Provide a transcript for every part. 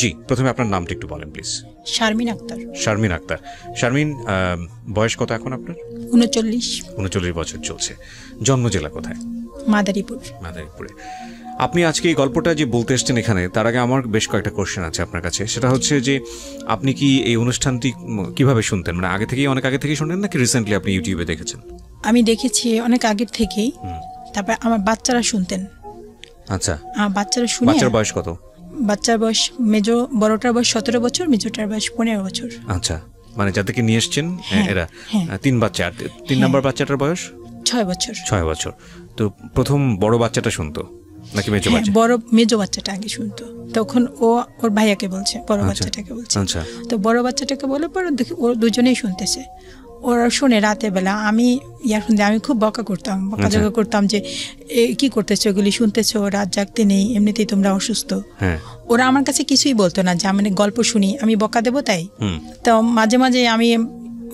জি, প্রথমে আপনার নামটা একটু বলেন প্লিজ। শারমিন আক্তার। শারমিন আক্তার। শারমিন, বয়স কত এখন আপনার? 39 বছর চলছে। জন্ম জেলা কোথায়? মাদারীপুর। মাদারীপুরে। আপনি আজকে এই গল্পটা যে বলতে এসছেন এখানে, তার আগে আমার বেশ কয়েকটা কোশ্চেন আছে আপনার কাছে। সেটা হচ্ছে যে আপনি কি এই অনুষ্ঠানটি কিভাবে শুনতেন? মানে অনেক আগে থেকেই শুনেন নাকি রিসেন্টলি আপনি ইউটিউবে দেখেছেন? আমি দেখেছি অনেক আগের থেকেই। তারপর আমার বাচ্চারা শুনতেন। আচ্ছা, বাচ্চারা শুনে। বাচ্চার বয়স কত? বাচ্চার বয়স বড়টার বয়স 17 বছর, মেজোটার বয়স 15 বছর। আচ্ছা, মানে যাদেরকে নিয়ে এসছেন এরা 3 বাচ্চা। আর 3 নম্বর বাচ্চাটার বয়স 6 বছর। 6 বছর। তো প্রথম বড় বাচ্চাটা শুনতো নাকি মেজো বাচ্চা? বড় মেজো বাচ্চাটা আগে শুনতো। তখন ওর ভাইয়াকে বলছে, বড় বাচ্চাটাকে বলছে। আচ্ছা, তো বড় বাচ্চাটাকে বলে পরে ওর দুজনেই শুনতেছে। ওরা শুনে রাতের বেলা আমি ইয়ারফোন দিয়ে আমি খুব বকা করতাম যে কি করতেছো, এগুলি শুনতেছো, রাত জাগতে নেই, এমনিতেই তোমরা অসুস্থ। ওরা আমার কাছে কিছুই বলতো না, যে আমি গল্প শুনি আমি বকা দেবো তাই। তো মাঝে মাঝে আমি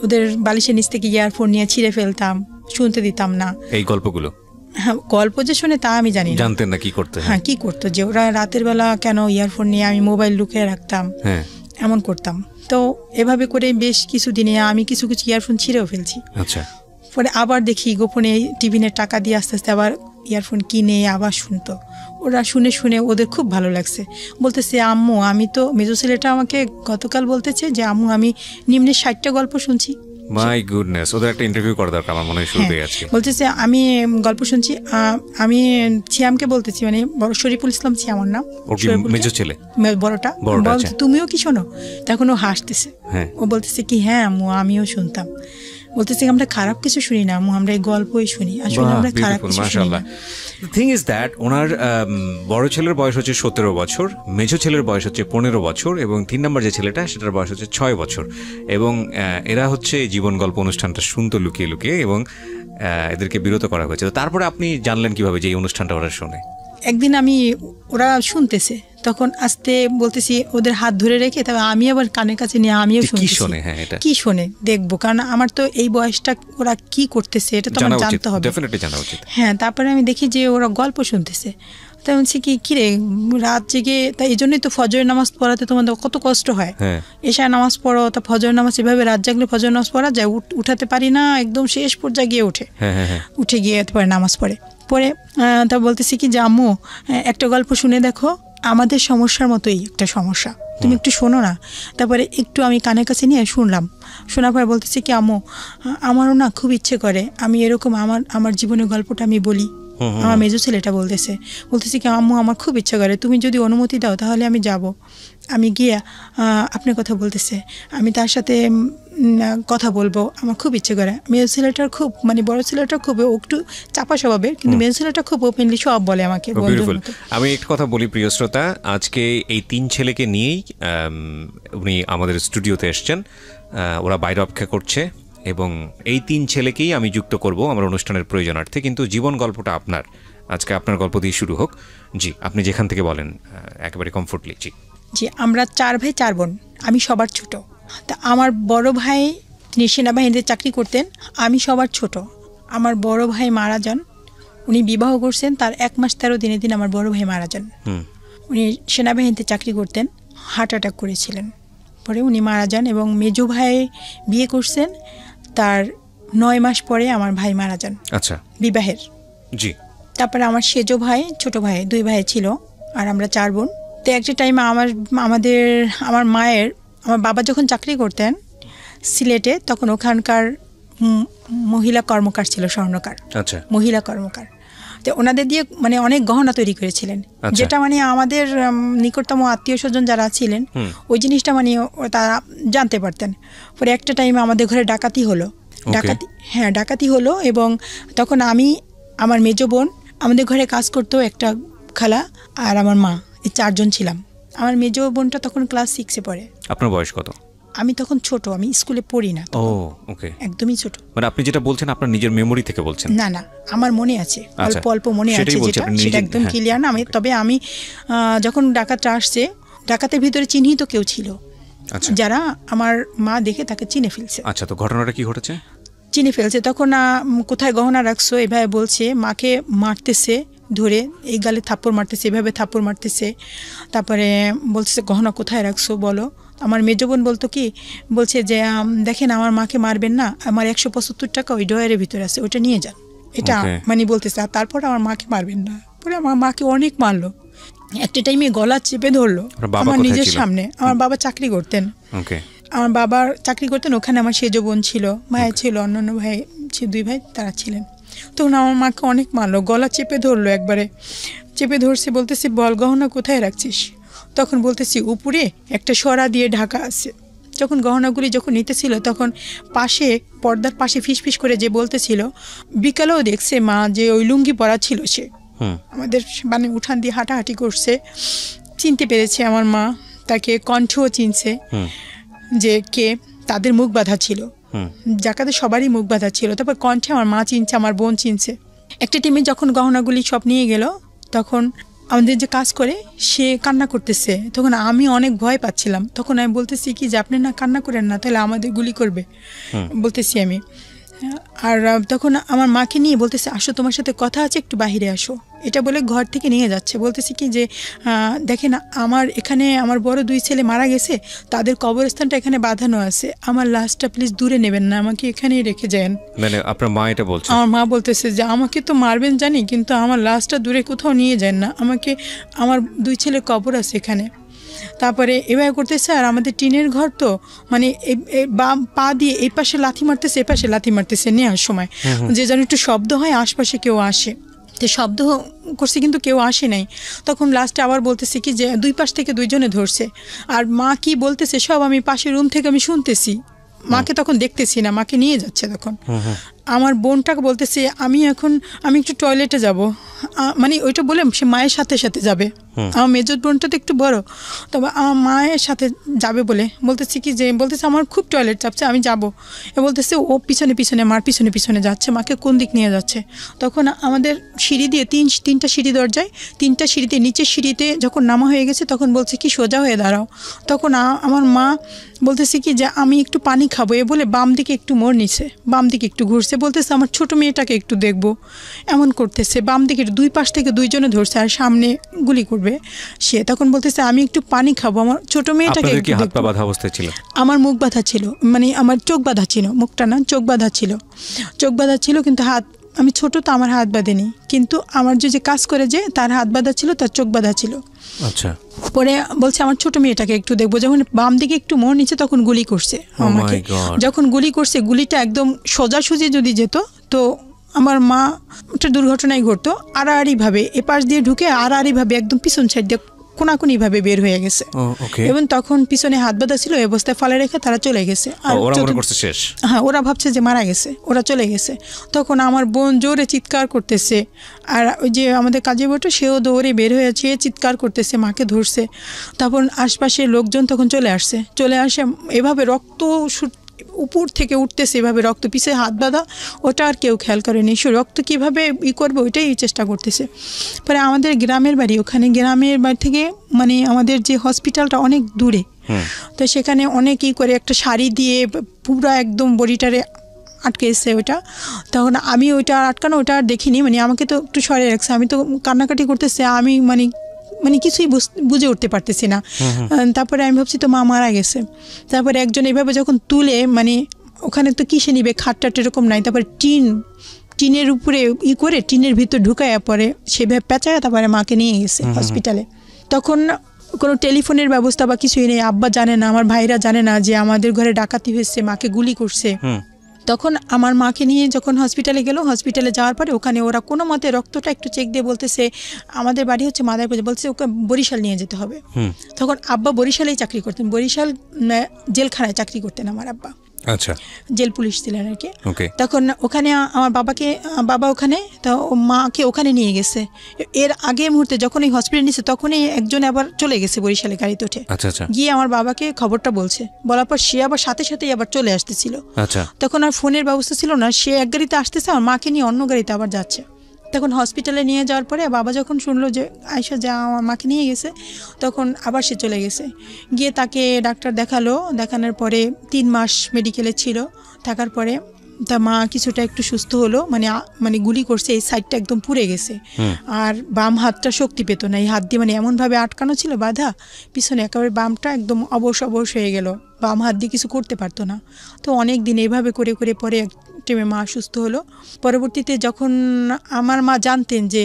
ওদের বালিশের নিচ থেকে ইয়ারফোন নিয়ে ছিঁড়ে ফেলতাম, শুনতে দিতাম না এই গল্পগুলো। হ্যাঁ, গল্প যে শুনে তা আমি জানি না। জানতেন না কি করতে? হ্যাঁ, কি করতো যে ওরা রাতের বেলা কেন ইয়ারফোন নিয়ে, আমি মোবাইল লুকিয়ে রাখতাম, এমন করতাম। তো এভাবে করে বেশ কিছুদিনে আমি কিছু ইয়ারফোন ছিঁড়েও ফেলছি। আচ্ছা, পরে আবার দেখি গোপনে টিফিনের টাকা দিয়ে আস্তে আস্তে আবার ইয়ারফোন কিনে আবার শুনতো। ওরা শুনে শুনে ওদের খুব ভালো লাগছে, বলতেছে আম্মু আমি তো, মেজো ছেলেটা আমাকে গতকাল বলতেছে যে আম্মু আমি নিম্নে 60টা গল্প শুনছি। মাই গুডনেস, ওদের একটা ইন্টারভিউ করা দরকার আমার মনে হয় শুরুতেই আজকে। বলতেছে আমি গল্প শুনছি। আমি সিয়ামকে বলতেছি, মানে বড় শরীফুল ইসলাম সিয়াম নাম, মেজো ছেলে বড়টা, বলতে তুমিও কি শোনো? তখন ও হাসতেছে। ও বলতেছে কি হ্যাঁ আম্মু আমিও শুনতাম। বলতেছে আমরা খারাপ কিছু শুনি না আম্মু, আমরা এই গল্পই শুনি, আসলে আমরা খারাপ কিছু শুনি না। The thing is that ওনার বড় ছেলের বয়স হচ্ছে 17 বছর, মেজো ছেলের বয়স হচ্ছে 15 বছর, এবং 3 নম্বর যে ছেলেটা সেটার বয়স হচ্ছে 6 বছর। এবং এরা হচ্ছে জীবন গল্প অনুষ্ঠানটা শুনতো লুকিয়ে লুকিয়ে, এবং এদেরকে বিরত করা হয়েছে। তারপরে আপনি জানলেন কিভাবে যে এই অনুষ্ঠানটা ওরা শোনে? একদিন আমি ওরা শুনতেছে, তখন আস্তে বলতেছি ওদের হাত ধরে রেখে, তবে আমি আবার কানের কাছে নিয়ে আমিও শুনতেছি। কি শোনে দেখবো, কারণ আমার তো এই বয়সটা ওরা কি করতেছে এটা তো আমার জানতে হবে। হ্যাঁ, তারপরে আমি দেখি যে ওরা গল্প শুনতেছে। তাই বলছি কি রে রাত জেগে, তাই এই জন্যই তো ফজরের নামাজ পড়াতে তোমাদের কত কষ্ট হয়। এশার নামাজ পড়ো, তা ফজরের নামাজ এভাবে রাত জাগলে ফজরের নামাজ পড়া যায়, উঠাতে পারি না, একদম শেষ পর্যায়ে গিয়ে উঠে গিয়ে পরে নামাজ পড়ে। তা বলতেছি কি যে আম্মু একটা গল্প শুনে দেখো, আমাদের সমস্যার মতোই একটা সমস্যা, তুমি একটু শোনো না। তারপরে একটু আমি কানের কাছে নিয়ে শুনলাম। শোনার পরে বলতেছি কি আম্মু আমারও না খুব ইচ্ছে করে আমি এরকম আমার জীবনের গল্পটা আমি বলি। আমার মেজো ছেলেটা বলতেছি কি আম্মু আমার খুব ইচ্ছা করে, তুমি যদি অনুমতি দাও তাহলে আমি যাব। আমি গিয়ে আপনার কথা বলতেছে, আমি তার সাথে কথা বলবো, আমার খুব ইচ্ছে করে। মেজো ছেলেটার খুব, মানে বড় ছেলেটা খুব একটু চাপা স্বভাবের, কিন্তু মেজো ছেলেটা খুব ওপেনলি সব বলে আমাকে। আমি একটা কথা বলি প্রিয় শ্রোতা, আজকে এই 3 ছেলেকে নিয়েই উনি আমাদের স্টুডিওতে এসছেন। ওরা বাইরে অপেক্ষা করছে, এবং এই 3 ছেলেকেই আমি যুক্ত করব আমার অনুষ্ঠানের প্রয়োজনার্থে। কিন্তু জীবন গল্পটা আপনার, আজকে আপনার গল্প দিয়ে শুরু হোক। জি, আপনি যেখান থেকে বলেন একেবারে কমফোর্টলি। জি, আমরা 4 ভাই 4 বোন, আমি সবার ছোট। তা আমার বড় ভাই তিনি সেনাবাহিনীতে চাকরি করতেন, আমি সবার ছোট। আমার বড় ভাই মারা যান, উনি বিবাহ করছেন, তার 1 মাস 13 দিন আমার বড় ভাই মারা যান। উনি সেনাবাহিনীতে চাকরি করতেন, হার্ট অ্যাটাক করেছিলেন, পরে উনি মারা যান। এবং মেজো ভাই বিয়ে করছেন, তার 9 মাস পরে আমার ভাই মারা যান। আচ্ছা, বিবাহের। জি। তারপরে আমার সেজো ভাই, ছোট ভাই, 2 ভাই ছিল, আর আমরা 4 বোন। তো একটা টাইমে আমার বাবা যখন চাকরি করতেন সিলেটে, তখন ওখানকার মহিলা কর্মকার ছিল, স্বর্ণকার। আচ্ছা, মহিলা কর্মকার। তো ওনাদের দিয়ে মানে অনেক গহনা তৈরি করেছিলেন, যেটা মানে আমাদের নিকটতম আত্মীয় স্বজন যারা ছিলেন ওই জিনিসটা মানে তারা জানতে পারতেন। পরে একটা টাইমে আমাদের ঘরে ডাকাতি হলো, এবং তখন আমি, আমার মেজো বোন, আমাদের ঘরে কাজ করতো একটা খালা, আর আমার মা, এই 4 জন ছিলাম। আমার মেজো বোনটা তখন ক্লাস 6-এ পড়ে। আপনার বয়স কত? আমি তখন ছোট, আমি স্কুলে পড়ি না। ওকে, একদমই ছোট। মানে আপনি যেটা বলছেন আপনার নিজের মেমোরি থেকে বলছেন? না, আমার মনে আছে, অল্প অল্প মনে আছে, সেটা একদম ক্লিয়ার না। তবে আমি যখন ডাকাতটা আসছে, ডাকাতের ভিতরে চিহ্নিত কেউ ছিল, যারা আমার মা দেখে তাকে চিনে ফেলছে। আচ্ছা, তো ঘটনাটা কি ঘটেছে? চিনে ফেলছে। তখন কোথায় গহনা রাখছো এভাবে বলছে, মাকে মারতেছে, ধরে এই গালে থাপ্পড় মারতেছে, এভাবে থাপ্পড় মারতেছে। তারপরে বলতেছে গহনা কোথায় রাখছো বলো। আমার মেজ বোন বলতো কি, বলছে যে দেখেন আমার মাকে মারবেন না, আমার 175 টাকা ওই ড্রয়ারের ভিতরে আছে, ওটা নিয়ে যান, এটা মানে বলতেছে। আর তারপর আমার মাকে মারবেন না, পরে আমার মাকে অনেক মারলো। একটা টাইমে গলা চেপে ধরলো আমার নিজের সামনে। আমার বাবা চাকরি করতেন, আমার বাবার চাকরি করতেন ওখানে। আমার সেজ বোন ছিল, ভাই ছিল, অন্যান্য ভাই 2 ভাই তারা ছিলেন। তখন আমার মাকে অনেক মারলো, গলা চেপে ধরলো, একবারে চেপে ধরছে। বলতেছি বল গহনা কোথায় রাখছিস? তখন বলতেছি উপরে একটা সরা দিয়ে ঢাকা আছে। যখন গহনাগুলি যখন নিতেছিল তখন পাশে পর্দার পাশে ফিসফিস করে যে বলতেছিল, বিকালেও দেখছে মা যে ওই লুঙ্গি পরা ছিল, সে আমাদের মানে উঠান দিয়ে হাঁটাহাঁটি করছে। চিনতে পেরেছে আমার মা, তাকে কণ্ঠও চিনছে যে কে। তাদের মুখ বাঁধা ছিল, জাকাতে সবারই মুখ বাঁধা ছিল। তারপর কণ্ঠে আমার মা চিনছে, আমার বোন চিনছে। একটা টিমে যখন গহনাগুলি সব নিয়ে গেল, তখন আমাদের যে কাজ করে সে কান্না করতেছে। তখন আমি অনেক ভয় পাচ্ছিলাম। তখন আমি বলতেছি কি যে আপনি না কান্না করেন না, তাহলে আমাদের গুলি করবে, বলতেছি আমি। আর তখন আমার মাকে নিয়ে বলতেছে আসো, তোমার সাথে কথা আছে, একটু বাহিরে আসো, এটা বলে ঘর থেকে নিয়ে যাচ্ছে। বলতেছি কি যে দেখেন আমার এখানে আমার বড় 2 ছেলে মারা গেছে, তাদের কবরস্থানটা এখানে বাঁধানো আছে, আমার লাশটা প্লিজ দূরে নেবেন না, আমাকে এখানেই রেখে যান। মানে আপনার মা এটা বলছে? আমার মা বলতেছে যে আমাকে তো মারবেন জানি, কিন্তু আমার লাশটা দূরে কোথাও নিয়ে যান না, আমাকে, আমার 2 ছেলের কবর আছে এখানে। তারপরে এভাবে করতেছে। আর আমাদের টিনের ঘর তো, মানে বাম পা দিয়ে এই পাশে লাথি মারতেছে, এ পাশে লাথি মারতেছে নেওয়ার সময়, যে যেন একটু শব্দ হয়, আশপাশে কেউ আসে। তো শব্দ করছে কিন্তু কেউ আসে নাই। তখন লাস্টে আবার বলতেছে কি যে 2 পাশ থেকে 2 জনে ধরছে। আর মা কি বলতেছে সব আমি পাশের রুম থেকে আমি শুনতেছি। মাকে তখন দেখতেছি না, মাকে নিয়ে যাচ্ছে। তখন আমার বোনটাকে বলতেছে আমি একটু টয়লেটে যাব, মানে ওইটা বলে সে মায়ের সাথে সাথে যাবে। আমার মেজর বোনটা তো একটু বড়, তবে আমার মায়ের সাথে যাবে বলে বলতেছি কি যে বলতেছে আমার খুব টয়লেট চাপছে, আমি যাব। বলতেছে ও পিছনে পিছনে, মার পিছনে পিছনে যাচ্ছে, মাকে কোন দিক নিয়ে যাচ্ছে। তখন আমাদের সিঁড়ি দিয়ে 3টা সিঁড়ি দরজায়, 3টা সিঁড়িতে, নিচের সিঁড়িতে যখন নামা হয়ে গেছে তখন বলছে কি সোজা হয়ে দাঁড়াও। তখন আমার মা বলতেছে কি যে আমি একটু পানি খাবো, এ বলে বাম দিকে একটু মোড় নিছে, বাম দিকে একটু ঘুরছে। বলতেছে আমার ছোট মেয়েটাকে একটু দেখবো, এমন করতেছে। বাম দিকে 2 পাশ থেকে 2 জনে ধরছে আর সামনে গুলি করবে সে। তখন বলতেছে আমি একটু পানি খাবো, আমার ছোট মেয়েটাকে একটু দেখবো। হাত পা বাঁধা অবস্থায় ছিল? আমার মুখ বাঁধা ছিল, মানে আমার চোখ বাঁধা ছিল, মুখটা না, চোখ বাঁধা ছিল, চোখ বাঁধা ছিল, কিন্তু হাত, আমি ছোট তো আমার হাত বাঁধেনি, কিন্তু আমার যে কাজ করে যে তার হাত বাঁধা ছিল, তার চোখ বাঁধা ছিল। আচ্ছা। পরে বলছে আমার ছোট মেয়েটাকে একটু দেখবো। যখন বাম দিকে একটু মোড় নিচ্ছে তখন গুলি করছে আমাকে। যখন গুলি করছে, গুলিটা একদম সোজাসুজি যদি যেত তো আমার মা একটা দুর্ঘটনাই ঘটতো। আড়াআড়িভাবে এপাশ দিয়ে ঢুকে আড়াআড়িভাবে একদম পিছন সাইড দিয়ে কোনাকুনি ভাবে বের হয়ে গেছে। এবং তখন পিছনে হাত বাঁধা ছিল, এই অবস্থায় ফালে রেখে তারা চলে গেছে। আর হ্যাঁ, ওরা ভাবছে যে মারা গেছে, ওরা চলে গেছে। তখন আমার বোন জোরে চিৎকার করতেছে, আর ওই যে আমাদের কাজে বটে সেও দৌড়ে বের হয়েছে, চিৎকার করতেছে, মাকে ধরছে। তখন আশপাশের লোকজন তখন চলে আসে, এভাবে রক্ত উপর থেকে উঠতেছে, এভাবে রক্ত, পিছে হাত বাঁধা, ওটা আর কেউ খেয়াল করেনি। সে রক্ত কীভাবে করবে ওইটাই চেষ্টা করতেছে। পরে আমাদের গ্রামের বাড়ি, ওখানে গ্রামের বাড়ি থেকে মানে আমাদের যে হসপিটালটা অনেক দূরে, তো সেখানে অনেক করে একটা শাড়ি দিয়ে পুরো একদম বডিটারে আটকে এসছে ওইটা। তখন আমি ওইটা আটকানো, ওটা আর দেখিনি, মানে আমাকে তো একটু সরে রাখছে। আমি তো কান্নাকাটি করতেছে, আমি মানে কিছুই বুঝে উঠতে পারতেছি না। তারপরে আমি ভাবছি তো মা মারা গেছে। তারপরে একজন এইভাবে যখন তুলে, মানে ওখানে তো কিসে নিবে, খাটটাট এরকম নাই, তারপরে টিনের উপরে করে টিনের ভিতর ঢুকায়, পরে সেভাবে পেঁচায় তারপরে মাকে নিয়ে গেছে হসপিটালে। তখন কোনো টেলিফোনের ব্যবস্থা বা কিছুই নেই, আব্বা জানে না, আমার ভাইরা জানে না যে আমাদের ঘরে ডাকাতি হয়েছে, মাকে গুলি করছে। তখন আমার মাকে নিয়ে যখন হসপিটালে গেল, হসপিটালে যাওয়ার পরে ওখানে ওরা কোনো মতে রক্তটা একটু চেক দিয়ে বলতেছে আমাদের বাড়ি হচ্ছে মাদারীপুর, বলছে ওকে বরিশাল নিয়ে যেতে হবে। তখন আব্বা বরিশালেই চাকরি করতেন, বরিশাল জেলখানায় চাকরি করতেন আমার আব্বা। আচ্ছা, জেল পুলিশ ছিলেন আর কি। তখন ওখানে আমার বাবা ওখানে, তো মাকে ওখানে নিয়ে গেছে। এর আগে মুহূর্তে যখন এই হসপিটাল নিয়েছে তখনই একজন আবার চলে গেছে বরিশালে গাড়িতে উঠে, গিয়ে আমার বাবাকে খবরটা বলছে। বলার পর সে আবার সাথে সাথেই আবার চলে আসতেছিল। তখন আর ফোনের ব্যবস্থা ছিল না, সে এক গাড়িতে আসতেছে, আমার মাকে নিয়ে অন্য গাড়িতে আবার যাচ্ছে। তখন হসপিটালে নিয়ে যাওয়ার পরে বাবা যখন শুনলো যে আয়শা যা আমার মাকে নিয়ে গেছে, তখন আবার সে চলে গেছে। গিয়ে তাকে ডাক্তার দেখানোর পরে 3 মাস মেডিকেলে ছিল, থাকার পরে তা মা কিছুটা একটু সুস্থ হলো, মানে গুলি করছে এই সাইডটা একদম পুড়ে গেছে, আর বাম হাতটা শক্তি পেত না, এই হাত দিয়ে মানে এমনভাবে আটকানো ছিল বাধা পিছনে, একেবারে বামটা একদম অবশ হয়ে গেল, বাম হাত দিয়ে কিছু করতে পারতো না। তো অনেক দিন এইভাবে করে করে পরে এক টাইমে মা সুস্থ হলো। পরবর্তীতে যখন আমার মা জানতেন যে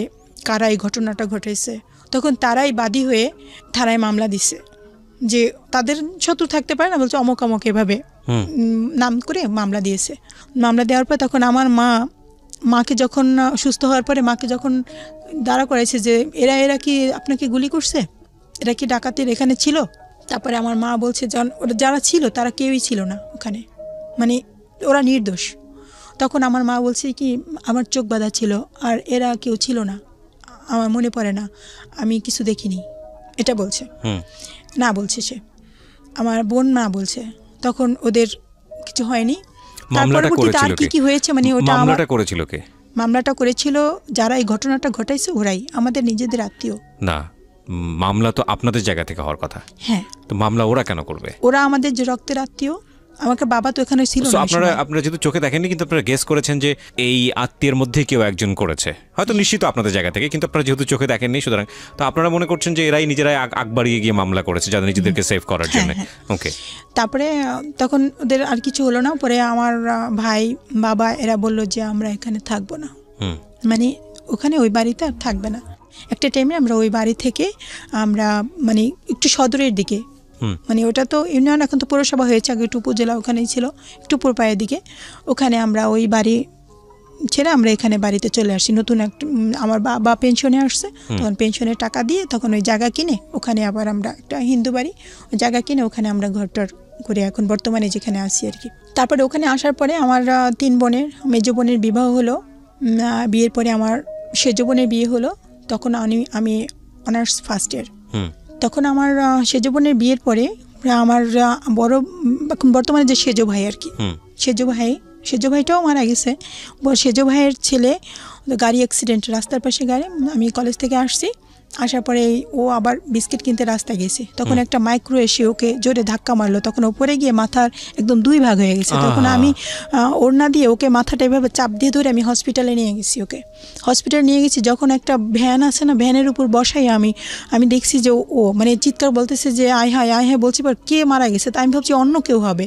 কারা এই ঘটনাটা ঘটেছে, তখন তারাই বাদী হয়ে থানায় মামলা দিছে, যে তাদের শত্রু থাকতে পারে না, বলছে অমক অমক এভাবে নাম করে মামলা দিয়েছে। মামলা দেওয়ার পর তখন আমার মাকে যখন সুস্থ হওয়ার পরে মাকে যখন দাঁড়া করাইছে যে এরা কি আপনাকে গুলি করছে, এরা কি ডাকাতের এখানে ছিল? তারপরে আমার মা বলছে ওরা যারা ছিল তারা কেউই ছিল না ওখানে, মানে ওরা নির্দোষ। তখন আমার মা বলছে কি আমার চোখ বাঁধা ছিল আর এরা কেউ ছিল না, আমার মনে পড়ে না, আমি কিছু দেখিনি, এটা বলছে। না বলছে সে, আমার বোন না বলছে। তখন ওদের কিছু হয়নি। পরবর্তীতে আর কি হয়েছে, মানে ওটা মামলাটা করেছিল কে? মামলাটা করেছিল যারা এই ঘটনাটা ঘটাইছে ওরাই, আমাদের নিজেদের আত্মীয় না। মামলা তো আপনাদের জায়গা থেকে হওয়ার কথা। হ্যাঁ, তো মামলা ওরা কেন করবে? ওরা আমাদের যে রক্তের আত্মীয়, আমাকে বাবা তো এখানে ছিল না। আপনারা যেহেতু চোখে দেখেননি, কিন্তু আপনারা গেস করেছেন যে এই আত্মীয়ের মধ্যে কেউ একজন করেছে, হয়তো নিশ্চিত আপনাদের জায়গা থেকে, কিন্তু আপনারা যেহেতু চোখে দেখেননি, সুতরাং তো আপনারা মনে করছেন যে এরাই নিজেরাই আগ বাড়িয়ে গিয়ে মামলা করেছে যাদের নিজেদেরকে সেভ করার জন্য। ওকে। তারপরে তখন ওদের আর কিছু হলো না। পরে আমার ভাই বাবা এরা বললো যে আমরা এখানে থাকবো না, মানে ওখানে ওই বাড়িতে আর থাকবে না। একটা টাইমে আমরা ওই বাড়ি থেকে আমরা মানে একটু সদরের দিকে, মানে ওটা তো ইউনিয়ন, এখন তো পৌরসভা হয়েছে, আগে একটু উপজেলা ওখানেই ছিল, একটু পূর্বায়ের দিকে, ওখানে আমরা ওই বাড়ি ছেড়ে আমরা এখানে বাড়িতে চলে আসি। নতুন একটা আমার বাবা পেনশনে আসছে, তখন পেনশনের টাকা দিয়ে তখন ওই জায়গা কিনে ওখানে আবার আমরা একটা হিন্দু বাড়ি, ওই জায়গা কিনে ওখানে আমরা ঘরটার করে এখন বর্তমানে যেখানে আসি আর কি। তারপরে ওখানে আসার পরে আমার 3 বোনের, মেজো বোনের বিবাহ হলো। বিয়ের পরে আমার সেজো বোনের বিয়ে হলো, তখন আমি অনার্স ফার্স্ট ইয়ার। তখন আমার সেজো বোনের বিয়ের পরে আমার বড় বর্তমানে যে সেজো ভাই আর কি, সেজো ভাইটাও মারা গেছে। সেজো ভাইয়ের ছেলে গাড়ি অ্যাক্সিডেন্ট, রাস্তার পাশে গাড়ি, আমি কলেজ থেকে আসছি, আসার পরে ও আবার বিস্কিট কিনতে রাস্তায় গেছে, তখন একটা মাইক্রো এসে ওকে জোরে ধাক্কা মারলো, তখন ওপরে গিয়ে মাথার একদম 2 ভাগ হয়ে গেছে। তখন আমি ওড়না দিয়ে ওকে মাথাটা এভাবে চাপ দিয়ে ধরে আমি হসপিটালে নিয়ে গেছি, ওকে হসপিটালে নিয়ে গেছি। যখন একটা ভ্যান আছে না, ভ্যানের উপর বসাই আমি দেখছি যে ও মানে চিৎকার বলতেছে যে আয় হায় বলছি, পর কে মারা গেছে, তা আমি ভাবছি অন্য কেউ হবে,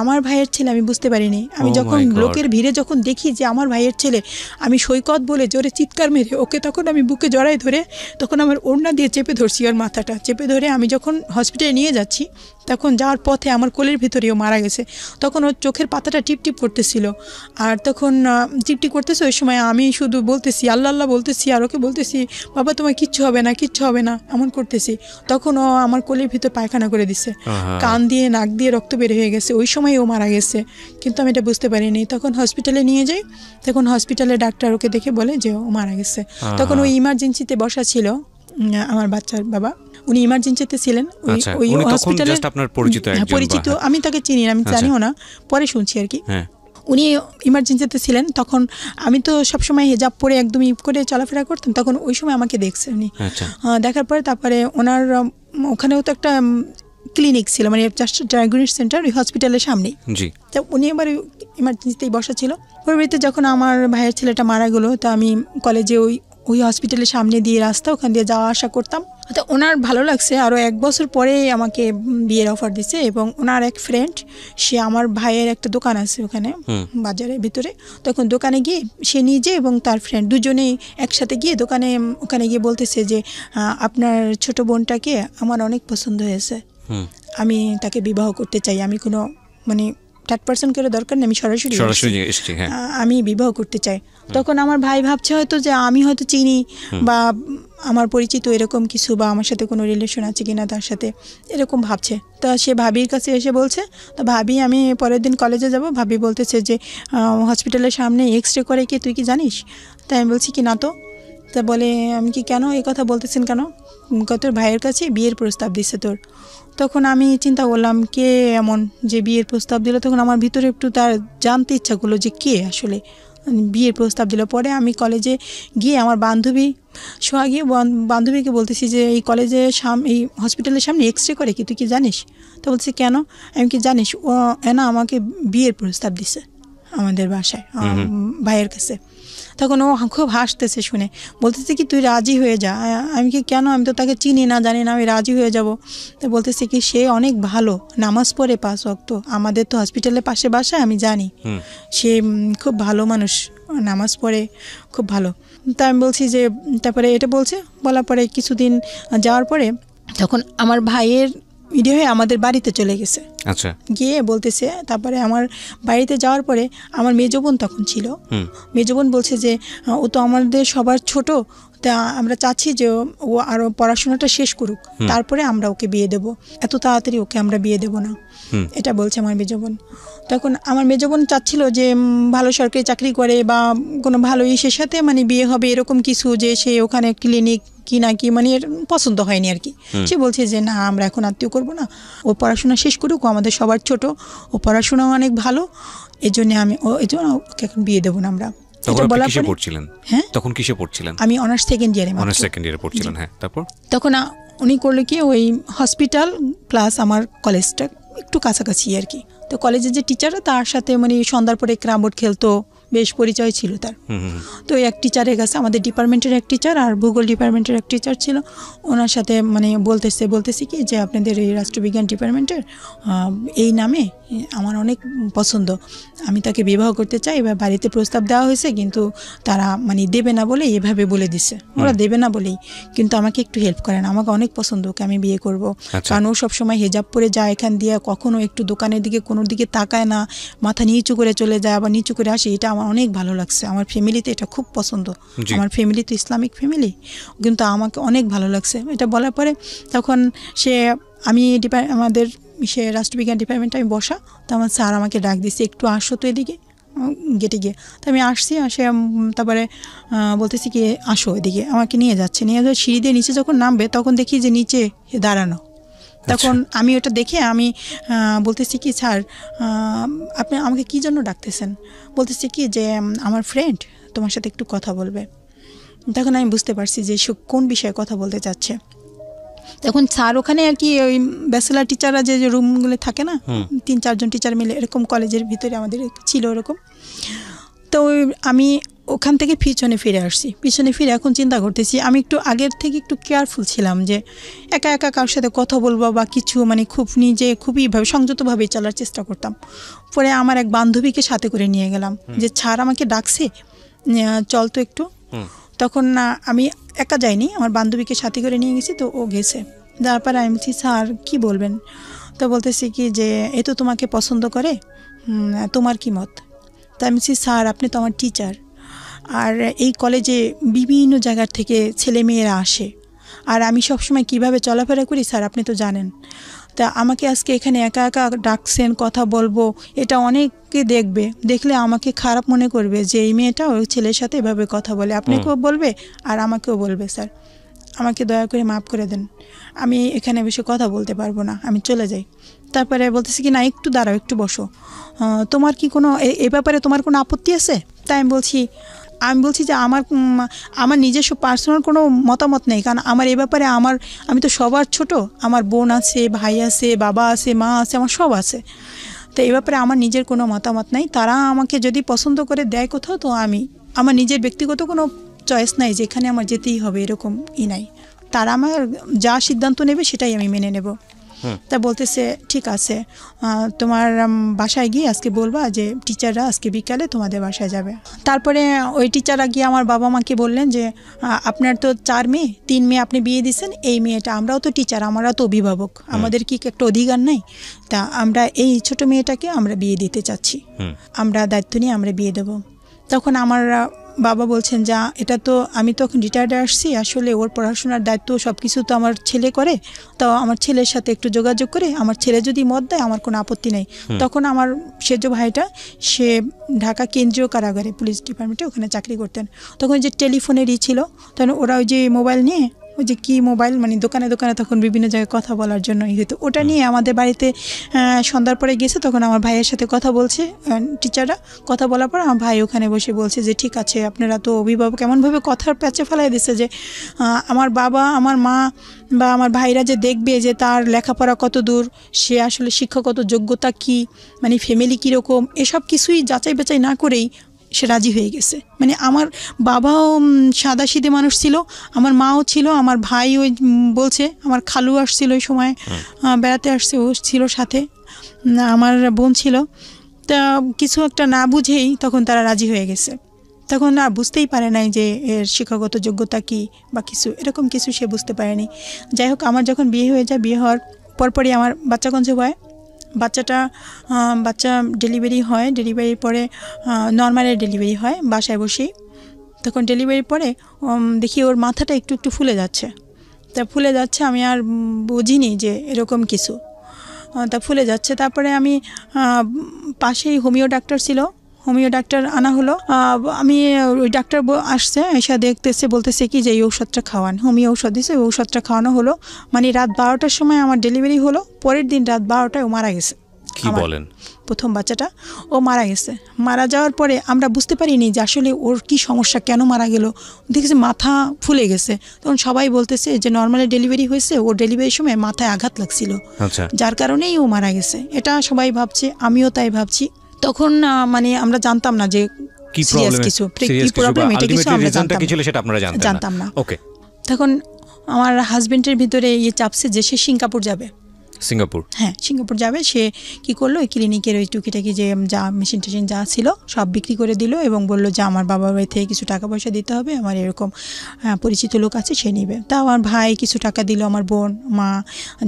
আমার ভাইয়ের ছেলে, আমি বুঝতে পারিনি। আমি যখন লোকের ভিড়ে যখন দেখি যে আমার ভাইয়ের ছেলে, আমি সৈকত বলে জোরে চিৎকার মেরে ওকে তখন আমি বুকে জড়াই ধরে তখন আমার ওড়না দিয়ে চেপে ধরছি, ওর মাথাটা চেপে ধরে আমি যখন হসপিটালে নিয়ে যাচ্ছি, তখন যাওয়ার পথে আমার কোলের ভিতরেও মারা গেছে। তখন ওর চোখের পাতাটা টিপটিপ করতেছিল, আর তখন টিপটিপ করতেছে, ওই সময় আমি শুধু বলতেছি আল্লাহ আল্লাহ বলতেছি, আর ওকে বলতেছি বাবা তোমার কিচ্ছু হবে না এমন করতেছি। তখন ও আমার কোলের ভিতর পায়খানা করে দিছে, কান দিয়ে নাক দিয়ে রক্ত বের হয়ে গেছে, ওই সময় ও মারা গেছে, কিন্তু আমি এটা বুঝতে পারিনি। তখন হসপিটালে নিয়ে যাই, তখন হসপিটালে ডাক্তার ওকে দেখে বলে যে ও মারা গেছে। তখন ওই ইমার্জেন্সিতে বসা ছিল আমার বাচ্চার বাবা, উনি ইমার্জেন্সিতে ছিলেন ওই হসপিটালে। পরিচিত, আমি তাকে চিনি না, আমি জানিও না, পরে শুনছি আর কি। উনি ইমার্জেন্সিতে ছিলেন, তখন আমি তো সবসময় হেজাব পরে একদম করে চলাফেরা করতাম, তখন ওই সময় আমাকে দেখছে উনি। দেখার পরে তারপরে ওনার ওখানেও তো একটা ক্লিনিক ছিল, মানে ডায়াগনস্টিক সেন্টার ওই হসপিটালের সামনেই, তো উনি এবার ইমার্জেন্সিতেই বসা ছিল। পরবর্তীতে যখন আমার ভাইয়ের ছেলেটা মারা গেলো, তো আমি কলেজে ওই হসপিটালের সামনে দিয়ে রাস্তা, ওখান দিয়ে যাওয়া আসা করতাম। তো ওনার ভালো লাগছে, আরও 1 বছর পরে আমাকে বিয়ের অফার দিছে, এবং ওনার এক ফ্রেন্ড, সে আমার ভাইয়ের একটা দোকান আছে ওখানে বাজারের ভিতরে, তখন দোকানে গিয়ে সে নিজে এবং তার ফ্রেন্ড দুজনেই একসাথে গিয়ে ওখানে গিয়ে বলতেছে যে আপনার ছোট বোনটাকে আমার অনেক পছন্দ হয়েছে, আমি তাকে বিবাহ করতে চাই, আমি কোনো মানে থার্ড পার্সন করে দরকার নেই, আমি সরাসরি আমি বিবাহ করতে চাই। তখন আমার ভাই ভাবছে হয়তো যে আমি হয়তো চিনি বা আমার পরিচিত এরকম কিছু, বা আমার সাথে কোনো রিলেশন আছে কিনা তার সাথে, এরকম ভাবছে। তা সে ভাবির কাছে এসে বলছে, তো ভাবি আমি পরের দিন কলেজে যাব, ভাবি বলতেছে যে হসপিটালের সামনে এক্সরে করে কি তুই কি জানিস? তাই আমি বলছি কি না তো। তা বলে আমি কি কেন এই কথা বলতেছেন কেন, তোর ভাইয়ের কাছে বিয়ের প্রস্তাব দিচ্ছে তোর। তখন আমি চিন্তা করলাম কে এমন যে বিয়ের প্রস্তাব দিল, তখন আমার ভিতরে একটু তার জানতে ইচ্ছা করলো যে কে আসলে বিয়ের প্রস্তাব দিল। পরে আমি কলেজে গিয়ে আমার বান্ধবী সোহা গিয়ে বান্ধবীকে বলতেছি যে এই কলেজে এই হসপিটালের সামনে এক্সরে করে কি তুই কি জানিস? তো বলছি কেন? আমি কি জানিস ও না আমাকে বিয়ের প্রস্তাব দিছে আমাদের বাসায় ভাইয়ের কাছে। তখন ও খুব হাসতেছে শুনে, বলতেছে কি তুই রাজি হয়ে যা। আমি কি কেন, আমি তো তাকে চিনি না জানি না, আমি রাজি হয়ে যাব। তো বলতেছে কি সে অনেক ভালো, নামাজ পড়ে 5 ওয়াক্ত, আমাদের তো হসপিটালের পাশে বাসায়, আমি জানি সে খুব ভালো মানুষ, নামাজ পড়ে খুব ভালো। তা আমি বলছি যে, তারপরে এটা বলছে, বলার পরে কিছুদিন যাওয়ার পরে তখন আমার ভাইয়ের ভিডিও হয়ে আমাদের বাড়িতে চলে গেছে। আচ্ছা, গিয়ে বলতেছে, তারপরে আমার বাড়িতে যাওয়ার পরে আমার মেজো বোন তখন ছিল, মেজো বোন বলছে যে ও তো আমাদের সবার ছোট, তা আমরা চাচ্ছি যে ও আরও পড়াশোনাটা শেষ করুক, তারপরে আমরা ওকে বিয়ে দেব, এত তাড়াতাড়ি ওকে আমরা বিয়ে দেব না, এটা বলছে আমার মেজো বোন। তখন আমার মেজো বোন চাচ্ছিল যে ভালো সরকারি চাকরি করে বা কোনো ভালো ইসের সাথে মানে বিয়ে হবে, এরকম কিছু, যে সে ওখানে ক্লিনিক কি না কি, মানে এর পছন্দ হয়নি আর কি। সে বলছে যে না, আমরা এখন আত্মীয় করবো না, ও পড়াশোনা শেষ করুক, ও আমাদের সবার ছোট, ও পড়াশোনাও অনেক ভালো, এই জন্য ওকে এখন বিয়ে দেবো না আমরা। তখন কিসে পড়ছিলেন? আমি অনার্স সেকেন্ড ইয়ারে পড়ছিলেন। হ্যাঁ, তারপর তখন উনি করলো কি, ওই হসপিটাল প্লাস আমার কলেজটা একটু কাছাকাছি আর কি। তো কলেজের যে টিচাররা, তার সাথে মানে সন্ধ্যার পরে ক্যারাম বোর্ড খেলতো, বেশ পরিচয় ছিল তার। তো এক টিচারের কাছে, আমাদের ডিপার্টমেন্টের এক টিচার আর ভূগোল ডিপার্টমেন্টের এক টিচার ছিল, ওনার সাথে মানে বলতেছি কি যে আপনাদের এই রাষ্ট্রবিজ্ঞান ডিপার্টমেন্টের এই নামে আমার অনেক পছন্দ, আমি তাকে বিবাহ করতে চাই, এবার বাড়িতে প্রস্তাব দেওয়া হয়েছে, কিন্তু তারা মানে দেবে না বলে এভাবে বলে দিছে, ওরা দেবে না বলেই, কিন্তু আমাকে একটু হেল্প করেন, আমাকে অনেক পছন্দ, ওকে আমি বিয়ে করব। কারণ ও সবসময় হেজাব পরে যায় এখান দিয়ে, কখনো একটু দোকানের দিকে কোনো দিকে তাকায় না, মাথা নিচু করে চলে যায়, আবার নিচু করে আসে, এটা আমার অনেক ভালো লাগছে, আমার ফ্যামিলিতে এটা খুব পছন্দ, আমার ফ্যামিলি তো ইসলামিক ফ্যামিলি, কিন্তু আমাকে অনেক ভালো লাগছে। এটা বলার পরে তখন আমি আমাদের সে রাষ্ট্রবিজ্ঞান ডিপার্টমেন্টে আমি বসা, তো আমার স্যার আমাকে ডাক দিচ্ছে, একটু আসো তো এদিকে, গেটে গিয়ে। তো আমি আসছি, তারপরে বলতেছি কি আসো এদিকে, আমাকে নিয়ে যাচ্ছে, সিঁড়ি দিয়ে নিচে যখন নামবে তখন দেখি যে নিচে দাঁড়ানো। তখন আমি ওটা দেখে আমি বলতেছি কি স্যার, আপনি আমাকে কী জন্য ডাকতেছেন? বলতেছি কি যে আমার ফ্রেন্ড তোমার সাথে একটু কথা বলবে। তখন আমি বুঝতে পারছি যে সে কোন বিষয়ে কথা বলতে চাচ্ছে। তখন স্যার ওখানে আর কি ওই ব্যাচেলার টিচাররা যে রুমগুলো থাকে না, 3-4 জন টিচার মিলে, এরকম কলেজের ভিতরে আমাদের ছিল এরকম। তো আমি ওখান থেকে পিছনে ফিরে আসছি, পিছনে ফিরে এখন চিন্তা করতেছি, আমি একটু আগের থেকে একটু কেয়ারফুল ছিলাম যে একা একা কারোর সাথে কথা বলবো বা কিছু, মানে খুবই সংযতভাবে চলার চেষ্টা করতাম। পরে আমার এক বান্ধবীকে সাথে করে নিয়ে গেলাম, যে স্যার আমাকে ডাকছে, চল তো একটু। তখন আমি একা যাইনি, আমার বান্ধবীকে সাথে করে নিয়ে গেছি, তো ও গেছে। তারপরে আমি বলছি স্যার কি বলবেন? তো বলতেছি কি যে এ তো তোমাকে পছন্দ করে, তোমার কি মত? তা আমি বলছি স্যার আপনি তো আমার টিচার, আর এই কলেজে বিভিন্ন জায়গার থেকে ছেলে মেয়েরা আসে, আর আমি সবসময় কিভাবে চলাফেরা করি স্যার আপনি তো জানেন, তা আমাকে আজকে এখানে একা একা ডাকছেন, কথা বলবো, এটা অনেকে দেখলে আমাকে খারাপ মনে করবে যে এই মেয়েটা ওই ছেলের সাথে এভাবে কথা বলে, আপনাকেও বলবে আর আমাকেও বলবে। স্যার আমাকে দয়া করে মাফ করে দেন, আমি এখানে বেশি কথা বলতে পারবো না, আমি চলে যাই। তারপরে বলতেছি কি না একটু দাঁড়াও, একটু বসো, তোমার কি কোনো এ ব্যাপারে তোমার কোনো আপত্তি আছে? তাই আমি বলছি যে আমার নিজস্ব পার্সোনাল কোনো মতামত নেই, কারণ আমার এ ব্যাপারে আমি তো সবার ছোট, আমার বোন আছে, ভাই আছে, বাবা আছে, মা আছে, আমার সব আছে, তো এই ব্যাপারে আমার নিজের কোনো মতামত নাই। তারা আমাকে যদি পছন্দ করে দেয় কোথাও, তো আমার নিজের ব্যক্তিগত কোনো চয়েস নাই যে এখানে আমার যেতেই হবে, এরকম নাই। তারা আমার যা সিদ্ধান্ত নেবে সেটাই আমি মেনে নেব। তা বলতেছে ঠিক আছে, তোমার বাসায় গিয়ে আজকে বলবা যে টিচাররা আজকে বিকালে তোমাদের বাসায় যাবে। তারপরে ওই টিচাররা গিয়ে আমার বাবা মাকে বললেন যে আপনার তো 4 মেয়ে, 3 মেয়ে আপনি বিয়ে দিয়েছেন, এই মেয়েটা, আমরাও তো টিচার, আমরা তো অভিভাবক, আমাদের কি একটা অধিকার নাই? তা আমরা এই ছোট মেয়েটাকে আমরা বিয়ে দিতে চাচ্ছি, আমরা দায়িত্ব নিয়ে আমরা বিয়ে দেব। তখন আমার বাবা বলছেন যা এটা তো আমি তো এখন রিটায়ার্ডে আসছি, আসলে ওর পড়াশোনার দায়িত্ব সব কিছু তো আমার ছেলে করে, তো আমার ছেলের সাথে একটু যোগাযোগ করে আমার ছেলে যদি মত দেয় আমার কোনো আপত্তি নেই। তখন আমার সেজ ভাইটা সে ঢাকা কেন্দ্রীয় কারাগারে পুলিশ ডিপার্টমেন্টে ওখানে চাকরি করতেন, তখন যে টেলিফোনেরই ছিল, তখন ওরা ওই যে মোবাইল নিয়ে ওই যে কি মোবাইল মানে দোকানে দোকানে তখন বিভিন্ন জায়গায় কথা বলার জন্য হতো, ওটা নিয়ে আমাদের বাড়িতে সন্ধ্যার পরে গেছে। তখন আমার ভাইয়ের সাথে কথা বলছে টিচাররা, কথা বলার পর আমার ভাই ওখানে বসে বলছে যে ঠিক আছে আপনারা তো অভিভাবক, এমনভাবে কথার প্যাচে ফেলাই দিচ্ছে যে আমার বাবা আমার মা বা আমার ভাইরা যে দেখবে যে তার লেখাপড়া কত দূর, সে আসলে শিক্ষাগত যোগ্যতা কি, মানে ফ্যামিলি কীরকম, এসব কিছুই যাচাই বাছাই না করেই সে রাজি হয়ে গেছে। মানে আমার বাবাও সাদাসিধে মানুষ ছিল, আমার মাও ছিল, আমার ভাই ওই বলছে, আমার খালু আসছিল ওই সময় বেড়াতে আসছে, ও ছিল সাথে, আমার বোন ছিল। তা কিছু একটা না বুঝেই তখন তারা রাজি হয়ে গেছে। তখন আর বুঝতেই পারে নাই যে এর শিক্ষাগত যোগ্যতা কি বা কিছু, এরকম কিছু সে বুঝতে পারেনি। যাই হোক, আমার যখন বিয়ে হয়ে যায়, বিয়ে হওয়ার পরপরই আমার বাচ্চা কনসিভ হয়। বাচ্চা ডেলিভারি হয়, ডেলিভারির পরে নর্মালের ডেলিভারি হয় বাসায় বসেই। তখন ডেলিভারির পরে দেখি ওর মাথাটা একটু একটু ফুলে যাচ্ছে। তা ফুলে যাচ্ছে, আমি আর বুঝিনি যে এরকম কিছু, তা ফুলে যাচ্ছে। তারপরে আমি পাশেই হোমিও ডাক্তার ছিল, হোমিও ডাক্তার আনা হলো। আমি ওই ডাক্তার আসছে, এসে দেখতেছে, বলতেছে কি যে এই ঔষধটা খাওয়ান, হোমিও ঔষধ দিয়েছে, ওই ঔষধটা খাওয়ানো হলো। মানে রাত 12টার সময় আমার ডেলিভারি হলো, পরের দিন রাত 12টায় ও মারা গেছে। কি বলেন? প্রথম বাচ্চাটা ও মারা গেছে। মারা যাওয়ার পরে আমরা বুঝতে পারিনি যে আসলে ওর কি সমস্যা, কেন মারা গেল। দেখেছি মাথা ফুলে গেছে। তখন সবাই বলতেছে যে নর্মালি ডেলিভারি হয়েছে, ওর ডেলিভারির সময় মাথায় আঘাত লাগছিল, যার কারণেই ও মারা গেছে। এটা সবাই ভাবছে, আমিও তাই ভাবছি। তখন মানে আমরা জানতাম না যে কি প্রবলেম, এটা কিছু আমরা জানতাম না। ওকে, তখন আমার হাজবেন্ডের ভিতরে চাপছে যে সে সিঙ্গাপুর যাবে। হ্যাঁ, সিঙ্গাপুর যাবে। সে কি করলো, ওই ক্লিনিকের ওই টুকিটাকি যে যা মেশিন টেশিন যা ছিল সব বিক্রি করে দিল এবং বলল যে আমার বাবার বাড়ি থেকে কিছু টাকা পয়সা দিতে হবে, আমার এরকম পরিচিত লোক আছে, সে নিবে। তা আমার ভাই কিছু টাকা দিল, আমার বোন, মা,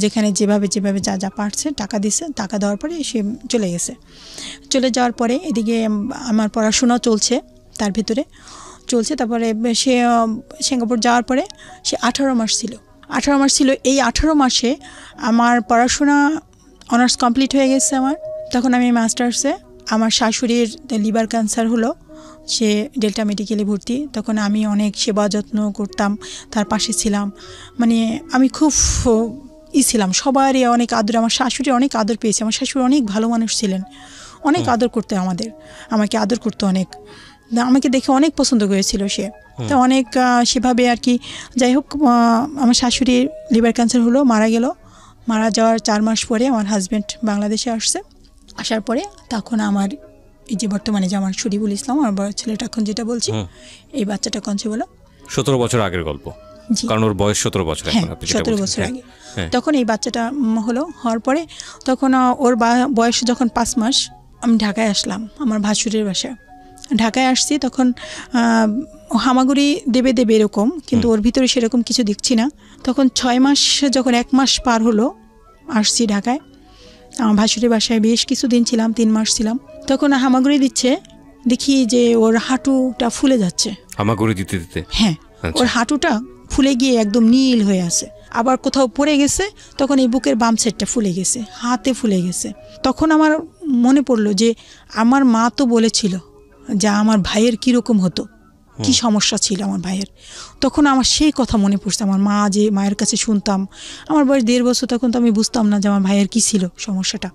যেখানে যেভাবে যা যা পারছে টাকা দিছে। টাকা দেওয়ার পরে সে চলে গেছে। চলে যাওয়ার পরে এদিকে আমার পড়াশোনাও চলছে, তার ভিতরে চলছে। তারপরে সে সিঙ্গাপুর যাওয়ার পরে সে 18 মাস ছিল। এই 18 মাসে আমার পড়াশোনা অনার্স কমপ্লিট হয়ে গেছে আমার। তখন আমি মাস্টার্সে, আমার শাশুড়ির লিভার ক্যান্সার হলো, সে ডেল্টা মেডিকেলে ভর্তি। তখন আমি অনেক সেবা যত্ন করতাম, তার পাশে ছিলাম। মানে আমি খুব ছিলাম, সবারই অনেক আদর, আমার শাশুড়ি অনেক আদর পেয়েছে। আমার শাশুড়ি অনেক ভালো মানুষ ছিলেন, অনেক আদর করতে আমাকে আদর করতো অনেক, আমাকে দেখে অনেক পছন্দ করেছিল সে। তো অনেক সেভাবে আর কি। যাই হোক, আমার শাশুড়ির লিভার ক্যান্সার হলো, মারা গেল। মারা যাওয়ার 4 মাস পরে আমার হাজব্যান্ড বাংলাদেশে আসছে। আসার পরে তখন আমার এই যে বর্তমানে যে আমার শরীফুল ইসলাম, আমার বড় ছেলেটা এখন যেটা বলছি, এই বাচ্চাটা কনসিভ হলো। 17 বছর আগের গল্প, কারণ ওর বয়স 17 বছর। হ্যাঁ, 17 বছর আগে। তখন এই বাচ্চাটা হওয়ার পরে তখন ওর বয়স যখন 5 মাস, আমি ঢাকায় আসলাম আমার ভাসুরের বাসায়। ঢাকায় আসছি, তখন হামাগুড়ি দেবে এরকম, কিন্তু ওর ভিতরে সেরকম কিছু দেখছি না। তখন 6 মাস, যখন 1 মাস পার হলো, আসছি ঢাকায়। আমার ভাসুরের বাসায় বেশ কিছুদিন ছিলাম, 3 মাস ছিলাম। তখন হামাগুড়ি দিচ্ছে, দেখি যে ওর হাঁটুটা ফুলে যাচ্ছে। হামাগুড়ি দিতে দিতে? হ্যাঁ, ওর হাঁটুটা ফুলে গিয়ে একদম নীল হয়ে আছে। আবার কোথাও পড়ে গেছে, তখন এই বুকের বাম সাইডটা ফুলে গেছে, হাতে ফুলে গেছে। তখন আমার মনে পড়লো যে আমার মা তো বলেছিল যে আমার ভাইয়ের কীরকম হতো, কি সমস্যা ছিল আমার ভাইয়ের। তখন আমার সেই কথা মনে পড়ছে, আমার মা যে মায়ের কাছে শুনতাম। আমার বয়স 1.5 বছর, তখন তো আমি বুঝতাম না যে আমার ভাইয়ের কী ছিল সমস্যাটা।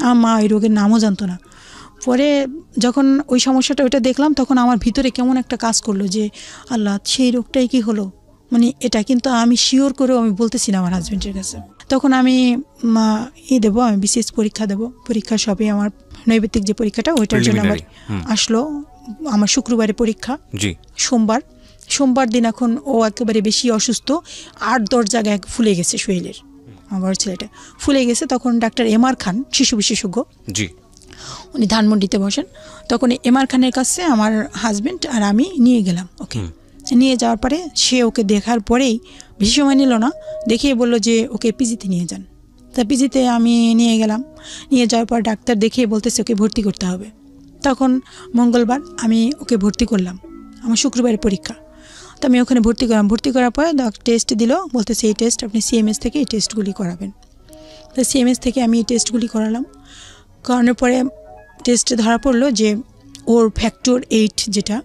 আমার মা ওই রোগের নামও জানতো না। পরে যখন ওই সমস্যাটা ওইটা দেখলাম, তখন আমার ভিতরে কেমন একটা কাজ করলো যে আল্লাহ, সেই রোগটাই কি হলো, মানে এটা কিন্তু আমি শিওর করেও আমি বলতেছি না আমার হাজব্যান্ডের কাছে। তখন আমি দেবো, আমি বিশেষ পরীক্ষা দেবো। পরীক্ষা সবই আমার নৈবেদ্যিক যে পরীক্ষাটা, ওইটার জন্য আমার আসলো। আমার শুক্রবারে পরীক্ষা, সোমবার দিন এখন ও একেবারে বেশি অসুস্থ, 8-10 জায়গায় ফুলে গেছে শরীরের, আমার ছেলেটা ফুলে গেছে। তখন ডাক্তার এমআর খান, শিশু বিশেষজ্ঞ, উনি ধানমন্ডিতে বসেন। তখন এমআর খানের কাছে আমার হাজব্যান্ড আর আমি নিয়ে গেলাম ওকে। নিয়ে যাওয়ার পরে সে ওকে দেখার পরেই, বেশি সময় নিল না, দেখিয়ে বললো যে ওকে পিজিতে নিয়ে যান। তা পিজিতে আমি নিয়ে গেলাম। নিয়ে যাওয়ার পর ডাক্তার দেখিয়ে বলতেছে ওকে ভর্তি করতে হবে। তখন মঙ্গলবার আমি ওকে ভর্তি করলাম, আমার শুক্রবারের পরীক্ষা। তো আমি ওখানে ভর্তি করলাম। ভর্তি করার পরে টেস্ট দিল, বলতেছে এই টেস্ট আপনি সিএমএস থেকে এই টেস্টগুলি করাবেন। তো সিএমএস থেকে আমি এই টেস্টগুলি করালাম। করানোর পরে টেস্টে ধরা পড়লো যে ওর ফ্যাক্টর 8 যেটা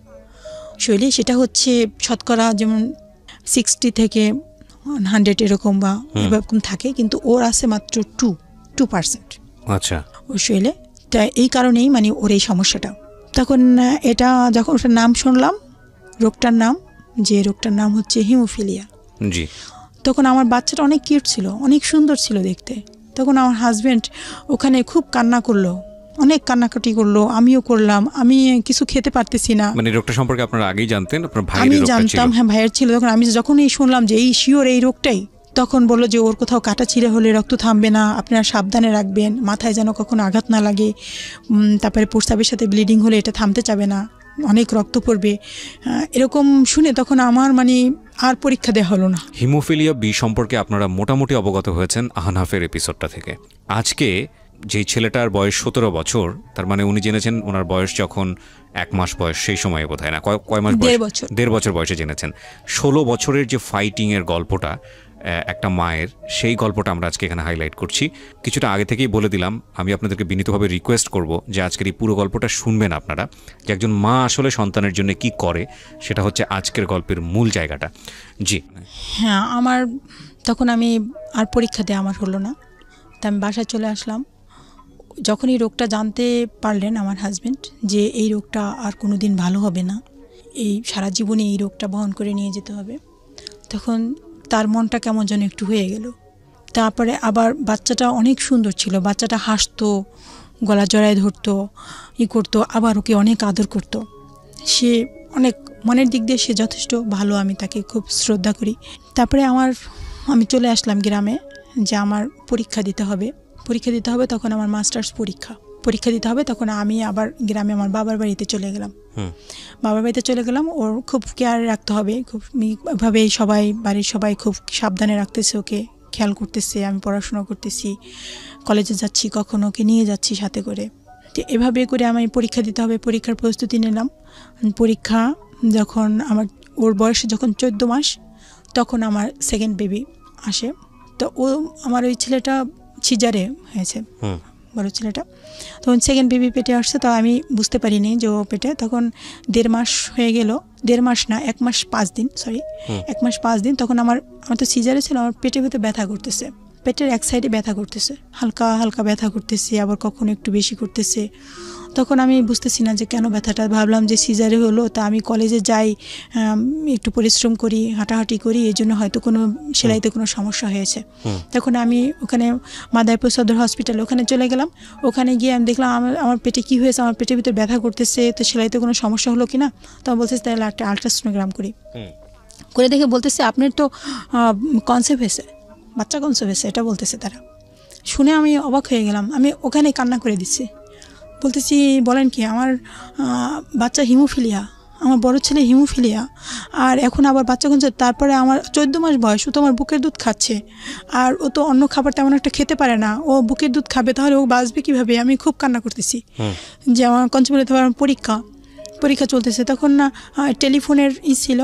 শৈলী, সেটা হচ্ছে শতকরা যেমন 60 থেকে 100 এরকম বা এরকম থাকে, কিন্তু ওর আছে মাত্র 2%। আচ্ছা, ওর শরীরে। তা এই কারণেই মানে ওর এই সমস্যাটা। তখন এটা যখন ওটার নাম শুনলাম, রোগটার নাম হচ্ছে হিমোফিলিয়া। জি। তখন আমার বাচ্চাটা অনেক কিউট ছিল, অনেক সুন্দর ছিল দেখতে। তখন আমার হাজব্যান্ড ওখানে খুব কান্না করলো, অনেক কান্নাকাটি করলো, আমিও করলাম। আমি কিছু খেতে পারতেছি না। মানে রোগটা সম্পর্কে আপনারা আগেই জানতেন? আপনার ভাইয়ের আমি রোগটা ছিল? জানতাম, হ্যাঁ ভাইয়ের ছিল। তখন আমি যখন শুনলাম যে এই শিওর এই রোগটাই, তখন বললো যে ওর কোথাও কাটা ছিঁড়ে হলে রক্ত থামবে না, আপনারা সাবধানে রাখবেন, মাথায় যেন কখনো আঘাত না লাগে, তারপরে প্রস্রাবের সাথে ব্লিডিং হলে এটা থামতে চাবে না, অনেক রক্ত পড়বে। এরকম শুনে তখন আমার মানে আর পরীক্ষা দেওয়া হলো না। হিমোফিলিয়া বি সম্পর্কে আপনারা মোটামুটি অবগত হয়েছেন আহনাফের এপিসোডটা থেকে। আজকে যেই ছেলেটার বয়স 17 বছর, তার মানে উনি জেনেছেন ওনার বয়স যখন 1 মাস বয়স, সেই সময়ে বোধ হয় না, কয় মাস বয়স? 1.5 বছর বয়সে জেনেছেন। 16 বছরের যে ফাইটিংয়ের গল্পটা একটা মায়ের, সেই গল্পটা আমরা আজকে এখানে হাইলাইট করছি। কিছুটা আগে থেকেই বলে দিলাম, আমি আপনাদেরকে বিনীতভাবে রিকোয়েস্ট করব যে আজকের এই পুরো গল্পটা শুনবেন আপনারা, যে একজন মা আসলে সন্তানের জন্য কি করে, সেটা হচ্ছে আজকের গল্পের মূল জায়গাটা। জি। হ্যাঁ, আমার তখন আমি আর পরীক্ষা দেওয়া আমার হলো না, তা আমি বাসায় চলে আসলাম। যখন এই রোগটা জানতে পারলেন আমার হাজব্যান্ড যে এই রোগটা আর কোনো দিন ভালো হবে না, এই সারা জীবনে এই রোগটা বহন করে নিয়ে যেতে হবে, তখন তার মনটা কেমন যেন একটু হয়ে গেল। তারপরে আবার বাচ্চাটা অনেক সুন্দর ছিল, বাচ্চাটা হাসতো, গলা জড়ায় ধরতো, করতো, আবার ওকে অনেক আদর করতো। সে অনেক মনের দিক দিয়ে সে যথেষ্ট ভালো, আমি তাকে খুব শ্রদ্ধা করি। তারপরে আমি চলে আসলাম গ্রামে, যে আমার পরীক্ষা দিতে হবে। তখন আমার মাস্টার্স পরীক্ষা দিতে হবে। তখন আমি আবার গ্রামে আমার বাবার বাড়িতে চলে গেলাম। ওর খুব কেয়ার রাখতে হবে, খুব এভাবেই বাড়ির সবাই খুব সাবধানে রাখতেছে, ওকে খেয়াল করতেছে। আমি পড়াশোনা করতেছি, কলেজে যাচ্ছি, কখনো ওকে নিয়ে যাচ্ছি সাথে করে। তো এভাবে করে আমি পরীক্ষা দিতে হবে, পরীক্ষার প্রস্তুতি নিলাম। পরীক্ষা যখন ওর বয়স যখন 14 মাস, তখন আমার সেকেন্ড বেবি আসে। তো আমার ওই ছেলেটা সিজারে হয়েছে, বড় ছেলেটা। তখন সেকেন্ড বেবি পেটে আসছে, তো আমি বুঝতে পারিনি যে ও পেটে। তখন 1.5 মাস হয়ে গেল, 1.5 মাস না, 1 মাস 5 দিন, 1 মাস 5 দিন। তখন আমার তো সিজারে ছিল, আমার পেটের ভিতরে ব্যথা করতেছে, পেটের এক সাইডে ব্যথা করতেছে, হালকা হালকা ব্যথা করতেছে, আবার কখনো একটু বেশি করতেছে। তখন আমি বুঝতেছি না যে কেন ব্যথাটা। ভাবলাম যে সিজারে হলো, তা আমি কলেজে যাই, একটু পরিশ্রম করি, হাঁটাহাঁটি করি, এই জন্য হয়তো কোনো সেলাইতে কোনো সমস্যা হয়েছে। তখন আমি ওখানে মাদারীপুর সদর হসপিটালে ওখানে চলে গেলাম। ওখানে গিয়ে আমি দেখলাম আমার পেটে কী হয়েছে, আমার পেটের ভিতরে ব্যথা করতেছে, তো সেলাইতে কোনো সমস্যা হলো কি না। তো বলতেছে তাহলে একটা আলট্রাসোনোগ্রাম করে দেখে বলতেছে আপনার তো কনসেপ্ট হয়েছে, বাচ্চা কনসেপ্ট হয়েছে, এটা বলতেছে তারা। শুনে আমি অবাক হয়ে গেলাম, আমি ওখানে কান্না করে দিচ্ছি। বলতেছি বলেন কি, আমার বাচ্চা হিমোফিলিয়া, আমার বড় ছেলে হিমোফিলিয়া, আর এখন আবার বাচ্চা কনসেপ্ট। তারপরে আমার 14 মাস বয়স, ও তো আমার বুকের দুধ খাচ্ছে, আর ও তো অন্য খাবার তেমন একটা খেতে পারে না, ও বুকের দুধ খাবে, তাহলে ও বাঁচবে কীভাবে। আমি খুব কান্না করতেছি যে আমার কনসেপ্ট আমার পরীক্ষা চলতেছে। তখন না টেলিফোনের ছিল,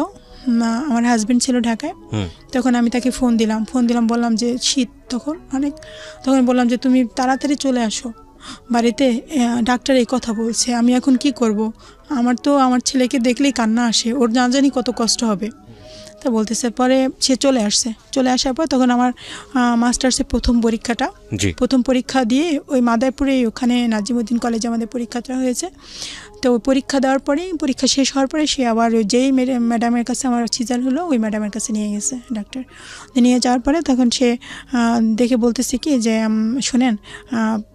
আমার হাজব্যান্ড ছিল ঢাকায়। তখন আমি তাকে ফোন দিলাম, বললাম যে শীত তখন বললাম যে তুমি তাড়াতাড়ি চলে আসো বাড়িতে, ডাক্তার এই কথা বলছে, আমি এখন কি করব। আমার ছেলেকে দেখলেই কান্না আসে, ওর না জানি কত কষ্ট হবে। তা বলতেছে, পরে সে চলে আসার পর তখন আমার মাস্টার্সের প্রথম পরীক্ষা দিয়ে ওই মাদারীপুরে ওখানে নাজিমুদ্দিন কলেজে আমাদের পরীক্ষাটা হয়েছে। তো ওই পরীক্ষা দেওয়ার পরেই, পরীক্ষা শেষ হওয়ার পরে সে আবার যেই ম্যাডামের কাছে আমার সিজার হলো, ওই ম্যাডামের কাছে নিয়ে গেছে ডাক্তার। নিয়ে যাওয়ার পরে তখন সে দেখে বলতেছে কি যে শোনেন,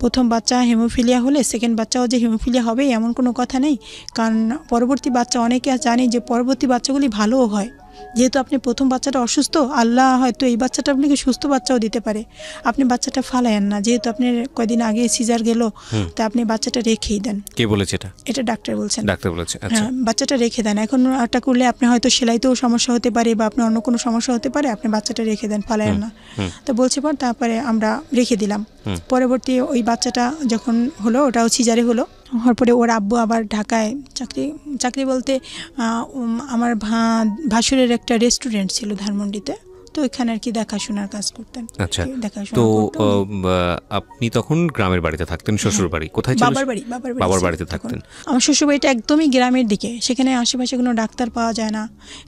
প্রথম বাচ্চা হিমোফিলিয়া হলে সেকেন্ড বাচ্চাও যে হিমোফিলিয়া হবে এমন কোনো কথা নেই, কারণ পরবর্তী বাচ্চা, অনেকে জানি যে পরবর্তী বাচ্চাগুলি ভালোও হয়। যেহেতু আপনি প্রথম বাচ্চাটা অসুস্থ, আল্লাহ হয়তো এই বাচ্চাটা আপনাকে সুস্থ বাচ্চাও দিতে পারে, আপনি বাচ্চাটা ফালায়েন না। যেহেতু আপনার কয়দিন আগে সিজার গেল, তা আপনি বাচ্চাটা রেখেই দেন। কে বলেছে এটা? ডাক্তার বলছেন। হ্যাঁ, বাচ্চাটা রেখে দেন। এখন একটা করলে আপনি হয়তো সেলাইতেও সমস্যা হতে পারে, বা আপনার অন্য কোনো সমস্যা হতে পারে, আপনি বাচ্চাটা রেখে দেন, ফালায়েন না। তো বলছে পর তারপরে আমরা রেখে দিলাম। পরবর্তী ওই বাচ্চাটা যখন হলো, ওটাও সিজারে হওয়ার পরে ওর আব্বু আবার ঢাকায় চাকরি বলতে আমার ভাসুরের একটা রেস্টুরেন্ট ছিল ধানমন্ডিতে, তো ওইখানে আর কি দেখাশোনার কাজ করতেন। আচ্ছা, তো আপনি তখন গ্রামের বাড়িতে থাকতেন, শ্বশুর বাড়ি কোথায় ছিল? বাবার বাড়িতে থাকতেন। আমার শ্বশুর বাড়িটা একদমই গ্রামের দিকে, সেখানে আশেপাশে কোনো ডাক্তার পাওয়া যায় না।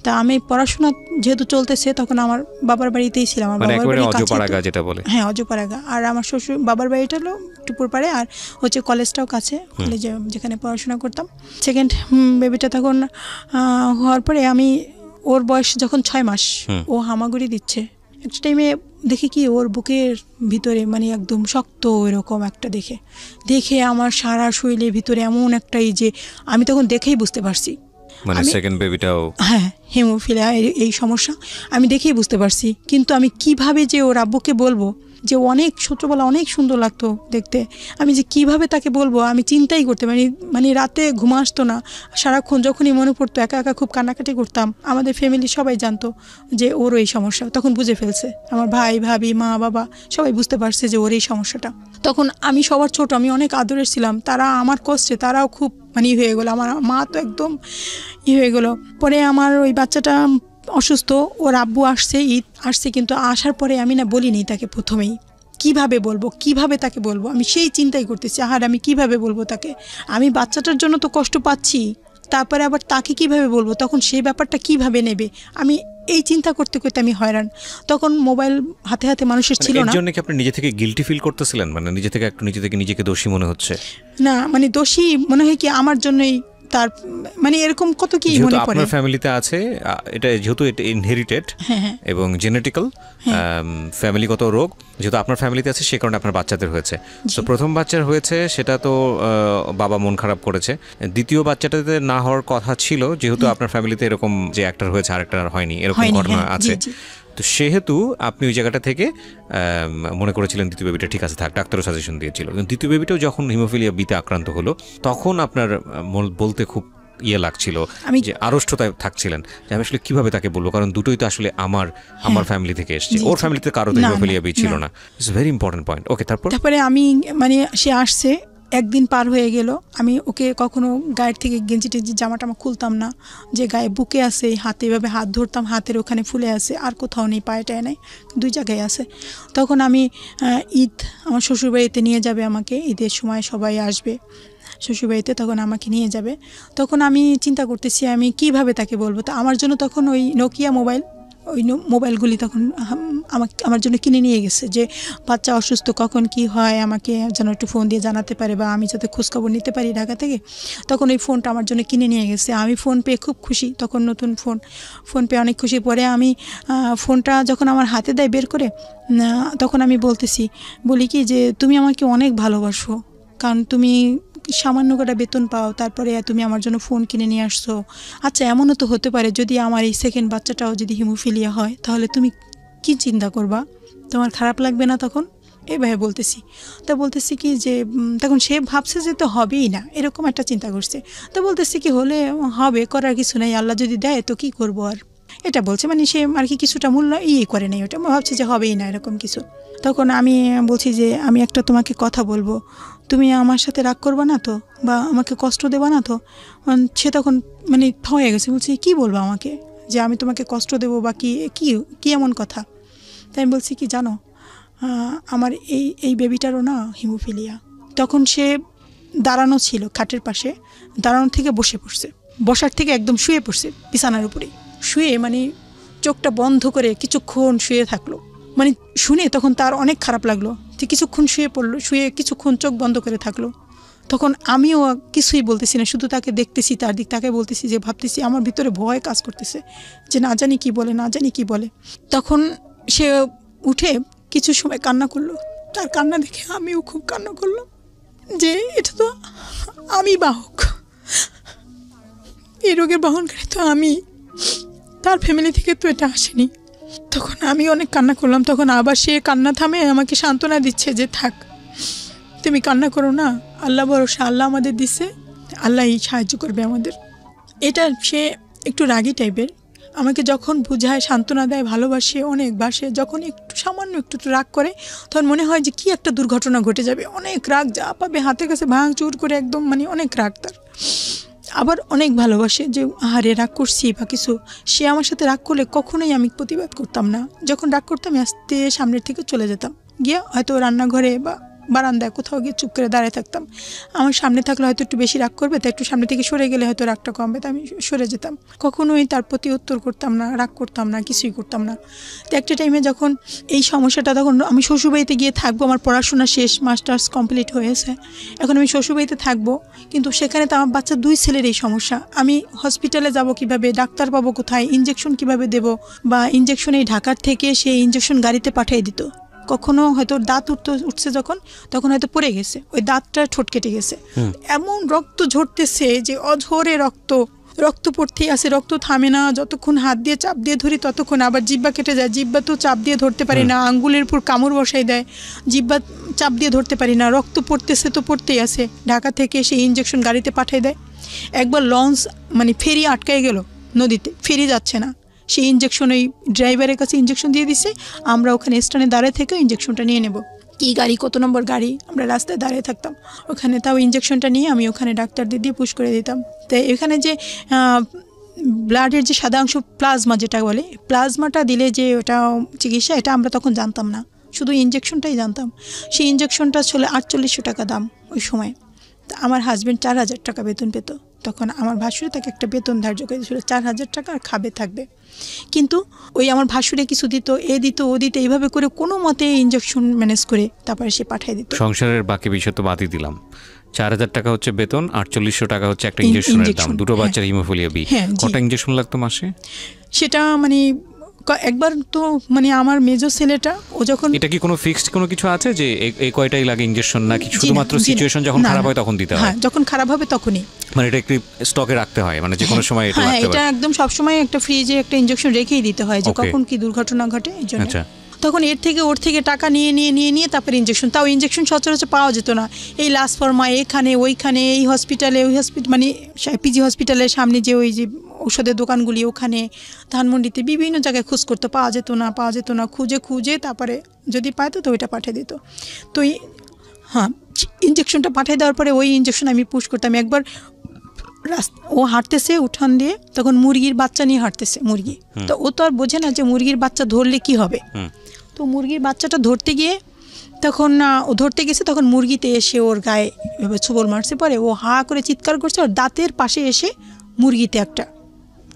তা আমি পড়াশোনা যেহেতু চলতেছে তখন আমার বাবার বাড়িতেই ছিলাম। আমার বাবার বাড়ি অজপাড়াগা যেটা বলে, হ্যাঁ অজপাড়াগা। আর আমার শ্বশুর বাবার বাড়িটা হলো টুপুর পাড়ে, আর হচ্ছে কলেজটাও কাছে, কলেজে যেখানে পড়াশোনা করতাম। সেকেন্ড বেবিটা তখন হওয়ার পরে আমি, ওর বয়স যখন 6 মাস, ও হামাগুড়ি দিচ্ছে। একটা টাইমে দেখি কি ওর বুকের ভিতরে মানে একদম শক্ত এরকম একটা দেখে আমার সারা শরীরের ভিতরে এমন একটা, এই যে আমি তখন দেখেই বুঝতে পারছি মানে সেকেন্ড বেবিটাও হ্যাঁ হিমোফিলিয়া এই সমস্যা আমি দেখেই বুঝতে পারছি। কিন্তু আমি কিভাবে যে ওর আব্বুকে বলবো, যে অনেক ছোটবেলা অনেক সুন্দর লাগতো দেখতে, আমি যে কিভাবে তাকে বলবো আমি চিন্তাই করতে পারি। মানে রাতে ঘুম আসতো না, সারাক্ষণ যখনই মনে পড়তো একা একা খুব কান্নাকাটি করতাম। আমাদের ফ্যামিলি সবাই জানতো যে ওর এই সমস্যা, তখন বুঝে ফেলছে আমার ভাই ভাবি মা বাবা সবাই বুঝতে পারছে যে ওর এই সমস্যাটা। তখন আমি সবার ছোট, আমি অনেক আদরের ছিলাম, তারা আমার কষ্টে তারাও খুব মানে হয়ে গেলো। আমার মা তো একদম হয়ে গেলো। পরে আমার ওই বাচ্চাটা অসুস্থ, ওর আব্বু আসছে, ঈদ আসছে, কিন্তু আসার পরে আমি না বলিনি তাকে প্রথমেই। কিভাবে তাকে বলবো, আমি সেই চিন্তাই করতেছি, আমি কিভাবে বলবো তাকে। আমি বাচ্চাটার জন্য তো কষ্ট পাচ্ছি, তারপরে আবার তাকে কিভাবে বলবো, তখন সেই ব্যাপারটা কিভাবে নেবে, আমি এই চিন্তা করতে করতে আমি হয়রান। তখন মোবাইল হাতে হাতে মানুষের ছিল না। এর জন্য কি আপনি নিজে থেকে গিল্টি ফিল করতেছিলেন, মানে নিজেকে দোষী মনে হচ্ছে? না, মানে দোষী মনে হয় কি আমার জন্যই, তার মানে এরকম কত কি মনে পড়ে। আপনার ফ্যামিলিতে আছে এটা, যেহেতু এটা ইনহেরিটেড এবং জেনেটিক্যাল ফ্যামিলিগত রোগ, যেহেতু আপনার ফ্যামিলিতে আছে সে কারণে আপনার বাচ্চাদের হয়েছে। তো প্রথম বাচ্চার হয়েছে সেটা তো বাবা মন খারাপ করেছে। দ্বিতীয় বাচ্চাটাতে না হওয়ার কথা ছিল, যেহেতু আপনার ফ্যামিলিতে এরকম যে একটার হয়েছে আরেকটার হয়নি, এরকম ঘটনা আছে। তো সেহেতু আপনি ওই জায়গাটা থেকে মনে করেছিলেন দ্বিতীয় বেবিটা ঠিক আছে থাক, ডাক্তারও সাজেশন দিয়েছিল। কিন্তু দ্বিতীয় বেবিটাও যখন হিমোফিলিয়া বিতে আক্রান্ত হলো, তখন আপনার বলতে খুব লাগছিল, যে আড়ষ্টতায় থাকছিলেন যে আমি আসলে কিভাবে তাকে বলবো, কারণ দুটোই তো আসলে আমার ফ্যামিলি থেকে এসছে, ওর ফ্যামিলিতে কারো হিমোফিলিয়া বি ছিল না। It's very important point. Okay, তারপরে আমি মানে সে আসছে, একদিন পার হয়ে গেল, আমি ওকে কখনো গায়ের থেকে গেঞ্জি টেঞ্জি জামাটামা খুলতাম না, যে গায়ে বুকে আছে, হাতে এভাবে হাত ধরতাম, হাতের ওখানে ফুলে আছে, আর কোথাও নেই, পায়েটায় নেই, 2 জায়গায় আছে। তখন আমি ঈদ, আমার শ্বশুরবাড়িতে নিয়ে যাবে আমাকে, ঈদের সময় সবাই আসবে শ্বশুরবাড়িতে, তখন আমাকে নিয়ে যাবে। তখন আমি চিন্তা করতেছি আমি কিভাবে তাকে বলবো। তো আমার জন্য তখন ওই নোকিয়া মোবাইলগুলি তখন আমার জন্য কিনে নিয়ে গেছে, যে বাচ্চা অসুস্থ কখন কি হয় আমাকে যেন একটু ফোন দিয়ে জানাতে পারে, বা আমি যাতে খোঁজখবর নিতে পারি ঢাকা থেকে। তখন ওই ফোনটা আমার জন্য কিনে নিয়ে গেছে। আমি ফোন পেয়ে খুব খুশি, তখন নতুন ফোন পেয়ে অনেক খুশি। পরে আমি ফোনটা যখন আমার হাতে দেয় বের করে, তখন আমি বলি কি যে তুমি আমাকে অনেক ভালোবাসো, কারণ তুমি সামান্য কটা বেতন পাও, তারপরে তুমি আমার জন্য ফোন কিনে নিয়ে আসছো। আচ্ছা, এমনও তো হতে পারে যদি আমার এই সেকেন্ড বাচ্চাটাও যদি হিমোফিলিয়া হয়, তাহলে তুমি কি চিন্তা করবা, তোমার খারাপ লাগবে না? তখন এইভাবে বলতেছি কি যে তখন সে ভাবছে যে তো হবেই না, এরকম একটা চিন্তা করছে। তো বলতেছি কি হলে হবে, করার কিছু নেই, আল্লাহ যদি দেয় তো কি করব আর, এটা বলছে। মানে সে আর কি কিছুটা মূল্য করে নেই, ওটা ভাবছে যে হবেই না এরকম কিছু। তখন আমি বলছি যে আমি একটা তোমাকে কথা বলবো, তুমি আমার সাথে রাগ করবা না তো, বা আমাকে কষ্ট দেবা না তো? সে তখন মানে হয়ে গেছে, বলছি কি বলবো আমাকে, যে আমি তোমাকে কষ্ট দেবো বা কি এমন কথা? তাই আমি বলছি কি জানো, আমার এই বেবিটারও না হিমোফিলিয়া। তখন সে দাঁড়ানো ছিল খাটের পাশে, দাঁড়ানো থেকে বসার থেকে একদম শুয়ে পড়ছে বিছানার উপরে, শুয়ে মানে চোখটা বন্ধ করে কিছুক্ষণ শুয়ে থাকলো। মানে শুনে তখন তার অনেক খারাপ লাগলো, যে কিছুক্ষণ শুয়ে কিছুক্ষণ চোখ বন্ধ করে থাকলো। তখন আমিও কিছুই বলতেছি না, শুধু তাকে দেখতেছি, তার দিক তাকে বলতেছি, যে ভাবতেছি আমার ভিতরে ভয় কাজ করতেছে, যে না জানি কি বলে। তখন সে উঠে কিছু সময় কান্না করলো, তার কান্না দেখে আমিও খুব কান্না করলাম, যে এটা তো আমি বাহক, এই রোগের বহনকারী তো আমি, তার ফ্যামিলি থেকে তো এটা আসেনি। তখন আমি অনেক কান্না করলাম। তখন আবার সে কান্না থামে আমাকে সান্ত্বনা দিচ্ছে যে থাক, তুমি কান্না করো না, আল্লাহ ভরসা, আল্লাহ আমাদের দিচ্ছে, আল্লাহই সাহায্য করবে আমাদের। এটা সে একটু রাগী টাইপের, আমাকে যখন বুঝায়, সান্ত্বনা দেয়, ভালোবাসে, অনেক বাসে। যখন সামান্য একটু রাগ করে, তখন মনে হয় যে কি একটা দুর্ঘটনা ঘটে যাবে, অনেক রাগ, যা পাবে হাতের কাছে ভাঙচুর করে একদম, মানে অনেক রাগ তার। আবার অনেক ভালোবাসে, যে আহারে রাগ করছি বা কিছু, সে আমার সাথে রাগ করলে কখনোই আমি প্রতিবাদ করতাম না। যখন রাগ করতাম আমি আস্তে সামনের থেকে চলে যেতাম, গিয়ে হয়তো রান্নাঘরে বা বারান্দায় কোথাও গিয়ে চুপ করে দাঁড়িয়ে থাকতাম। আমার সামনে থাকলে হয়তো একটু বেশি রাগ করবে, তাই একটু সামনে থেকে সরে গেলে হয়তো রাগটা কমবে, তাই আমি সরে যেতাম। কখনোই তার প্রতি উত্তর করতাম না, রাগ করতাম না, কিছুই করতাম না। তো একটা টাইমে যখন এই সমস্যাটা, তখন আমি শ্বশুরবাড়িতে গিয়ে থাকবো, আমার পড়াশোনা শেষ, মাস্টার্স কমপ্লিট হয়েছে, এখন আমি শ্বশুরবাড়িতে থাকবো, কিন্তু সেখানে তো আমার বাচ্চা 2 ছেলের এই সমস্যা। আমি হসপিটালে যাব কিভাবে, ডাক্তার পাবো কোথায়, ইঞ্জেকশন কিভাবে দেব, বা ইঞ্জেকশন এই ঢাকার থেকে সেই ইঞ্জেকশন গাড়িতে পাঠিয়ে দিত। কখনো হয়তো দাঁত উঠছে যখন, তখন হয়তো পড়ে গেছে, ওই দাঁতটা ঠোঁট কেটে গেছে, এমন রক্ত ঝরতেছে যে অঝরে রক্ত পড়তেই আছে, রক্ত থামে না। যতক্ষণ হাত দিয়ে চাপ দিয়ে ধরি ততক্ষণ আবার জিব্বা কেটে যায়, জিব্বা তো চাপ দিয়ে ধরতে পারি না, আঙ্গুলের উপর কামড় বসাই দেয়, জিব্বা চাপ দিয়ে ধরতে পারি না, রক্ত পড়তেছে তো পড়তেই আছে। ঢাকা থেকে সেই ইঞ্জেকশন গাড়িতে পাঠিয়ে দেয়। একবার লঞ্চ মানে ফেরি আটকাই গেল নদীতে, ফেরি যাচ্ছে না, সেই ইঞ্জেকশন ওই ড্রাইভারের কাছে ইঞ্জেকশন দিয়ে দিছে, আমরা ওখানে স্ট্যান্ডে দাঁড়িয়ে থেকে ইঞ্জেকশনটা নিয়ে নেব। কী গাড়ি, কত নম্বর গাড়ি, আমরা রাস্তায় দাঁড়িয়ে থাকতাম ওখানে, তাও ইঞ্জেকশনটা নিয়ে আমি ওখানে ডাক্তারদের দিয়ে পুশ করে দিতাম। তাই এখানে যে ব্লাডের যে সাদা অংশ প্লাজমা যেটা বলে, প্লাজমাটা দিলে যে ওটা চিকিৎসা, এটা আমরা তখন জানতাম না, শুধু ইঞ্জেকশনটাই জানতাম। সেই ইঞ্জেকশনটা ছিল 4800 টাকা দাম ওই সময়। আমার হাজব্যান্ড 4000 টাকা বেতন পেত তখন। আমার ভাসুরে তাকে একটা বেতন ধার্য করে দিয়েছিল 4000 টাকা, আর খাবে থাকবে। কিন্তু ওই আমার ভাসুরে কিছু দিত, দিত ও দিত, এইভাবে করে কোনো মতে ইঞ্জেকশন ম্যানেজ করে তারপরে সে পাঠিয়ে দিত। সংসারের বাকি বিষয় তো বাদই দিলাম, 4000 টাকা হচ্ছে বেতন, 4800 টাকা হচ্ছে একটা ইঞ্জেকশনের দাম, দুটো বাচ্চার হিমোফিলিয়া বি। কটা ইঞ্জেকশন লাগতো মাসে? সেটা মানে একবার তো মানে আমার মেজর ছেলেটা, ও যখন, এটা কি কোনো ফিক্সড কোনো কিছু আছে যে এই কয়টাই লাগে ইঞ্জেকশন, নাকি শুধুমাত্র সিচুয়েশন যখন খারাপ হয় তখন দিতে হয়? হ্যাঁ, যখন খারাপ হবে তখনই, মানে এটা একটু স্টকে রাখতে হয়, মানে যে কোনো সময় এটা রাখতে হয়? এটা একদম সব সময় একটা ফ্রিজে একটা ইঞ্জেকশন রেখেই দিতে হয়, যে কখন কি দুর্ঘটনা ঘটে এই জন্য। আচ্ছা, তখন ওর থেকে টাকা নিয়ে তারপরে ইঞ্জেকশন, তাও ইঞ্জেকশন সচরাচর পাওয়া যেত না। এই লাস্ট ফর্মা এখানে ওইখানে, এই হসপিটালে ওই হসপিটাল, মানে পিজি হসপিটালের সামনে যে ওই যে ওষুধের দোকানগুলি, ওখানে ধানমন্ডিতে বিভিন্ন জায়গায় খোঁজ করতে, পাওয়া যেত না, খুঁজে তারপরে যদি পাইতো তো ওইটা পাঠিয়ে দিত। তো হ্যাঁ, ইঞ্জেকশনটা পাঠিয়ে দেওয়ার পরে ওই ইঞ্জেকশন আমি পুশ করতাম। একবার ও হাঁটতেছে উঠান দিয়ে, তখন মুরগির বাচ্চা নিয়ে হাঁটতেছে, মুরগি, তো ও তো আর বোঝে না যে মুরগির বাচ্চা ধরলে কি হবে। তো মুরগির বাচ্চাটা ধরতে গিয়ে তখন ও ধরতে গেছে, তখন মুরগিতে এসে ওর গায়ে এভাবে ছোবল মারছে, পরে ও হা করে চিৎকার করছে, ওর দাঁতের পাশে এসে মুরগিতে একটা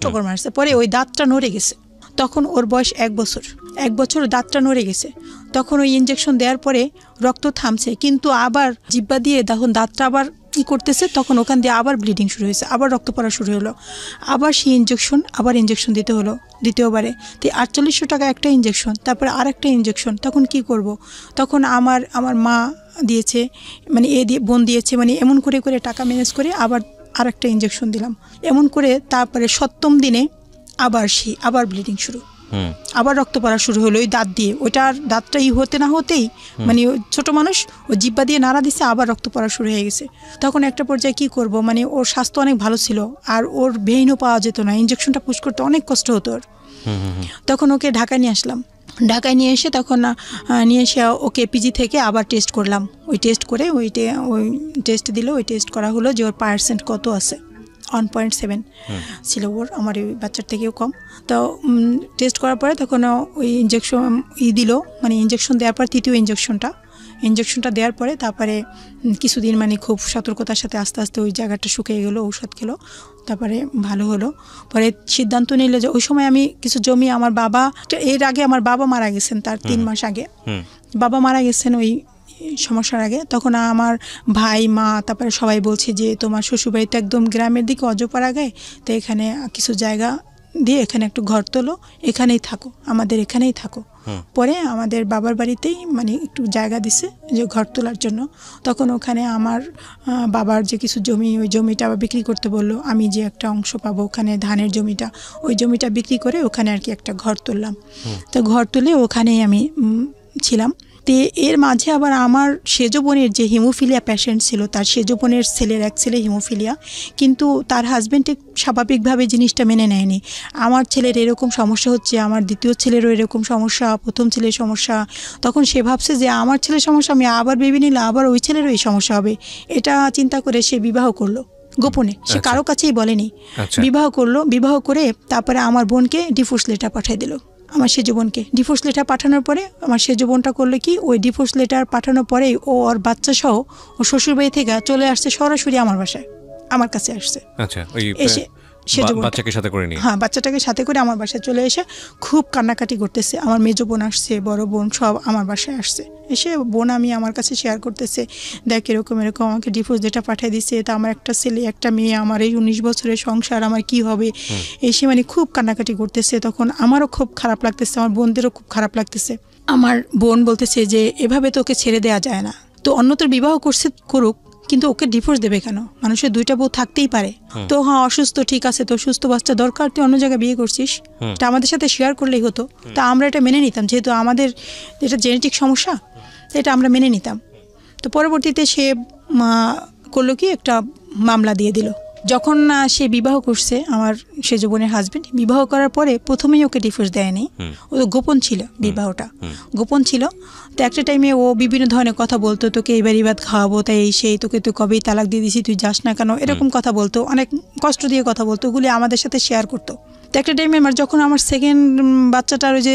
ঠোকর মারছে, পরে ওই দাঁতটা নড়ে গেছে। তখন ওর বয়স 1 বছর, দাঁতটা নড়ে গেছে। তখন ওই ইঞ্জেকশন দেওয়ার পরে রক্ত থামছে, কিন্তু আবার জিব্বা দিয়ে তখন দাঁতটা আবার কি করতেছে, তখন ওখান দিয়ে আবার ব্লিডিং শুরু হয়েছে, আবার রক্ত পড়া শুরু হলো, আবার সেই ইঞ্জেকশন দিতে হলো দ্বিতীয়বারে। তো 4800 টাকা একটা ইঞ্জেকশন, তারপরে আর একটা ইঞ্জেকশন। তখন কি করব, তখন আমার মা দিয়েছে, মানে বোন দিয়েছে, মানে এমন করে টাকা ম্যানেজ করে আবার আর একটা ইঞ্জেকশন দিলাম। এমন করে তারপরে 7ম দিনে আবার ব্লিডিং শুরু, আবার রক্ত পড়া শুরু হলো ওই দাঁত দিয়ে। ওইটার দাঁতটা হতে না হতেই, মানে ছোট মানুষ, ও জিব্বা দিয়ে নাড়া দিচ্ছে, আবার রক্ত পড়া শুরু হয়ে গেছে। তখন একটা পর্যায়ে কি করব, মানে ওর স্বাস্থ্য অনেক ভালো ছিল, আর ওর ভেইনও পাওয়া যেত না, ইঞ্জেকশনটা পুশ করতে অনেক কষ্ট হতো ওর। তখন ওকে ঢাকায় নিয়ে আসলাম। ঢাকায় নিয়ে এসে ওকে পিজি থেকে আবার টেস্ট করলাম। ওই টেস্ট করে ওই টেস্ট দিল, ওই টেস্ট করা হলো যে ওর পার্সেন্ট কত আছে, 1.7 ছিল ওর, আমার ওই বাচ্চার থেকেও কম। তো টেস্ট করার পরে তখন ওই ইঞ্জেকশন দিল, মানে ইঞ্জেকশন দেওয়ার পর তৃতীয় ইঞ্জেকশনটা দেওয়ার পরে তারপরে কিছুদিন মানে খুব সতর্কতার সাথে আস্তে আস্তে ওই জায়গাটা শুকিয়ে গেলো, ঔষধ খেলো, তারপরে ভালো হলো। পরে সিদ্ধান্ত নিল যে ওই সময় আমি কিছু জমি, আমার বাবা, এর আগে আমার বাবা মারা গেছেন, তার 3 মাস আগে বাবা মারা গেছেন ওই সমস্যার আগে। তখন আমার ভাই, মা, তারপরে সবাই বলছে যে তোমার শ্বশুরবাড়ি তো একদম গ্রামের দিকে, অজপাড়া গায়ে, তো এখানে কিছু জায়গা দিয়ে এখানে একটু ঘর তোলো, এখানেই থাকো, আমাদের এখানেই থাকো। পরে আমাদের বাবার বাড়িতেই মানে একটু জায়গা দিছে যে ঘর তোলার জন্য। তখন ওখানে আমার বাবার যে কিছু জমি, ওই জমিটা আবার বিক্রি করতে বললো, আমি যে একটা অংশ পাবো ওখানে ধানের জমিটা, ওই জমিটা বিক্রি করে ওখানে আর কি একটা ঘর তুললাম। তো ঘর তুলে ওখানেই আমি ছিলাম। তো এর মাঝে আবার আমার সেজ বোনের যে হিমোফিলিয়া পেশেন্ট ছিল, তার সেজ বোনের এক ছেলে হিমোফিলিয়া, কিন্তু তার হাজব্যান্ড স্বাভাবিকভাবে জিনিসটা মেনে নেয়নি। আমার ছেলের এরকম সমস্যা হচ্ছে, আমার দ্বিতীয় ছেলেরও এরকম সমস্যা, প্রথম ছেলের সমস্যা। তখন সে ভাবছে যে আমার ছেলের সমস্যা, আমি আবার বেবি নিলে আবার ওই ছেলেরও এই সমস্যা হবে, এটা চিন্তা করে সে বিবাহ করলো। গোপনে, সে কারো কাছেই বলেনি। বিবাহ করলো, বিবাহ করে তারপরে আমার বোনকে ডিভোর্স লেটার পাঠিয়ে দিল, আমার সেজ বোনকে। ডিভোর্স লেটার পাঠানোর পরে আমার সেজ বোনটা করলো কি, ওই ডিভোর্স লেটার পাঠানোর পরেই ও ওর বাচ্চা সহ ও শ্বশুরবাড়ি থেকে চলে আসছে সরাসরি আমার বাসায়, আমার কাছে আসছে। এসে বাচ্চাকে সাথে করে নিয়ে, হ্যাঁ বাচ্চাটাকে সাথে করে আমার বাসায় চলে এসে খুব কান্নাকাটি করতেছে। আমার মেজো বোন আসছে, বড় বোন সব আমার বাসায় আসছে। এসে বোন আমি আমার কাছে শেয়ার করতেছে, দেখ এরকম এরকম আমাকে ডিভোর্স যেটা পাঠিয়ে দিচ্ছে, তা আমার একটা ছেলে একটা মেয়ে, আমার এই 19 বছরের সংসার, আমার কি হবে। এসে মানে খুব কান্নাকাটি করতেছে। তখন আমারও খুব খারাপ লাগতেছে, আমার বোনদেরও খুব খারাপ লাগতেছে। আমার বোন বলতেছে যে এভাবে তো ওকে ছেড়ে দেওয়া যায় না, তো অন্যতর বিবাহ করছে করুক, কিন্তু ওকে ডিভোর্স দেবে কেন? মানুষের দুইটা বউ থাকতেই পারে। তো হ্যাঁ অসুস্থ, ঠিক আছে, তো সুস্থ বাচ্চা দরকার, তুই অন্য জায়গায় বিয়ে করছিস, এটা আমাদের সাথে শেয়ার করলেই হতো। তা আমরা এটা মেনে নিতাম, যেহেতু আমাদের এটা জেনেটিক সমস্যা, এটা আমরা মেনে নিতাম। তো পরবর্তীতে সে করলো কি, একটা মামলা দিয়ে দিল। যখন সে বিবাহ করছে, আমার সেজ বোনের হাজবেন্ড বিবাহ করার পরে প্রথমেই ওকে ডিভোর্স দেয়নি, ও তো গোপন ছিল, বিবাহটা গোপন ছিল। তো একটা টাইমে ও বিভিন্ন ধরনের কথা বলতো, তোকে এইবার ইবাদ খাওয়াবো, তাই এই সেই, তোকে তো কবেই তালাক দিয়ে দিছি, তুই যাস না কেন, এরকম কথা বলতো, অনেক কষ্ট দিয়ে কথা বলতো, ওগুলি আমাদের সাথে শেয়ার করতো। তো একটা টাইমে যখন আমার সেকেন্ড বাচ্চাটার ওই যে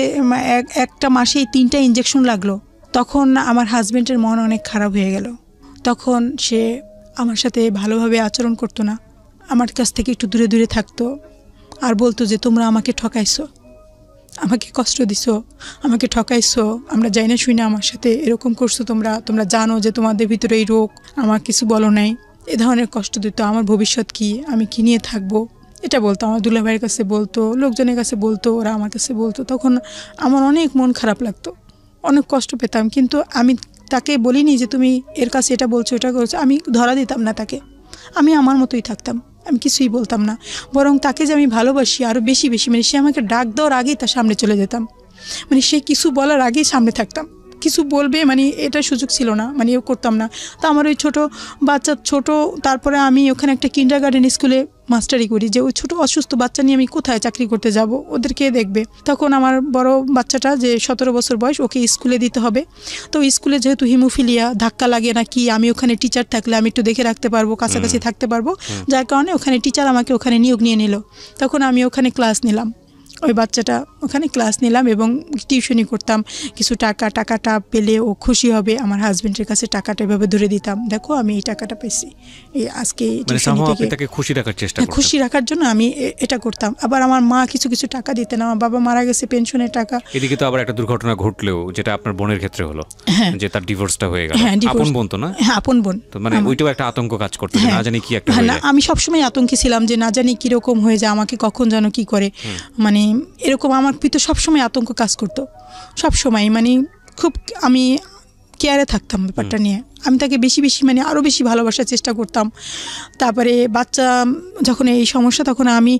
একটা মাসেই 3টা ইঞ্জেকশন লাগলো, তখন আমার হাজবেন্ডের মন অনেক খারাপ হয়ে গেল। তখন সে আমার সাথে ভালোভাবে আচরণ করতো না, আমার কাছ থেকে একটু দূরে দূরে থাকতো, আর বলতো যে তোমরা আমাকে ঠকাইছো, আমাকে কষ্ট দিছো, আমাকে ঠকাইছো, আমরা যাই না শুই না আমার সাথে এরকম করছো, তোমরা জানো যে তোমাদের ভিতরে এই রোগ, আমার কিছু বলো নাই, এ ধরনের কষ্ট দিত। আমার ভবিষ্যৎ কি, আমি কি নিয়ে থাকবো, এটা বলতো। আমার দুলাভাইয়ের কাছে বলতো, লোকজনের কাছে বলতো, ওরা আমার কাছে বলতো। তখন আমার অনেক মন খারাপ লাগতো, অনেক কষ্ট পেতাম। কিন্তু আমি তাকে বলিনি যে তুমি এর কাছে এটা বলছো, এটা করছো, আমি ধরা দিতাম না তাকে, আমি আমার মতোই থাকতাম, আমি কিছুই বলতাম না। বরং তাকে যে আমি ভালোবাসি আরও বেশি বেশি, মানে সে আমাকে ডাক দেওয়ার আগেই তার সামনে চলে যেতাম, মানে সে কিছু বলার আগেই সামনে থাকতাম, কিছু বলবে মানে এটা সুযোগ ছিল না, মানে করতাম না। তো আমার ওই ছোটো বাচ্চা তারপরে আমি ওখানে একটা কিন্ডারগার্টেন স্কুলে মাস্টারি করি, যে ওই ছোটো অসুস্থ বাচ্চা নিয়ে আমি কোথায় চাকরি করতে যাব, ওদের কে দেখবে। তখন আমার বড় বাচ্চাটা যে 17 বছর বয়স, ওকে স্কুলে দিতে হবে। তো স্কুলে যেহেতু হিমোফিলিয়া, ধাক্কা লাগে না কি, আমি ওখানে টিচার থাকলে আমি একটু দেখে রাখতে পারবো, কাছাকাছি থাকতে পারবো, যার কারণে ওখানে টিচার আমাকে ওখানে নিয়োগ নিয়ে নিল। তখন আমি ওখানে ক্লাস নিলাম, ওই বাচ্চাটা ওখানে ক্লাস নিলাম এবং টিউশনি করতাম। কিছু টাকাটা পেলে ও খুশি হবে, আমার হাজবেন্ডের কাছে টাকাটা এভাবে ধরে দিতাম, দেখো আমি এই টাকাটা পেয়েছি, এই আজকে তাকে খুশি রাখার চেষ্টা করতাম, খুশি রাখার জন্য আমি এটা করতাম। আবার আমার মা কিছু টাকা দিতেন, আমার বাবা মারা গেছে, পেনশনের টাকা। এদিকে তো আবার একটা দুর্ঘটনা ঘটলেও, যেটা আপনার বোনের ক্ষেত্রে হলো, যে তার ডিভোর্সটা হয়ে গেল। আপন বোন তো না? হ্যাঁ আপন বোন। মানে ওইটাও একটা আতঙ্ক কাজ করতো, না জানি কি একটা হয়ে যায়। আমি সবসময় আতঙ্কে ছিলাম যে না জানি কিরকম হয়ে যায়, আমাকে কখন যেন কি করে, মানে এরকম আমার ভিতর সবসময় আতঙ্ক কাজ করতো, সবসময় মানে খুব আমি কেয়ারে থাকতাম ব্যাপারটা নিয়ে। আমি তাকে বেশি মানে আরও বেশি ভালোবাসার চেষ্টা করতাম। তারপরে বাচ্চা যখন এই সমস্যা, তখন আমি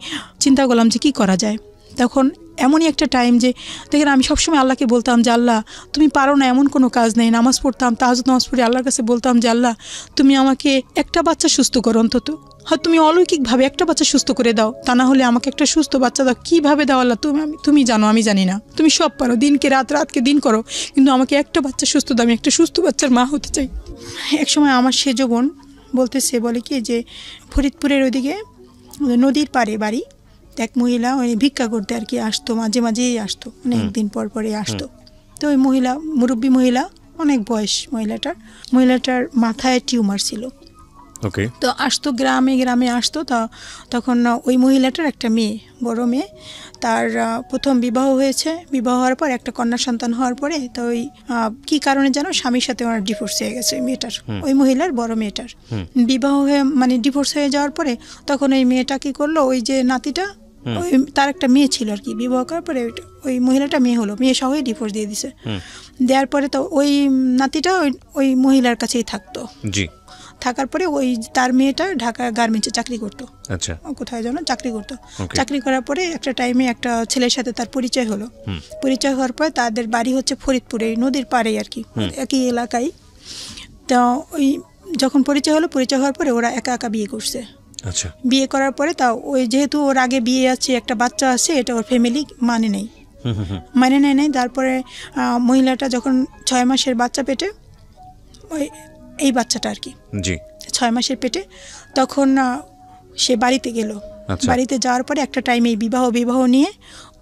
চিন্তা করলাম যে কী করা যায়। তখন এমনই একটা টাইম যে দেখেন, আমি সবসময় আল্লাহকে বলতাম যে আল্লাহ তুমি পারো না এমন কোনো কাজ নেই। নামাজ পড়তাম, তাহাজ্জুদ নামাজ পড়ে আল্লাহর কাছে বলতাম যে আল্লাহ তুমি আমাকে একটা বাচ্চা সুস্থ করো, অন্তত হয়তো তুমি অলৌকিকভাবে একটা বাচ্চা সুস্থ করে দাও, তা না হলে আমাকে একটা সুস্থ বাচ্চা দাও। কীভাবে দাও আল্লাহ, তুমি জানো, আমি জানি না, তুমি সব পারো, দিনকে রাত, রাতকে দিন করো, কিন্তু আমাকে একটা বাচ্চা সুস্থ দাও, আমি একটা সুস্থ বাচ্চার মা হতে চাই। একসময় আমার সেজ বোন বলে কি যে ফরিদপুরের ওইদিকে নদীর পাড়ে বাড়ি, এক মহিলা ওই ভিক্ষা করতে আর কি আসতো, মাঝে মাঝেই আসতো, মানে একদিন পর পরে আসতো। তো ওই মহিলা, মুরব্বী মহিলা, অনেক বয়স মহিলাটার মাথায় টিউমার ছিল। তো আসতো, গ্রামে আসতো। তখন ওই মহিলাটার একটা মেয়ে, বড় মেয়ে, তার প্রথম বিবাহ হয়েছে। বিবাহ হওয়ার পর একটা কন্যা সন্তান হওয়ার পরে তো ওই কী কারণে যেন স্বামীর সাথে ওনার ডিভোর্স হয়ে গেছে ওই মেয়েটার, ওই মহিলার বড় মেয়েটার বিবাহ হয়ে মানে ডিভোর্স হয়ে যাওয়ার পরে তখন ওই মেয়েটা কী করলো, ওই যে নাতিটা, ওই তার একটা মেয়ে ছিল আর কি, বিবাহ করার পরে ওই মহিলাটা মেয়ে হলো, মেয়ে সহই ডিভোর্স দিয়ে দিছে। দেওয়ার পরে তো ওই নাতিটা ওই মহিলার কাছেই থাকতো। থাকার পরে ওই তার মেয়েটা ঢাকা গার্মেন্টসে চাকরি করতো, আচ্ছা কোথায় যেন চাকরি করতো। চাকরি করার পরে একটা টাইমে একটা ছেলের সাথে তার পরিচয় হলো। পরিচয় হওয়ার পরে তাদের বাড়ি হচ্ছে ফরিদপুরে, নদীর পাড়ে আর কি, একই এলাকায়। তো ওই যখন পরিচয় হওয়ার পরে ওরা একা একা বিয়ে করছে। আচ্ছা, বিয়ে করার পরে তা ওই যেহেতু ওর আগে বিয়ে আছে, একটা বাচ্চা আছে, এটা ওর ফ্যামিলি মানে নেই। তারপরে মহিলাটা যখন 6 মাসের বাচ্চা পেটে, ওই এই বাচ্চাটা আর কি 6 মাসের পেটে, তখন সে বাড়িতে গেল। বাড়িতে যাওয়ার পরে একটা টাইমে বিবাহ নিয়ে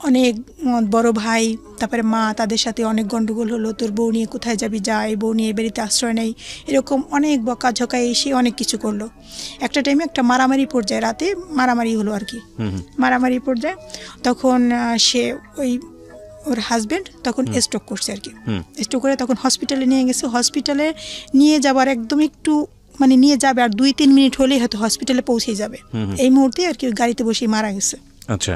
অনেক বড় ভাই তারপরে মা তাদের সাথে অনেক গন্ডগোল হলো। তোর বউ নিয়ে কোথায় যাবি, যা, এই বউ নিয়ে বাড়িতে আশ্রয় নেই, এরকম অনেক বকাঝকা এসে অনেক কিছু করলো। একটা টাইমে একটা মারামারি পর্যায়ে, রাতে মারামারি হলো আর কি, মারামারি পর্যায়ে তখন সে ওর হাজবেন্ড তখন স্ট্রোক করছে আর কি। স্ট্রোক করে তখন হসপিটালে নিয়ে গেছে। হসপিটালে নিয়ে যাবার একদম একটু মানে নিয়ে যাবে আর 2-3 মিনিট হলেই হয়তো হসপিটালে পৌঁছে যাবে, এই মুহূর্তে আর কি গাড়িতে বসেই মারা গেছে। আচ্ছা,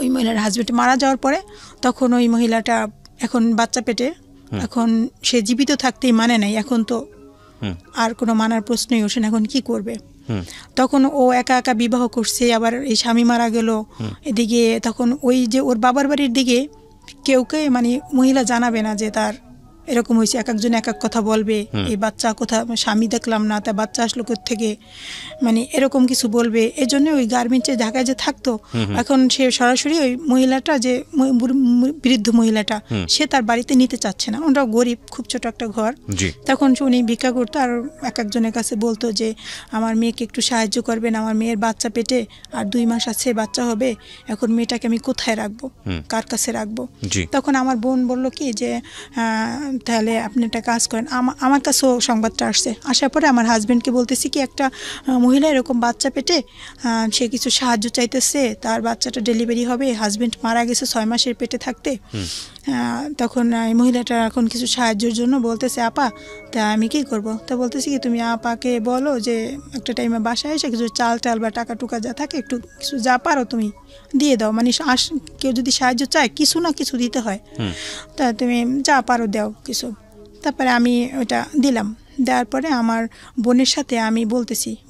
ওই মহিলার হাজবেন্ড মারা যাওয়ার পরে তখন ওই মহিলাটা এখন বাচ্চা পেটে, এখন সে জীবিত থাকতেই মানে নাই, এখন তো আর কোনো মানার প্রশ্নই ওঠে না, এখন কি করবে। তখন ও একা একা বিবাহ করছে, আবার এই স্বামী মারা গেল এদিকে। তখন ওই যে ওর বাবার বাড়ির দিকে কেউকে মানে মহিলা জানাবে না যে তার এরকম হয়েছে, এক একজন এক এক কথা বলবে, এই বাচ্চা কোথা, স্বামী দেখলাম না, তার বাচ্চা আসলো থেকে, মানে এরকম কিছু বলবে। এই জন্য ওই গার্মেন্টসে ঢাকায় যে থাকতো, এখন সে সরাসরি ওই মহিলাটা যে বৃদ্ধ মহিলাটা সে তার বাড়িতে নিতে চাচ্ছে না, ওনারা গরিব, খুব ছোট একটা ঘর। তখন উনি ভিক্ষা করতো আর এক একজনের কাছে বলতো যে আমার মেয়েকে একটু সাহায্য করবেন, আমার মেয়ের বাচ্চা পেটে আর 2 মাস আছে, বাচ্চা হবে, এখন মেয়েটাকে আমি কোথায় রাখবো, কার কাছে রাখবো। তখন আমার বোন বলল কি যে তাহলে আপনি একটা কাজ করেন, আমার কাছেও সংবাদটা আসছে, আসার পরে আমার হাজব্যান্ডকে বলতেছি কি একটা মহিলা এরকম বাচ্চা পেটে, সে কিছু সাহায্য চাইতেছে, তার বাচ্চাটা ডেলিভারি হবে, হাজব্যান্ড মারা গেছে 6 মাসের পেটে থাকতে। তখন এই মহিলাটা এখন কিছু সাহায্যের জন্য বলতেছে আপা, তা আমি কি করব। তা বলতেছি কি তুমি আপাকে বলো যে একটা টাইমে বাসায় এসে কিছু চাল টাল বা টাকা টুকা যা থাকে একটু কিছু যা পারো তুমি দিয়ে দাও, মানে কেউ যদি সাহায্য চায় কিছু না কিছু দিতে হয়, তা তুমি যা পারো দাও কিছু। তারপরে আমি ওটা দিলাম, দেওয়ার পরে আমার বোনের সাথে আমি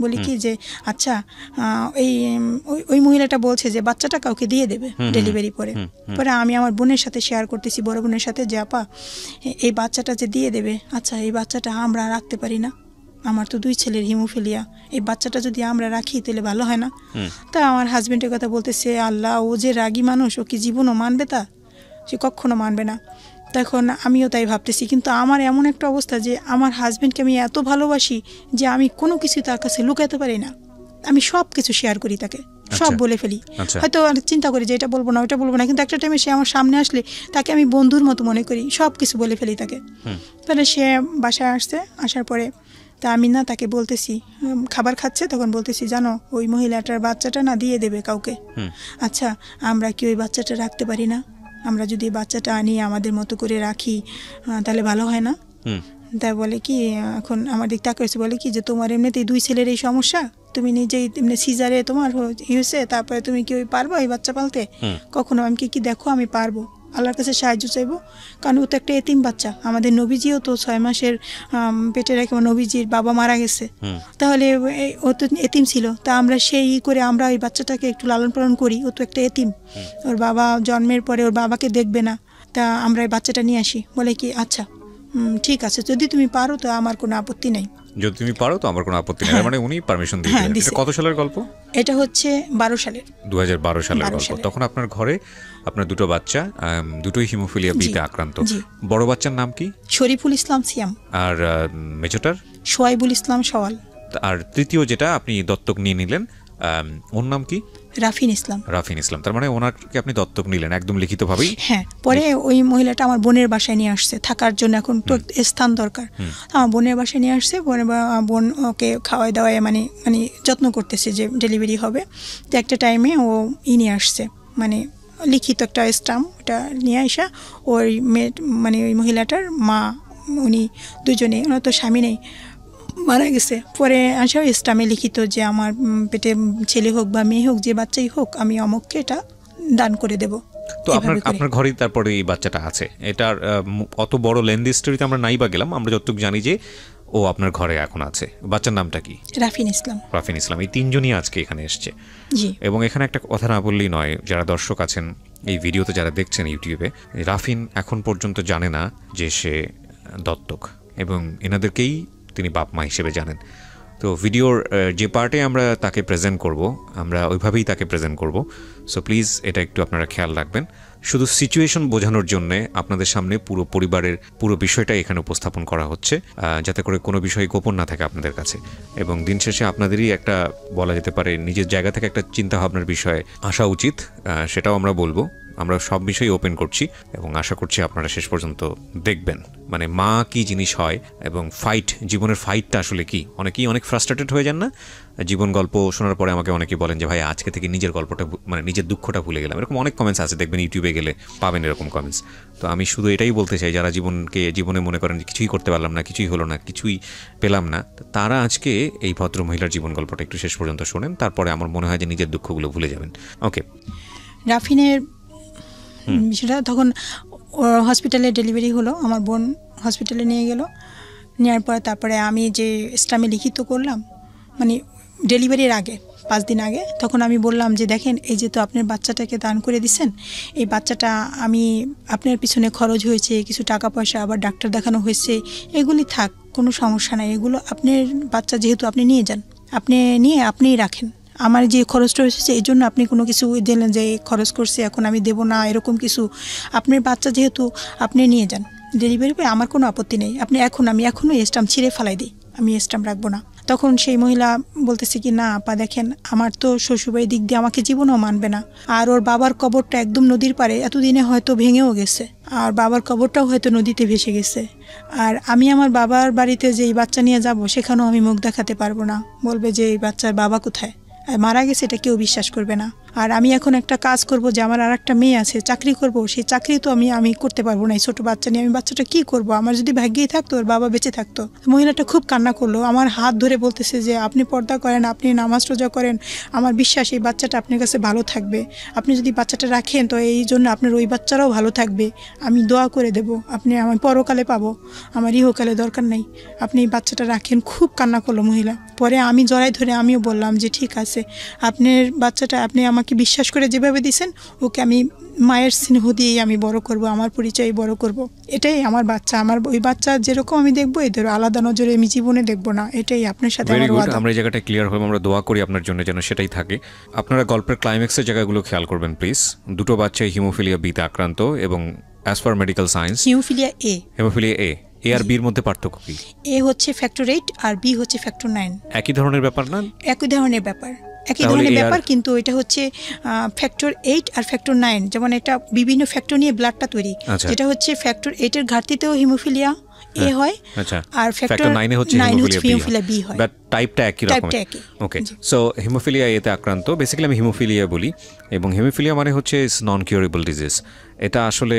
বলি কি যে আচ্ছা ওই মহিলাটা বলছে যে বাচ্চাটা কাউকে দিয়ে দেবে ডেলিভারি পরে। পরে আমি আমার বোনের সাথে শেয়ার করতেছি, বড় বোনের সাথে, যে আপা এই বাচ্চাটা যে দিয়ে দেবে, আচ্ছা এই বাচ্চাটা আমরা রাখতে পারি না, আমার তো 2 ছেলের হিমোফিলিয়া, এই বাচ্চাটা যদি আমরা রাখি তাহলে ভালো হয় না। তা আমার হাজবেন্ডের কথা বলতেছে, আল্লাহ, ও যে রাগী মানুষ, ও কি জীবনও মানবে, তা সে কখনো মানবে না। তখন আমিও তাই ভাবতেছি, কিন্তু আমার এমন একটা অবস্থা যে আমার হাজবেন্ডকে আমি এত ভালোবাসি যে আমি কোনো কিছু তার কাছে লুকাতে পারি না, আমি সব কিছু শেয়ার করি, তাকে সব বলে ফেলি। হয়তো চিন্তা করি যে এটা বলবো না, ওটা বলবো না, কিন্তু একটা টাইমে সে আমার সামনে আসলে তাকে আমি বন্ধুর মতো মনে করি, সব কিছু বলে ফেলি তাকে। তাহলে সে বাসায় আসার পরে তা আমি না তাকে বলতেছি, খাবার খাচ্ছে, তখন বলতেছি জানো ওই মহিলাটার বাচ্চাটা না দিয়ে দেবে কাউকে, আচ্ছা আমরা কি ওই বাচ্চাটা রাখতে পারি না, আমরা যদি বাচ্চাটা আনি আমাদের মতো করে রাখি তাহলে ভালো হয় না। তাই বলে কি, এখন আমার দিক তাকাইছে, বলে কি যে তোমার এমনিতেই 2 ছেলের এই সমস্যা, তুমি নিজেই এমনি সিজারে তোমার হয়েছে, তারপরে তুমি কি ওই পারবো এই বাচ্চা পালতে, কখনো আমি কি দেখো আমি পারবো, আল্লাহর কাছে সাহায্য চাইবো, কারণ ও তো একটা এতিম বাচ্চা, আমাদের নবীজিও তো 6 মাসের পেটে রেখে নবীজির বাবা মারা গেছে, তাহলে ও তো এতিম ছিল, তা আমরা সেই করে আমরা ওই বাচ্চাটাকে একটু লালন পালন করি, ও তো একটা এতিম, ওর বাবা জন্মের পরে ওর বাবাকে দেখবে না, তা আমরা এই বাচ্চাটা নিয়ে আসি। বলে কি আচ্ছা ঠিক আছে, যদি তুমি পারো তো আমার কোনো আপত্তি নেই, যদি তুমি পারো তো আমার কোনো আপত্তি নেই। মানে উনি পারমিশন দিয়েছেন। এটা কত সালের গল্প? এটা হচ্ছে 12 সালের, 2012 সালের গল্প। তখন আপনার ঘরে আপনার 2টো বাচ্চা, দুটোই হিমোফিলিয়া বিতে আক্রান্ত। বড় বাচ্চার নাম কি? শরীফুল ইসলাম সিয়াম। আর মেজোটার? সোয়াইবুল ইসলাম সওয়াল। আর তৃতীয় যেটা আপনি দত্তক নিয়ে নিলেন, ওর নাম কি? রাফিন ইসলাম। রাফিন ইসলাম। তার মানে ওনাকে আপনি দত্তক নিলেন একদম লিখিতভাবেই? হ্যাঁ, পরে ওই মহিলাটা আমার বোনের বাসায় নিয়ে আসছে থাকার জন্য, এখন তো স্থান দরকার, আমার বোনের বাসায় নিয়ে আসছে, বোন ওকে খাওয়াই দাওয়াই মানে যত্ন করতেছে যে ডেলিভারি হবে। তো একটা টাইমে ও নিয়ে আসছে মানে লিখিত একটা স্টাম্প, ওটা নিয়ে আসা ওই মানে ওই মহিলাটার মা, উনি দুজনে, ওনার তো স্বামী নেই, মারা গেছে। পরে আসা ইসলামে লিখিত যে আমার পেটে ছেলে হোক বা মেয়ে হোক, যে বাচ্চাই হোক, আমি অমুককে এটা দান করে দেব। তো আপনার ঘরেই তারপরে এই বাচ্চাটা আছে। এটার অত বড় লেন্দি স্টোরিতে আমরা নাই বা গেলাম, আমরা যতটুকু জানি যে ও আপনার ঘরে এখন আছে। বাচ্চার নামটা কি? রাফিন ইসলাম। রাফিন ইসলাম। এই 3 জনই আজকে এখানে এসছে। জি। এবং এখানে একটা কথা না বললেই নয়, যারা দর্শক আছেন এই ভিডিওতে, যারা দেখছেন ইউটিউবে, রাফিন এখন পর্যন্ত জানে না যে সে দত্তক, এবং এনাদেরকেই তিনি বাপ মা হিসেবে জানেন। তো ভিডিওর যে পার্টে আমরা তাকে প্রেজেন্ট করব, আমরা ওইভাবেই তাকে প্রেজেন্ট করব। সো প্লিজ এটা একটু আপনারা খেয়াল রাখবেন। শুধু সিচুয়েশন বোঝানোর জন্য আপনাদের সামনে পুরো পরিবারের পুরো বিষয়টাই এখানে উপস্থাপন করা হচ্ছে, যাতে করে কোনো বিষয় গোপন না থাকে আপনাদের কাছে, এবং দিন শেষে আপনাদেরই একটা বলা যেতে পারে নিজের জায়গা থেকে একটা চিন্তা ভাবনার বিষয়ে আসা উচিত, সেটাও আমরা বলবো। আমরা সব বিষয়ই ওপেন করছি এবং আশা করছি আপনারা শেষ পর্যন্ত দেখবেন মানে মা কি জিনিস হয় এবং জীবনের ফাইটটা আসলে কি। অনেকেই অনেক ফ্রাস্ট্রেটেড হয়ে যান না জীবন গল্প শোনার পরে? আমাকে অনেকেই বলেন যে ভাই আজকে থেকে নিজের গল্পটা মানে নিজের দুঃখটা ভুলে গেলাম। এরকম অনেক কমেন্টস আছে, দেখবেন ইউটিউবে গেলে পাবেন এরকম কমেন্টস। তো আমি শুধু এটাই বলতে চাই, যারা জীবনে মনে করেন কিছুই করতে পারলাম না, কিছুই হলো না, কিছুই পেলাম না, তারা আজকে এই ভদ্র মহিলার জীবন গল্পটা একটু শেষ পর্যন্ত শোনেন, তারপরে আমার মনে হয় যে নিজের দুঃখগুলো ভুলে যাবেন। ওকে। রাফিনের সেটা তখন হসপিটালে ডেলিভারি হলো, আমার বোন হসপিটালে নিয়ে গেল, নেওয়ার পর তারপরে আমি যে স্টামে লিখিত করলাম মানে ডেলিভারির আগে 5 দিন আগে, তখন আমি বললাম যে দেখেন এই যে তো আপনার বাচ্চাটাকে দান করে দিচ্ছেন, এই বাচ্চাটা আমি আপনার পিছনে খরচ হয়েছে, কিছু টাকা পয়সা, আবার ডাক্তার দেখানো হয়েছে, এগুলি থাক, কোনো সমস্যা নাই, এগুলো আপনার বাচ্চা যেহেতু আপনি নিয়ে যান, আপনি নিয়ে আপনিই রাখেন, আমার যে খরচটা হয়েছে এই জন্য আপনি কোনো কিছু দিলেন যে খরচ করছে এখন আমি দেবো না, এরকম কিছু, আপনার বাচ্চা যেহেতু আপনি নিয়ে যান, ডেলিভারি পেয়ে আমার কোনো আপত্তি নেই, আপনি আমি এখনও স্টাম্প ছিঁড়ে ফেলাই দিই, আমি স্টাম্প রাখবো না। তখন সেই মহিলা বলতেছে কি না আপা দেখেন আমার তো শ্বশুরবাড়ির দিক দিয়ে আমাকে জীবনও মানবে না, আর ওর বাবার কবরটা একদম নদীর পাড়ে, এতদিনে হয়তো ভেঙেও গেছে, আর বাবার কবরটাও হয়তো নদীতে ভেসে গেছে, আর আমি আমার বাবার বাড়িতে যে এই বাচ্চা নিয়ে যাব সেখানেও আমি মুখ দেখাতে পারবো না, বলবে যে এই বাচ্চার বাবা কোথায়, মারা গেছে, এটা কেউ বিশ্বাস করবে না। আর আমি এখন একটা কাজ করব যে আমার আর একটা মেয়ে আছে, চাকরি করব, সেই চাকরি তো আমি করতে পারবো না, এই ছোটো বাচ্চা নিয়ে আমি বাচ্চাটা কী করব, আমার যদি ভাগ্যেই থাকতো ওর বাবা বেঁচে থাকতো। মহিলাটা খুব কান্না করলো, আমার হাত ধরে বলতেছে যে আপনি পর্দা করেন, আপনি নামাজ রোজা করেন, আমার বিশ্বাস এই বাচ্চাটা আপনার কাছে ভালো থাকবে, আপনি যদি বাচ্চাটা রাখেন তো এই জন্য আপনার ওই বাচ্চারাও ভালো থাকবে, আমি দোয়া করে দেব, আপনি আমার পরকালে পাবো, আমার ইহকালে দরকার নেই, আপনি এই বাচ্চাটা রাখেন। খুব কান্না করলো মহিলা। পরে আমি জড়াই ধরে আমিও বললাম যে ঠিক আছে, আপনার বাচ্চাটা আপনি আমাকে বিশ্বাস করে যেভাবে দিয়েছেন ওকে আমি মায়ের স্নেহ দিয়েই আমি বড় করব, আমার পরিচয় বড় করব, এটাই আমার বাচ্চা, আমার ওই বাচ্চা যেরকম আমি দেখবো এদের আলাদা নজরে আমি জীবনে দেখবো না, এটাই আপনার সাথে আমার ওয়াদা। আমরা এই জায়গাটা ক্লিয়ার হবো, আমরা দোয়া করি আপনার জন্য যেন সেটাই থাকে। আপনারা গল্পের ক্লাইম্যাক্সের জায়গাগুলো খেয়াল করবেন প্লিজ। দুটো বাচ্চাই হিমোফিলিয়া বিতে আক্রান্ত এবং as per medical science haemophilia A আর বির মধ্যে পার্থক্য কি? এ হচ্ছে ফ্যাক্টর 8 আর বি হচ্ছে ফ্যাক্টর 9। একই ধরনের ব্যাপার না? একই ধরনের ব্যাপার, একই ধরনের ব্যাপার, কিন্তু এটা হচ্ছে ফ্যাক্টর 8 আর ফ্যাক্টর 9, যেমন এটা বিভিন্ন ফ্যাক্টর নিয়ে ব্লাডটা তৈরি, যেটা হচ্ছে ফ্যাক্টর 8 এর ঘাটতিতেও হিমোফিলিয়া এ হয়, আর ফ্যাক্টর 9 এ হচ্ছে হিমোফিলিয়া বি হয়, বাট টাইপটা একই রকম। ওকে, সো হিমোফিলিয়া এতে আক্রান্ত, বেসিক্যালি আমি হিমোফিলিয়া বলি, এবং হিমোফিলিয়া মানে হচ্ছে নন কিউরেবল ডিজিজ। এটা আসলে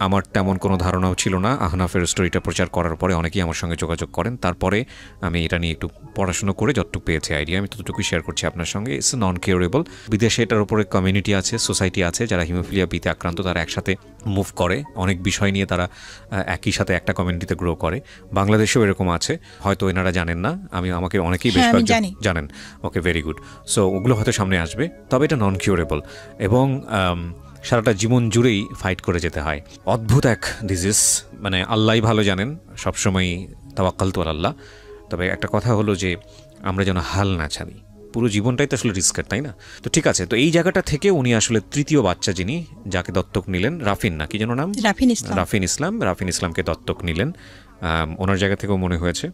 আমার তেমন কোনো ধারণাও ছিল না। আহনাফের স্টোরিটা প্রচার করার পরে অনেকেই আমার সঙ্গে যোগাযোগ করেন, তারপরে আমি এটা নিয়ে একটু পড়াশোনা করে যতটুকু পেয়েছি আইডিয়া আমি ততটুকুই শেয়ার করছি আপনার সঙ্গে। It's non curable. বিদেশে এটার উপরে কমিউনিটি আছে, সোসাইটি আছে, যারা হিমোফিলিয়া বিতে আক্রান্ত, তারা একসাথে মুভ করে, অনেক বিষয় নিয়ে তারা একই সাথে একটা কমিউনিটিতে গ্রো করে। বাংলাদেশেও এরকম আছে, হয়তো এনারা জানেন না, আমাকে অনেকেই বেশ কয়েকজন জানেন। ওকে, ভেরি গুড। সো ওগুলো হয়তো সামনে আসবে, তবে এটা নন কিউরেবল এবং সারাটা জীবন জুড়েই ফাইট করে যেতে হয়। অদ্ভুত এক ডিজিজ, মানে আল্লাহই ভালো জানেন, সবসময় তাওয়াক্কালতু আলাল্লাহ। তবে একটা কথা হলো যে আমরা যেন হাল না ছাড়ি, পুরো জীবনটাই তো আসলে রিস্কের, তাই না? তো ঠিক আছে, তো এই জায়গাটা থেকে উনি আসলে তৃতীয় বাচ্চা যিনি যাকে দত্তক নিলেন, রাফিন না কি যেন নাম, রাফিন ইসলামকে দত্তক নিলেন। ওনার জায়গা থেকেও মনে হয়েছে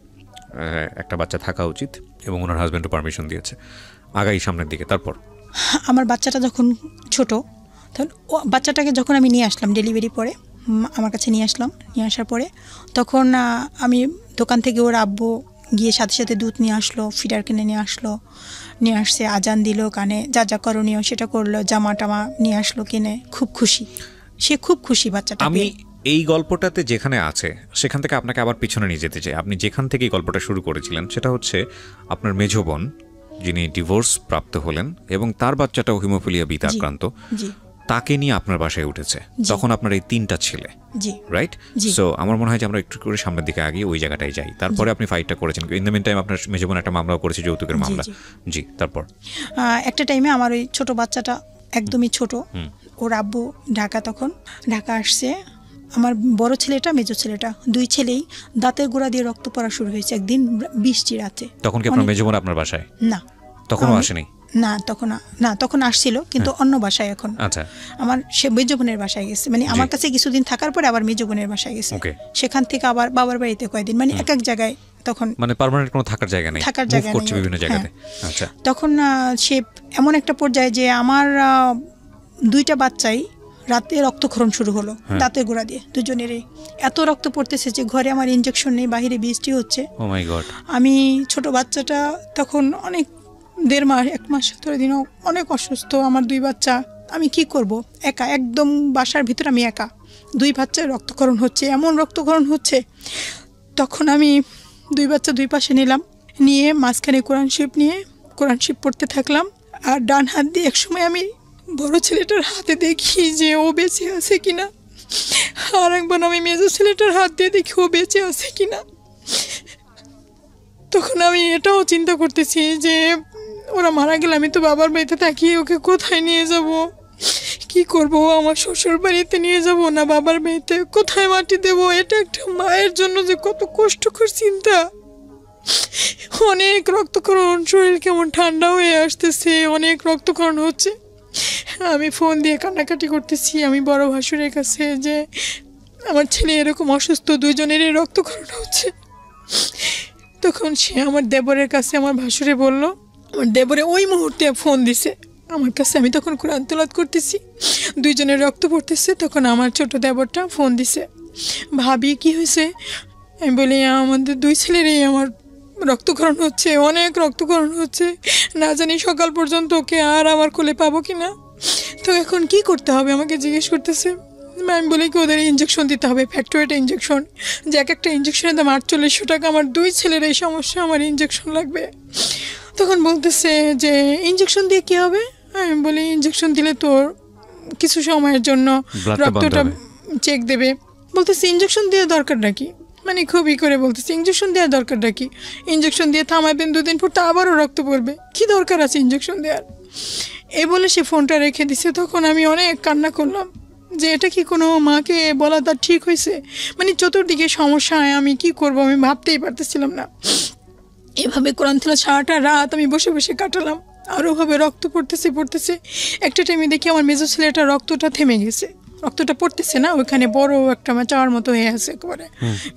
একটা বাচ্চা থাকা উচিত এবং ওনার হাজব্যান্ডও পারমিশন দিয়েছে। আগাই সামনের দিকে। তারপর আমার বাচ্চাটা যখন ছোট, তখন বাচ্চাটাকে যখন আমি নিয়ে আসলাম ডেলিভারি পরে আমার কাছে নিয়ে আসার পরে তখন আমি দোকান থেকে ওর আব্বু গিয়ে সাথে সাথে দুধ নিয়ে আসলো, ফিডার কিনে নিয়ে আসছে, আজান দিল, কানে যা যা করণীয় সেটা করলো, জামা টামা নিয়ে আসলো কিনে, খুব খুশি, সে খুব খুশি বাচ্চাটা। আমি এই গল্পটাতে যেখানে আছে সেখান থেকে আপনাকে আবার পিছনে নিয়ে যেতে চাই। আপনি যেখান থেকে এই গল্পটা শুরু করেছিলেন সেটা হচ্ছে আপনার মেজো বোন যিনি ডিভোর্স প্রাপ্ত হলেন এবং তার বাচ্চাটাও হিমোফিলিয়া বিতে আক্রান্ত, তাকে নিয়ে আপনার বাসায় উঠেছে, তখন আপনার এই 3টা ছেলে, রাইট? সো আমার মনে হয় যে আমরা একটু করে সামনের দিকে আগে ওই জায়গাটায় যাই। তারপরে আপনি ফাইটটা করেছেন, ইন দ্য মিন টাইম আপনার মেজো বোন একটা মামলাও করেছে, যৌতুকের মামলা। জি, তারপর একটা টাইমে আমার ওই ছোট বাচ্চাটা একদমই ছোট, ওর আব্বু ঢাকা আসছে, আমার বড় ছেলেটা মেজো ছেলেটা 2 ছেলেই দাঁতের গোড়া দিয়ে রক্ত পড়া শুরু হয়েছে একদিন বৃষ্টি রাতে। তখন কি আপনার মেজো বোন আপনার বাসায়? না, তখনও আসেনি? তখন আসছিল, কিন্তু অন্য বাসায় এখন। আচ্ছা, আমার সে মেজ বোনের বাসায় গেছে, মানে আমার কাছে কিছুদিন থাকার পরে আবার মেজ বোনের বাসায় গেছে, সেখান থেকে আবার বাবার বাড়িতে কয়েকদিন, মানে এক এক জায়গায় তখন, মানে পার্মানেন্ট কোনো থাকার জায়গা নেই, থাকার জায়গা করছে বিভিন্ন জায়গাতে। আচ্ছা, তখন সে এমন একটা পর্যায়ে যে আমার 2টা বাচ্চাই রাতে রক্তক্ষরণ শুরু হলো, দাঁতের গোড়া দিয়ে দুজনেরই এত রক্ত পড়তেছে যে ঘরে আমার ইনজেকশন নেই, বাহিরে বৃষ্টি হচ্ছে। ও মাই গড। আমি ছোট বাচ্চাটা তখন অনেক 1.5 মাস 1 মাস 17 দিনও অনেক অসুস্থ, আমার 2 বাচ্চা, আমি কি করব, একা একদম বাসার ভিতরে আমি একা, 2 বাচ্চার রক্তক্ষরণ হচ্ছে, এমন রক্তক্ষরণ হচ্ছে। তখন আমি 2 বাচ্চা 2 পাশে নিলাম, নিয়ে মাঝখানে কোরআন শরীফ পড়তে থাকলাম। আর ডান হাত দিয়ে একসময় আমি বড় ছেলেটার হাতে দেখি যে ও বেঁচে আছে কিনা, আর একবার আমি মেজো ছেলেটার হাত দিয়ে দেখি ও বেঁচে আছে কিনা। তখন আমি এটাও চিন্তা করতেছি যে ওরা মারা গেলে আমি তো বাবার বাড়িতে থাকি, ওকে কোথায় নিয়ে যাব, কি করব, আমার শ্বশুর বাড়িতে নিয়ে যাব না বাবার বাড়িতে, কোথায় মাটি দেব, এটা একটা মায়ের জন্য যে কত কষ্টকর চিন্তা। অনেক রক্তক্ষরণ, শরীর কেমন ঠান্ডা হয়ে আসতেছে, অনেক রক্তক্ষরণ হচ্ছে। আমি ফোন দিয়ে কান্নাকাটি করতেছি আমি বড় ভাসুরের কাছে যে আমার ছেলে এরকম অসুস্থ, 2 জনেরই রক্তক্ষরণ হচ্ছে। তখন সে আমার দেবরের কাছে, আমার ভাসুরে বলল, আমার দেবরে ওই মুহূর্তে ফোন দিছে আমার কাছে, আমি তখন কোরআন তেলাওয়াত করতেছি, 2 জনের রক্ত পড়তেছে। তখন আমার ছোট দেবরটা ফোন দিছে, ভাবি কি হয়েছে? আমি বলি আমাদের 2 ছেলেরই আমার রক্তক্ষরণ হচ্ছে, অনেক রক্তক্ষরণ হচ্ছে, না জানি সকাল পর্যন্ত ওকে আর আমার কোলে পাবো কিনা, তো এখন কি করতে হবে আমাকে জিজ্ঞেস করতেছে। আমি বলি কি ওদের ইঞ্জেকশন দিতে হবে, ফ্যাক্টরিটা ইঞ্জেকশন, যে এক একটা ইঞ্জেকশনের দাম 4800 টাকা, আমার 2 ছেলের এই সমস্যা, আমার ইঞ্জেকশন লাগবে। তখন বলতেছে যে ইঞ্জেকশন দিয়ে কী হবে? আমি বলি ইঞ্জেকশন দিলে তোর কিছু সময়ের জন্য রক্তটা চেক দেবে। বলতেছে ইঞ্জেকশন দেওয়ার দরকার নাকি, মানে খুবই করে বলতেছে ইঞ্জেকশন দেওয়ার দরকার নাকি, ইঞ্জেকশন দিয়ে থামাবেন 2 দিন পর তো আবারও রক্ত পড়বে, কী দরকার আছে ইঞ্জেকশন দেওয়ার, এই বলে সে ফোনটা রেখে দিছে। তখন আমি অনেক কান্না করলাম যে এটা কি কোনো মাকে বলা তার ঠিক হয়েছে, মানে চতুর্দিকে সমস্যা, আমি কি করব আমি ভাবতেই পারতেছিলাম না। এভাবে কোরআন তেলাওয়াত সারাটা রাত আমি বসে বসে কাটালাম, আর ওভাবে রক্ত পড়তেছে। একটা টাইমে দেখি আমার মেজো ছেলেটা রক্তটা থেমে গেছে, রক্তটা পড়তেছে না, ওইখানে বড় একটা মাচার মতো হয়ে আছে একেবারে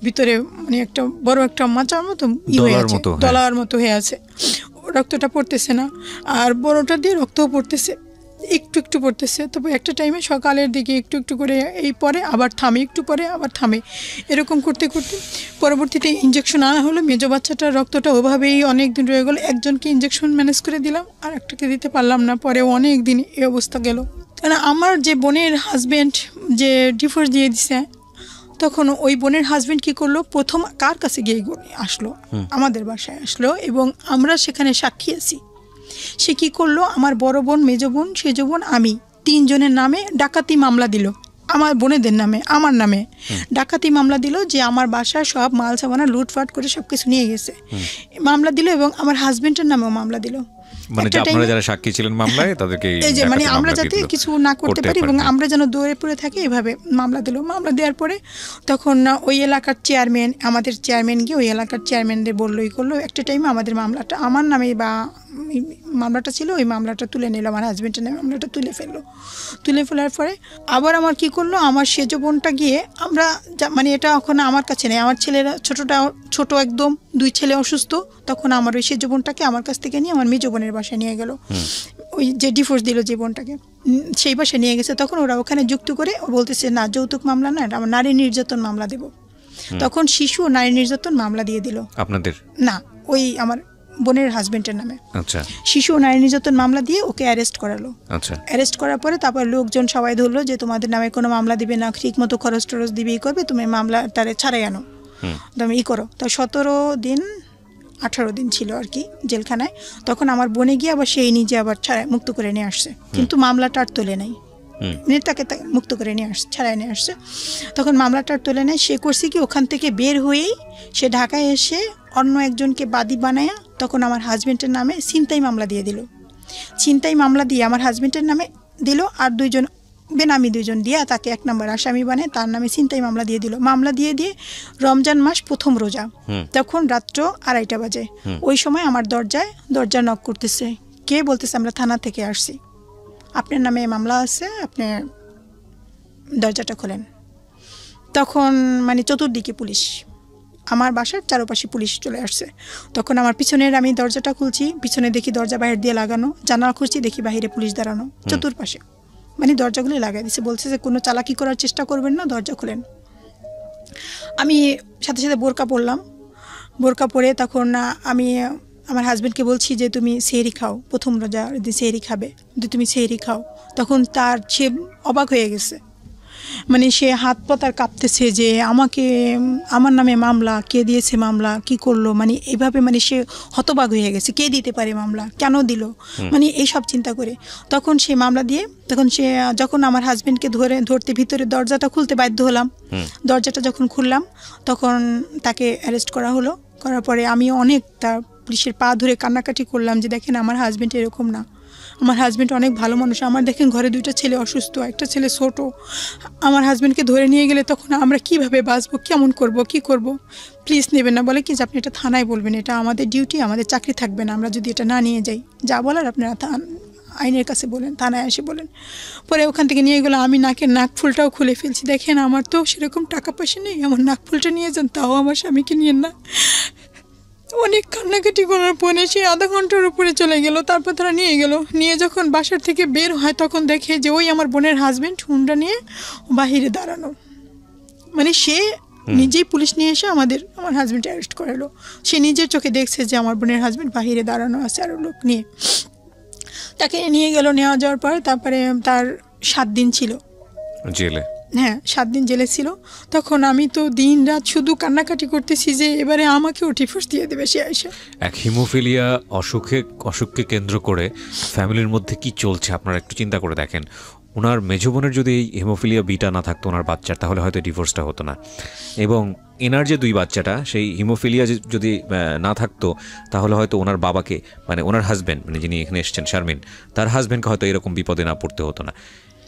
ভিতরে, মানে একটা বড় একটা মাচার মতো ডলার মতো হয়ে আছে, রক্তটা পড়তেছে না, আর বড়টা দিয়ে রক্তও পড়তেছে, একটু একটু পড়তেছে। তবে একটা টাইমে সকালের দিকে একটু একটু করে এই পরে আবার থামে, একটু পরে আবার থামে, এরকম করতে করতে পরবর্তীতে ইঞ্জেকশন আনা হলো। মেজো বাচ্চাটার রক্তটা ওভাবেই অনেক দিন রয়ে গেলো, একজনকে ইঞ্জেকশন ম্যানেজ করে দিলাম, আর একটাকে দিতে পারলাম না, পরে অনেক দিন এই অবস্থা গেল। কারণ আমার যে বোনের হাজব্যান্ড যে ডিভোর্স দিয়ে দিছে, তখন ওই বোনের হাজব্যান্ড কি করলো, প্রথম কার কাছে গিয়ে আসলো, আমাদের বাসায় আসলো, এবং আমরা সেখানে সাক্ষী আছি। সে কি করলো, আমার বড় বোন, মেজো বোন, সেজো বোন, আমি 3 জনের নামে ডাকাতি মামলা দিল, আমার বোনেদের নামে, আমার নামে ডাকাতি মামলা দিল, যে আমার বাসার সব মাল সামানা লুটফাট করে সব কিছু নিয়ে গেছে, মামলা দিল, এবং আমার হাজবেন্ডের নামেও মামলা দিল। মানে আপনারা যারা সাক্ষী ছিলেন মামলায় তাদেরকে এই যে মানে আমরা যাতে কিছু না করতে পারি এবং আমরা যেন দৌড়ে পড়ে থাকি, এভাবে মামলা দিল। মামলা দেওয়ার পরে তখন ওই এলাকার চেয়ারম্যান, আমাদের চেয়ারম্যান গিয়ে ওই এলাকার চেয়ারম্যানদের বললোই করলো, একটা টাইমে আমাদের মামলাটা আমার নামে বা মামলাটা ছিল, ওই মামলাটা তুলে নিল, আমার হাজব্যান্ডের নামে মামলাটা তুলে ফেলার পরে আবার আমার কি করলো, আমার সেজো বোনটা গিয়ে আমরা মানে এটা এখন আমার কাছে নেই, আমার ছেলেরা ছোট একদম, 2 ছেলে অসুস্থ, তখন আমার ওই সেজো বোনটাকে আমার কাছ থেকে নিয়ে আমার মেজো বোনের বাসায় নিয়ে গেল, ওই যে ডিভোর্স দিল যে বোনটাকে, সেই বাসায় নিয়ে গেছে। তখন ওরা ওখানে যুক্ত করে ও বলতেছে না যৌতুক মামলা না, আমার নারী নির্যাতন মামলা দেব। তখন শিশু ও নারী নির্যাতন মামলা দিয়ে দিল। আপনাদের না, ওই আমার বোনের হাজবেন্ডের নামে। আচ্ছা। শিশু ও নারী নির্যাতন মামলা দিয়ে ওকে অ্যারেস্ট করালো। আচ্ছা। অ্যারেস্ট করার পরে তারপর লোকজন সবাই ধরলো যে তোমাদের নামে কোনো মামলা দিবে না, ঠিক মতো খরচ টরচ দিবে, ই করবে, তুমি মামলাটারে ছাড়াই আনো, তুমি ই করো। তো 18 দিন ছিল আর কি জেলখানায়। তখন আমার বোনে গিয়ে আবার সেই নিজে আবার মুক্ত করে নিয়ে আসছে, কিন্তু মামলাটা আর তোলে নাই, তাকে মুক্ত করে নিয়ে আসছে, ছাড়াই নিয়ে আসছে। তখন মামলাটা আর তোলে নেয়, সে করছে কি ওখান থেকে বের হয়েই সে ঢাকায় এসে অন্য একজনকে বাদী বানায়া তখন আমার হাজব্যান্ডের নামে ছিনতাই মামলা দিয়ে দিল। ছিনতাই মামলা দিয়ে আমার হাজব্যান্ডের নামে দিল, আর 2 জন বেনামি 2 জন দিয়ে তাকে 1 নম্বর আসামি বানিয়ে তার নামে ছিনতাই মামলা দিয়ে দিল। মামলা দিয়ে রমজান মাস প্রথম রোজা, তখন রাত্র 2:30 বাজে, ওই সময় আমার দরজা নক করতেছে, কে? বলতেছে আমরা থানা থেকে আসছি, আপনার নামে মামলা আছে, আপনি দরজাটা খোলেন। তখন মানে চতুর্দিকে পুলিশ, আমার বাসার চারপাশে পুলিশ চলে আসছে। তখন আমার পিছনের আমি দরজাটা খুলছি, পিছনে দেখি দরজা বাইরে দিয়ে লাগানো, জানালা খুলছি দেখি বাইরে পুলিশ দাঁড়ানো চতুর্পাশে, মানে দরজাগুলি লাগাই দিচ্ছে। বলছে যে কোনো চালাকি করার চেষ্টা করবেন না, দরজা খোলেন। আমি সাথে সাথে বোরকা পরলাম। বোরকা পরে তখন আমি আমার হাজব্যান্ডকে বলছি যে তুমি সেহরি খাও, প্রথম রোজা সেহরি খাবে, তুমি সেহরি খাও। তখন সে অবাক হয়ে গেছে, মানে সে হাত পাতার কাঁপতেছে যে আমাকে, আমার নামে মামলা, কে দিয়েছে মামলা, কি করলো, মানে এইভাবে মানে সে হতবাক হয়ে গেছে, কে দিতে পারে মামলা, কেন দিল, মানে এইসব চিন্তা করে। তখন সে মামলা দিয়ে, তখন সে যখন আমার হাজব্যান্ডকে ধরতে ভিতরে দরজাটা খুলতে বাধ্য হলাম। দরজাটা যখন খুললাম তখন তাকে অ্যারেস্ট করা হলো। করার পরে আমি অনেক তার পুলিশের পা ধরে কান্নাকাটি করলাম যে দেখেন আমার হাজব্যান্ড এরকম না, আমার হাজব্যান্ড অনেক ভালো মানুষ, আমার দেখেন ঘরে 2টা ছেলে অসুস্থ, একটা ছেলে ছোট, আমার হাজব্যান্ডকে ধরে নিয়ে গেলে তখন আমরা কিভাবে বাঁচবো, কেমন করব, কি করব, প্লিজ নেবেন না। বলে কি যে আপনি এটা থানায় বলবেন, এটা আমাদের ডিউটি, আমাদের চাকরি থাকবে না আমরা যদি এটা না নিয়ে যাই, যা বলার আপনারা আইনের কাছে বলেন, থানায় এসে বলেন। পরে ওখান থেকে নিয়ে গেলো, আমি নাক ফুলটাও খুলে ফেলছি, দেখেন আমার তো সেরকম টাকা পয়সা নেই, আমার নাক ফুলটা নিয়ে যান, তাও আমার স্বামীকে নিয়ে না। অনেক কান্নাকাটি করার পরে সে আধা ঘন্টার উপরে চলে গেল। তারপর তারা নিয়ে গেল, নিয়ে যখন বাসার থেকে বের হয় তখন দেখে যে ওই আমার বোনের হাজব্যান্ড হুন্ডা নিয়ে বাহিরে দাঁড়ানো, মানে সে নিজেই পুলিশ নিয়ে এসে আমার হাজব্যান্ড অ্যারেস্ট করালো। সে নিজের চোখে দেখছে যে আমার বোনের হাজব্যান্ড বাহিরে দাঁড়ানো আছে আরও লোক নিয়ে। তাকে নিয়ে গেল, নেওয়া যাওয়ার পর তারপরে তার 7 দিন ছিল জেলে। হ্যাঁ 7 দিন জেলে ছিল। তখন আমি তো দিন রাত শুধু কান্নাকাটি করতেছি যে এবারে আমাকেও ডিভোর্স দিয়ে দেবে সে আইসা। এক হিমোফিলিয়া অসুখকে কেন্দ্র করে ফ্যামিলির মধ্যে কি চলছে আপনারা একটু চিন্তা করে দেখেন। ওনার মেজো বোনের যদি এই হিমোফিলিয়া বিটা না থাকতো ওনার বাচ্চার, তাহলে হয়তো ডিভোর্সটা হতো না। এবং এনার যে 2 বাচ্চাটা, সেই হিমোফিলিয়া যদি না থাকতো তাহলে হয়তো ওনার বাবাকে, মানে ওনার হাজব্যান্ড, মানে যিনি এখানে এসছেন শারমিন, তার হাজব্যান্ডকে হয়তো এরকম বিপদে না পড়তে হতো না।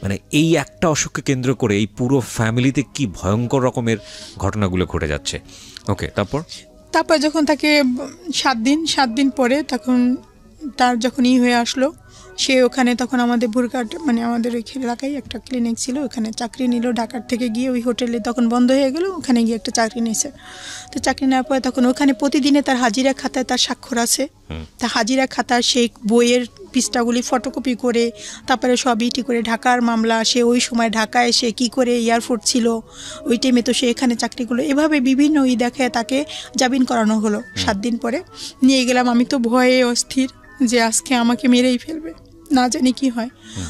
মানে এই একটা অসুখকে কেন্দ্র করে এই পুরো ফ্যামিলিতে কি ভয়ঙ্কর রকমের ঘটনাগুলো ঘটে যাচ্ছে। ওকে, তারপর যখন তাকে 7 দিন পরে তখন তার যখন হয়ে আসলো, সে ওখানে তখন আমাদের ভুরঘাট, মানে আমাদের ওই এলাকায় একটা ক্লিনিক ছিল, ওখানে চাকরি নিল। ঢাকার থেকে গিয়ে ওই হোটেলে তখন বন্ধ হয়ে গেল, ওখানে গিয়ে একটা চাকরি নিয়েছে। তো চাকরি নেওয়ার পরে তখন ওখানে প্রতিদিনে তার হাজিরা খাতায় তার স্বাক্ষর আছে। তা হাজিরা খাতার সেই বইয়ের পৃষ্ঠাগুলি ফটোকপি করে তারপরে সব ইটি করে, ঢাকার মামলা, সে ওই সময় ঢাকায় সে কি করে এয়ারফোর্ট ছিল ওই টাইমে, তো সে এখানে চাকরিগুলো এভাবে বিভিন্ন দেখে তাকে জামিন করানো হলো। 7 দিন পরে নিয়ে গেলাম, আমি তো ভয়ে অস্থির যে আজকে আমাকে মেরেই ফেলবে, না জানি কি হয়।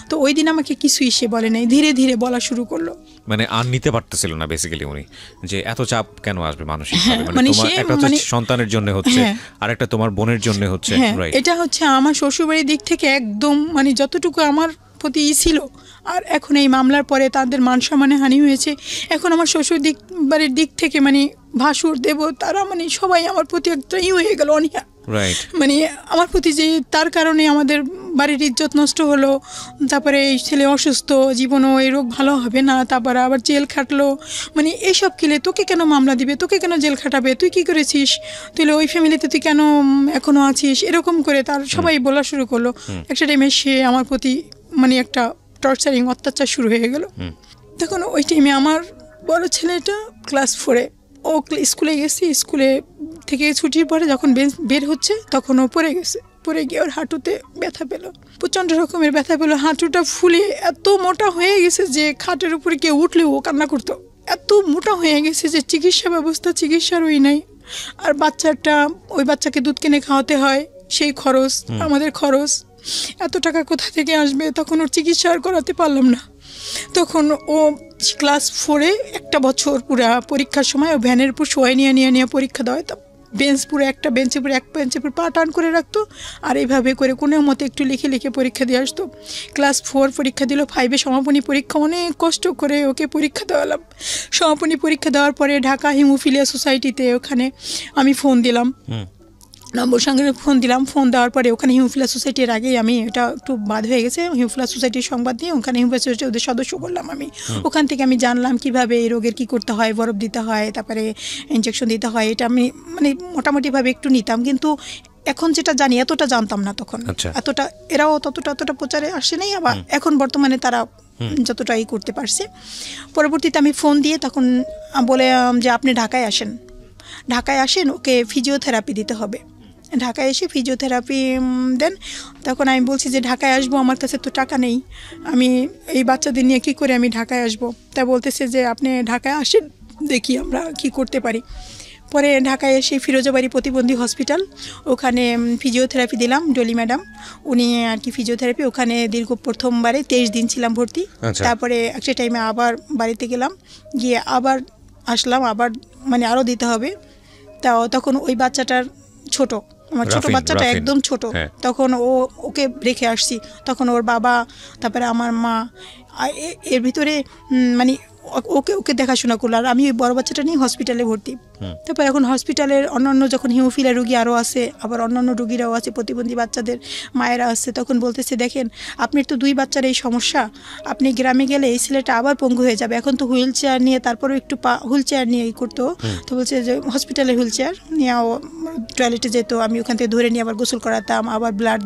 তো ওই দিন আমাকে কিছুই সে বলে নাই, ধীরে ধীরে বলা শুরু করলো। মানে আর নিতে পারতেছিল না বেসিক্যালি উনি, যে এত চাপ কেন আসবে মানসিক ভাবে, মানে তোমার একটা হচ্ছে সন্তানের জন্য হচ্ছে, আর একটা তোমার বোনের জন্য হচ্ছে। এটা হচ্ছে আমার শ্বশুরবাড়ির দিক থেকে একদম, মানে যতটুকু আমার প্রতি ছিল, আর এখন এই মামলার পরে তাদের মান সম্মানে হানি হয়েছে। এখন আমার শ্বশুর বাড়ির দিক থেকে মানে ভাসুর দেব তারা মানে সবাই আমার প্রতি একটা হয়ে গেল অনীহা। মানে আমার প্রতি যে তার কারণে আমাদের বাড়ির ইজ্জত নষ্ট হলো, তারপরে এই ছেলে অসুস্থ, জীবনও এই রোগ ভালো হবে না, তারপরে আবার জেল খাটলো, মানে এইসব খেলে তোকে কেন মামলা দিবে, তোকে কেন জেল খাটাবে, তুই কি করেছিস, তুই ওই ফ্যামিলিতে তুই কেন এখনো আছিস, এরকম করে তার সবাই বলা শুরু করলো। একটা টাইমে সে আমার প্রতি মানে একটা টর্চারিং অত্যাচার শুরু হয়ে গেল। তখন ওই টাইমে আমার বড় ছেলেটা ক্লাস 4-এ, ও স্কুলে গেছে, স্কুলে থেকে ছুটির পরে যখন বের হচ্ছে তখন ও পড়ে গেছে, পড়ে গিয়ে ওর হাঁটুতে ব্যথা পেলো, প্রচণ্ড রকমের ব্যথা পেলো, হাঁটুটা ফুলে এত মোটা হয়ে গেছে যে খাটের উপরে কেউ উঠলেও ও কান্না করতো, এত মোটা হয়ে গেছে যে চিকিৎসার ওই নাই। আর ওই বাচ্চাকে দুধ কিনে খাওয়াতে হয়, সেই খরচ, আমাদের খরচ, এত টাকা কোথা থেকে আসবে, তখন ওর চিকিৎসা আর করাতে পারলাম না। তখন ও ক্লাস 4-এ একটা বছর পুরা পরীক্ষার সময় ও ভ্যানের উপর শোয়াই নিয়ে পরীক্ষা দেওয়া হতো। এক বেঞ্চের উপর পা টান করে রাখতো, আর এইভাবে করে কোনো মতে একটু লিখে পরীক্ষা দিয়ে আসতো। ক্লাস 4 পরীক্ষা দিল, 5-এ সমাপনী পরীক্ষা, অনেক কষ্ট করে ওকে পরীক্ষা দেওয়ালাম। সমাপনী পরীক্ষা দেওয়ার পরে ঢাকা হিমোফিলিয়া সোসাইটিতে ওখানে আমি ফোন দিলাম, নম্বর সঙ্গে ফোন দেওয়ার পরে ওখানে হিমোফিলিয়া সোসাইটির আগেই আমি, এটা একটু বাদ হয়ে গেছে, হিমোফিলিয়া সোসাইটির সংবাদ দিয়ে ওখানে হিমোফিলিয়া সোসাইটির ওদের সদস্য করলাম আমি। ওখান থেকে আমি জানলাম কিভাবে এই রোগের কী করতে হয়, বরফ দিতে হয়, তারপরে ইনজেকশন দিতে হয়, এটা আমি মানে মোটামুটিভাবে একটু নিতাম। কিন্তু এখন যেটা জানি এতটা জানতাম না তখন, এতটা এরাও ততটা প্রচারে আসে নাই, আবার এখন বর্তমানে তারা যতটা ই করতে পারছে। পরবর্তীতে আমি ফোন দিয়ে তখন বলে যে আপনি ঢাকায় আসেন, ওকে ফিজিওথেরাপি দিতে হবে। ঢাকায় এসে ফিজিওথেরাপি দেন। তখন আমি বলছি যে ঢাকায় আসবো, আমার কাছে তো টাকা নেই, আমি এই বাচ্চাদের নিয়ে কী করে আমি ঢাকায় আসবো। তা বলতেছে যে আপনি ঢাকায় আসেন, দেখি আমরা কি করতে পারি। পরে ঢাকায় এসে ফিরোজাবাড়ি প্রতিবন্ধী হসপিটাল, ওখানে ফিজিওথেরাপি দিলাম। ডলি ম্যাডাম উনি আর কি ফিজিওথেরাপি, ওখানে দীর্ঘ প্রথমবারে 23 দিন ছিলাম ভর্তি। তারপরে একটা টাইমে আবার বাড়িতে গেলাম, গিয়ে আবার আসলাম, আবার মানে আরও দিতে হবে। তখন ওই বাচ্চাটার ছোট, আমার ছোট বাচ্চাটা একদম ছোট, তখন ওকে রেখে আসছি। তখন ওর বাবা, তারপরে আমার মা, এর ভিতরে মানে ওকে দেখাশোনা করলো। আর আমি ওই বড় বাচ্চাটা নিয়ে হসপিটালে ভর্তি। তারপর এখন হসপিটালের অন্যান্য যখন হিমোফিলিয়া রুগী আরও আছে, আবার অন্যান্য রুগীরাও আছে, প্রতিবন্ধী বাচ্চাদের মায়েরা আছে, তখন বলতেছে দেখেন আপনার তো 2 বাচ্চার এই সমস্যা, আপনি গ্রামে গেলে এই ছেলেটা আবার পঙ্গু হয়ে যাবে। এখন তো হুইল চেয়ার নিয়ে, তারপরেও একটু হুইল চেয়ার নিয়ে করতো, তো বলছে যে হসপিটালে হুইল চেয়ার নিয়ে টয়লেটে যেত, আমি ওখান থেকে ধরে নিয়ে আবার গোসল করাতাম, আবার ব্লাড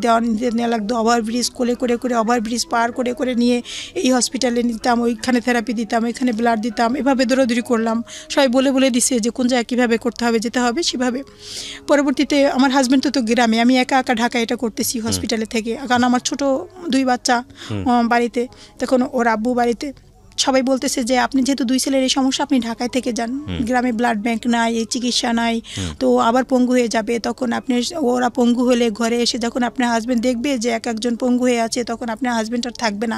নেওয়া লাগতো, ওভারব্রিজ কোলে করে ওভারব্রিজ পার করে নিয়ে এই হসপিটালে নিতাম, ওইখানে থেরাপি দিতাম, ওইখানে ব্লাড দিতাম, এভাবে দৌড়াদৌড়ি করলাম। সবাই বলে দিছে যে কোন জায়গায় কীভাবে করতে হবে, যেতে হবে সেভাবে। পরবর্তীতে আমার হাজব্যান্ড তো গ্রামে, আমি একা ঢাকা এটা করতেছি হসপিটালে থেকে, কারণ আমার ছোট 2 বাচ্চা বাড়িতে, তখন ওর আব্বু বাড়িতে। সবাই বলতেছে যে আপনি যেহেতু 2 ছেলের এই সমস্যা, আপনি ঢাকায় থেকে যান, গ্রামে ব্লাড ব্যাংক নাই, এই চিকিৎসা নাই, তো আবার পঙ্গু হয়ে যাবে। তখন ওরা পঙ্গু হলে ঘরে এসে যখন আপনার হাজব্যান্ড দেখবে যে একজন পঙ্গু হয়ে আছে, তখন আপনার হাজব্যান্ড আর থাকবে না,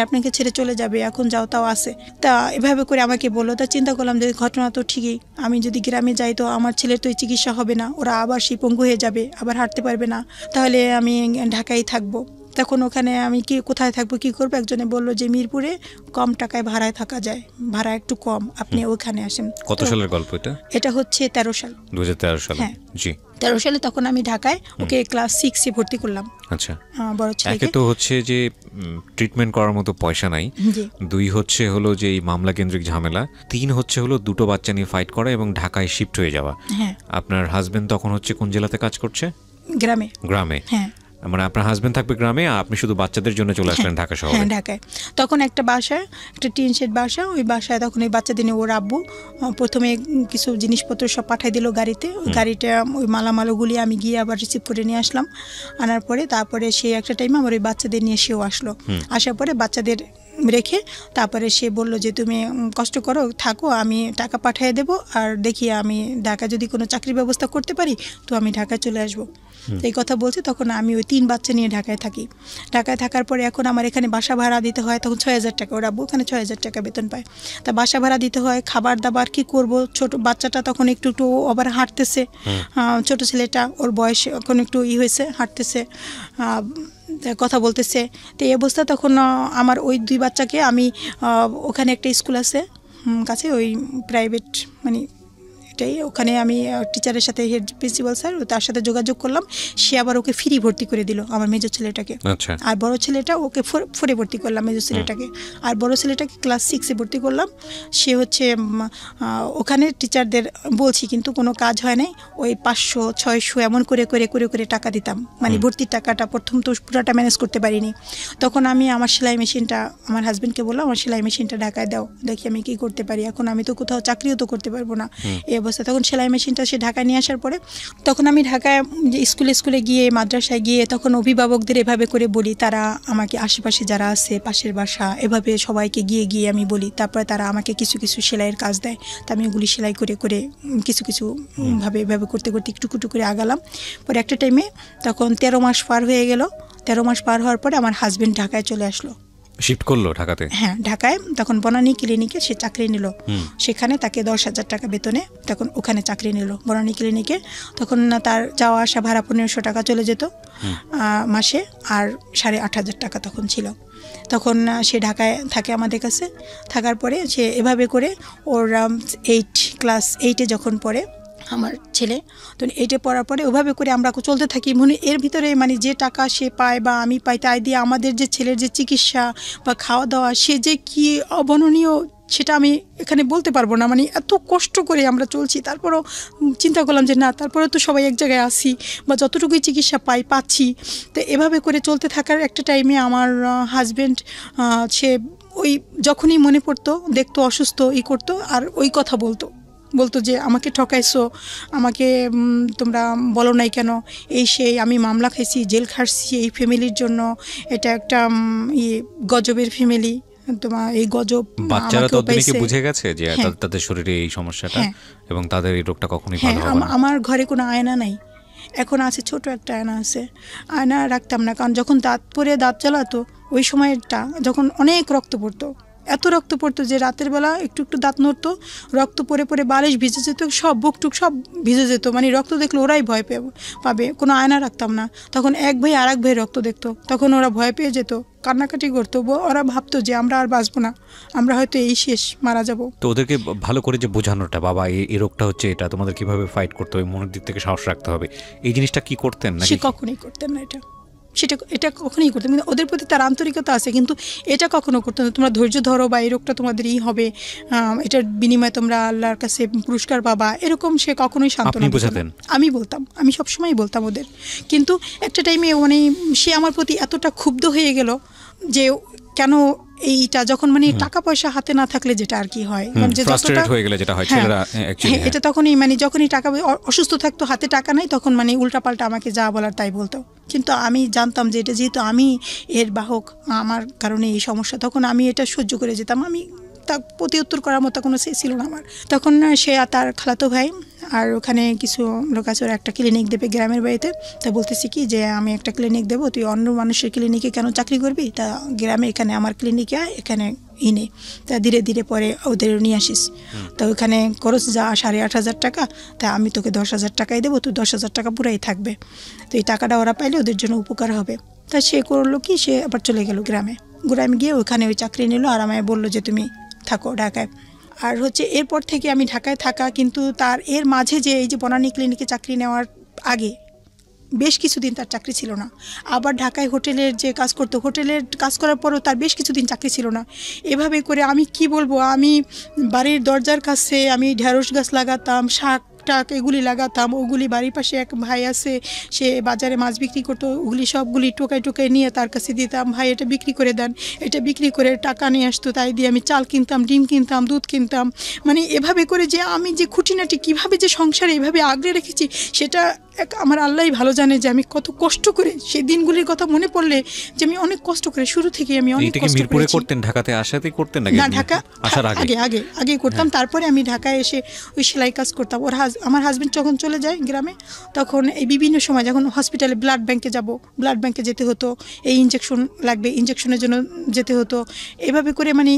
আপনাকে ছেড়ে চলে যাবে, এখন যাও তাও আছে। তা এভাবে করে আমাকে বললো। তা চিন্তা করলাম যে ঘটনা তো ঠিকই, আমি যদি গ্রামে যাই তো আমার ছেলের তো এই চিকিৎসা হবে না, ওরা আবার সেই পঙ্গু হয়ে যাবে, আবার হাঁটতে পারবে না, তাহলে আমি ঢাকায় থাকবো। তখন ওখানে আমি কোথায় থাকবো, কী করবো? একজনে বললো যে মিরপুরে কম টাকায় ভাড়ায় থাকা যায়, ভাড়া একটু কম, আপনি ওখানে আসেন। কত সালের গল্প এটা? এটা হচ্ছে 13 সাল, 2013 সাল। হ্যাঁ জি, 13 সালে তখন আমি ঢাকায় ওকে ক্লাস 6-এ ভর্তি করলাম। আচ্ছা, বড় ছেলেকে। একে তো হচ্ছে যে ট্রিটমেন্ট করার মতো পয়সা নাই, 2 হচ্ছে হলো যে এই মামলা কেন্দ্রিক ঝামেলা, 3 হচ্ছে হলো 2টো বাচ্চা নিয়ে ফাইট করা এবং ঢাকায় শিফট হয়ে যাওয়া। হ্যাঁ। আপনার হাজবেন্ড তখন হচ্ছে কোন জেলাতে কাজ করছে? গ্রামে। হ্যাঁ, মানে আপনার হাজবেন্ড থাকবে গ্রামে, আপনি শুধু বাচ্চাদের জন্য চলে আসলেন ঢাকা শহরে? হ্যাঁ, ঢাকায়। তখন একটা বাসায়, একটা টিন শেড বাসা, ওই বাসায় তখন ওই বাচ্চাদের নিয়ে ওর আব্বু প্রথমে কিছু জিনিসপত্র সব পাঠাই দিল গাড়িতে। ওই গাড়িটা, ওই মালামালগুলি আমি গিয়ে আবার রিসিভ করে নিয়ে আসলাম। আনার পরে তারপরে সেই একটা টাইমে আমার ওই বাচ্চাদের নিয়ে সেও আসলো। আসার পরে বাচ্চাদের রেখে তারপরে সে বললো যে তুমি কষ্ট করো, থাকো, আমি টাকা পাঠিয়ে দেবো, আর দেখি আমি ঢাকা যদি কোনো চাকরির ব্যবস্থা করতে পারি তো আমি ঢাকায় চলে আসবো। এই কথা বলছে। তখন আমি ওই 3 বাচ্চা নিয়ে ঢাকায় থাকি। ঢাকায় থাকার পরে এখন আমার এখানে বাসা ভাড়া দিতে হয়, তখন 6,000 টাকা, ওরা ওখানে 6,000 টাকা বেতন পায়। তা বাসা ভাড়া দিতে হয়, খাবার দাবার কি করব। ছোট বাচ্চাটা তখন একটু আবার হাঁটতেছে, ছোট ছেলেটা, ওর বয়স এখন একটু হয়েছে, হাঁটতেছে, কথা বলতেছে। তো এই অবস্থা তখন আমার ওই 2 বাচ্চাকে আমি ওখানে একটা স্কুল আছে কাছে, ওই প্রাইভেট মানে এটাই, ওখানে আমি টিচারের সাথে, হেড প্রিন্সিপাল স্যার, তার সাথে যোগাযোগ করলাম। সে আবার ওকে ফ্রি ভর্তি করে দিল আমার মেজর ছেলেটাকে। আর বড় ছেলেটা ওকে 4-এ ভর্তি করলাম, মেজর ছেলেটাকে। আর বড় ছেলেটাকে ক্লাস 6-এ ভর্তি করলাম। সে হচ্ছে ওখানে টিচারদের বলছি, কিন্তু কোনো কাজ হয় নাই। ওই 500-600 এমন করে টাকা দিতাম, মানে ভর্তির টাকাটা। প্রথম তো পুরোটা ম্যানেজ করতে পারিনি। তখন আমি আমার সেলাই মেশিনটা, আমার হাজব্যান্ডকে বললাম আমার সেলাই মেশিনটা ঢাকায় দাও, দেখি আমি কী করতে পারি। এখন আমি তো কোথাও চাকরিও তো করতে পারবো না এই অবস্থা। তখন সেলাই মেশিনটা সে ঢাকায় নিয়ে আসার পরে তখন আমি ঢাকায় স্কুলে গিয়ে, মাদ্রাসায় গিয়ে, তখন অভিভাবকদের এভাবে করে বলি, তারা আমাকে আশেপাশে যারা আছে, পাশের বাসা, এভাবে সবাইকে গিয়ে আমি বলি। তারপরে তারা আমাকে কিছু সেলাইয়ের কাজ দেয়। তা আমি ওগুলি সেলাই করে কিছু ভাবে এভাবে করতে একটু করে আগালাম। পরে একটা টাইমে তখন 13 মাস পার হয়ে গেল। 13 মাস পার হওয়ার পরে আমার হাজব্যান্ড ঢাকায় চলে আসলো, শিফট করলো ঢাকাতে। হ্যাঁ, ঢাকায় তখন বনানী ক্লিনিকে সে চাকরি নিল। সেখানে তাকে 10,000 টাকা বেতনে তখন ওখানে চাকরি নিল বনানী ক্লিনিকে। তখন তার যাওয়া আসা ভাড়া 1,500 টাকা চলে যেত মাসে, আর 8,500 টাকা তখন ছিল। তখন সে ঢাকায় থাকে আমাদের কাছে। থাকার পরে সে এভাবে করে ওর ক্লাস 8-এ যখন পড়ে আমার ছেলে, তো 8-এ পড়ার পরে ওভাবে করে আমরা চলতে থাকি। মনে এর ভিতরে মানে যে টাকা সে পায় বা আমি পাই, তাই দিয়ে আমাদের যে ছেলের যে চিকিৎসা বা খাওয়া দাওয়া, সে যে কি অবর্ণনীয় সেটা আমি এখানে বলতে পারবো না, মানে এত কষ্ট করে আমরা চলছি। তারপরও চিন্তা করলাম যে না, তারপরে তো সবাই এক জায়গায় আসি বা যতটুকুই চিকিৎসা পাচ্ছি। তো এভাবে করে চলতে থাকার একটা টাইমে আমার হাজব্যান্ড সে ওই যখনই মনে পড়তো, দেখতো অসুস্থ করতো আর ওই কথা বলতো যে আমাকে ঠকাইছো, আমাকে তোমরা বলো নাই কেন, এই সেই আমি মামলা খাইছি, জেল খাটছি এই ফ্যামিলির জন্য, এটা একটা গজবের ফ্যামিলি, তোমার এই গজব। বাচ্চারা তো কি বুঝে গেছে যে তাদের শরীরে এই সমস্যাটা এবং তাদের এই রোগটা কখনোই ভালো হবে না। আমার ঘরে কোনো আয়না নাই, এখন আছে ছোট একটা আয়না আছে, আয়না রাখতাম না, কারণ যখন দাঁত পরে দাঁত চালাতো ওই সময়টা যখন অনেক রক্ত পড়তো, এত রক্ত পড়তো যে রাতের বেলা একটু একটু দাঁত নড়তো, রক্ত পরে পরে বালিশ ভিজে যেত, সব বুকটুক সব ভিজে যেত, মানে রক্ত দেখলে ওরাই ভয় পাবে। কোনো আয়না রাখতাম না, তখন এক ভাই আর এক ভাই রক্ত দেখতো, তখন ওরা ভয় পেয়ে যেত, কান্নাকাটি করতো, ওরা ভাবতো যে আমরা আর বাঁচবো না, আমরা হয়তো এই শেষ, মারা যাব। তো ওদেরকে ভালো করে যে বোঝানোটা, বাবা এই রোগটা হচ্ছে, এটা তোমাদের কিভাবে ফাইট করতে হবে, মনের দিক থেকে সাহস রাখতে হবে, এই জিনিসটা কি করতেন না? সে কখনোই করতেন না এটা কখনোই করতেন, কিন্তু ওদের প্রতি তার আন্তরিকতা আছে, কিন্তু এটা কখনো করতেন না। তোমরা ধৈর্য ধরো বা এই রোগটা তোমাদের হবে, এটার বিনিময়ে তোমরা আল্লাহর কাছে পুরস্কার পাবা, এরকম সে কখনোই সান্ত্বনা বোঝাতেন। আমি বলতাম, আমি সবসময় বলতাম ওদের, কিন্তু একটা টাইমে মানে সে আমার প্রতি এতটা ক্ষুব্ধ হয়ে গেল যে কেন এইটা, যখন মানে টাকা পয়সা হাতে না থাকলে যেটা আর কি হয়, এটা তখনই মানে যখনই টাকা অসুস্থ থাকতো, হাতে টাকা নাই, তখন মানে উল্টাপাল্টা আমাকে যা বলার তাই বলতো। কিন্তু আমি জানতাম যে এটা যেহেতু আমি এর বাহক, আমার কারণে এই সমস্যা, তখন আমি এটা সহ্য করে যেতাম, আমি তা প্রতি উত্তর করার মতো কোনো সে ছিল না আমার। তখন সে আর তার খালাতো ভাই আর ওখানে কিছু লোক আছে, ওরা একটা ক্লিনিক দেবে গ্রামের বাড়িতে। তা বলতেছি কি যে আমি একটা ক্লিনিক দেবো, তুই অন্য মানুষের ক্লিনিকে কেন চাকরি করবি, তা গ্রামে এখানে আমার ক্লিনিকে এখানে ইনে, তা ধীরে ধীরে পরে ওদের নিয়ে আসিস, তা ওখানে খরচ যা 8,500 টাকা, তা আমি তোকে 10,000 টাকাই দেবো, তুই 10,000 টাকা পুরাই থাকবে, তো এই টাকাটা ওরা পাইলে ওদের জন্য উপকার হবে। তা সে করলো কি, সে আবার চলে গেল গ্রামে গিয়ে ওখানে ওই চাকরি নিল, আর আমায় বললো যে তুমি থাকো ঢাকায়। আর হচ্ছে এরপর থেকে আমি ঢাকায় থাকা, কিন্তু তার এর মাঝে যে এই যে বনানী ক্লিনিকে চাকরি নেওয়ার আগে বেশ কিছুদিন তার চাকরি ছিল না, আবার ঢাকায় হোটেলের যে কাজ করতো, হোটেলের কাজ করার পরও তার বেশ কিছুদিন চাকরি ছিল না। এভাবে করে আমি কি বলবো, আমি বাড়ির দরজার কাছে আমি ঢেঁড়স গাছ লাগাতাম, শাক টাক এগুলি লাগাতাম, ওগুলি বাড়ির পাশে এক ভাই আছে, সে বাজারে মাছ বিক্রি করতো, ওগুলি সবগুলি টোকায় নিয়ে তার কাছে দিতাম, ভাই এটা বিক্রি করে দেন, এটা বিক্রি করে টাকা নিয়ে আসতো, তাই দিয়ে আমি চাল কিনতাম, ডিম কিনতাম, দুধ কিনতাম, মানে এভাবে করে যে আমি যে খুঁটিনাটি কীভাবে যে সংসারে এভাবে আগলে রেখেছি, সেটা আমার আল্লাহই ভালো জানে যে আমি কত কষ্ট করে, সেই দিনগুলির কথা মনে পড়লে যে আমি অনেক কষ্ট করে শুরু থেকে আমি অনেক কষ্ট করেছি। করতেন ঢাকাতে আসাতে করতেন না? ঢাকা আসার আগে করতাম, তারপরে আমি ঢাকায় এসে ওই সেলাই কাজ করতাম। আমার হাজব্যান্ড যখন চলে যায় গ্রামে, তখন এই বিভিন্ন সময় যখন হসপিটালে ব্লাড ব্যাংকে যেতে হতো, এই ইঞ্জেকশন লাগবে, ইঞ্জেকশনের জন্য যেতে হতো, এভাবে করে মানে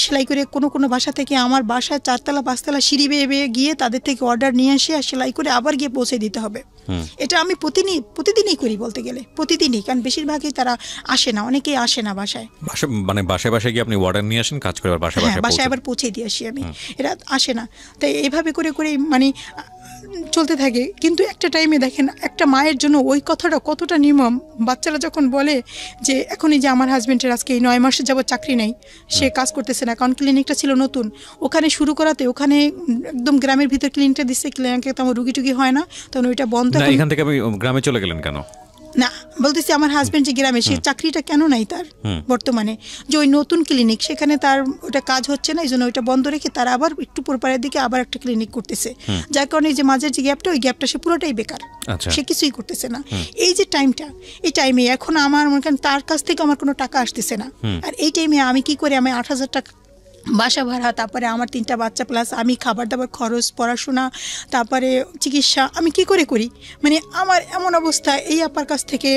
সেলাই করে কোনো বাসা থেকে আমার বাসায় 4তলা 5তলা সিঁড়ি বেয়ে গিয়ে তাদের থেকে অর্ডার নিয়ে আসে আর সেলাই করে আবার গিয়ে পৌঁছে দিতে হবে। এটা আমি প্রতিদিনই করি বলতে গেলে, প্রতিদিনই, কারণ বেশিরভাগই তারা আসে না, অনেকেই আসে না বাসায়, মানে বাসায় গিয়ে আপনি অর্ডার নিয়ে আসেন, কাজ করে বাসায় আবার পৌঁছে দিয়ে আসি আমি, এরা আসে না। তাই এইভাবে করে মানে চলতে থাকে। কিন্তু একটা টাইমে দেখেন, একটা মায়ের জন্য ওই কথাটা কতটা নির্মম। বাচ্চারা যখন বলে যে এখনই যে আমার হাজব্যান্ডের আজকে এই 9 মাসে যাবো চাকরি নেই, সে কাজ করতেছে না, কারণ ক্লিনিকটা ছিল নতুন, ওখানে শুরু করাতে ওখানে একদম গ্রামের ভিতর ক্লিনিকটা দিচ্ছে, ক্লিনিকে তো আমার রুগী টুগি হয় না, তখন ওইটা বন্ধ। এখান থেকে আপনি গ্রামে চলে গেলেন কেন? না, বলতেছি আমার হাজব্যান্ড যে গ্রামে, সে চাকরিটা কেন নাই তার বর্তমানে, যে ওই নতুন ক্লিনিক, সেখানে তার ওটা কাজ হচ্ছে না, এই জন্য ওইটা বন্ধ রেখে তার আবার একটু পরপারের দিকে আবার একটা ক্লিনিক করতেছে, যার কারণে যে মাঝের যে গ্যাপটা, ওই গ্যাপটা সে পুরোটাই বেকার, সে কিছুই করতেছে না। এই যে টাইমটা, এই টাইমে এখন আমার মনে করেন তার কাছ থেকে আমার কোনো টাকা আসতেছে না, আর এই টাইমে আমি কি করে, আমি 8,000 টাকা বাসা ভাড়া, তারপরে আমার 3টা বাচ্চা প্লাস আমি খাবার দাবার খরচ, পড়াশোনা, তারপরে চিকিৎসা, আমি কি করে করি, মানে আমার এমন অবস্থা। এই আপার কাছ থেকে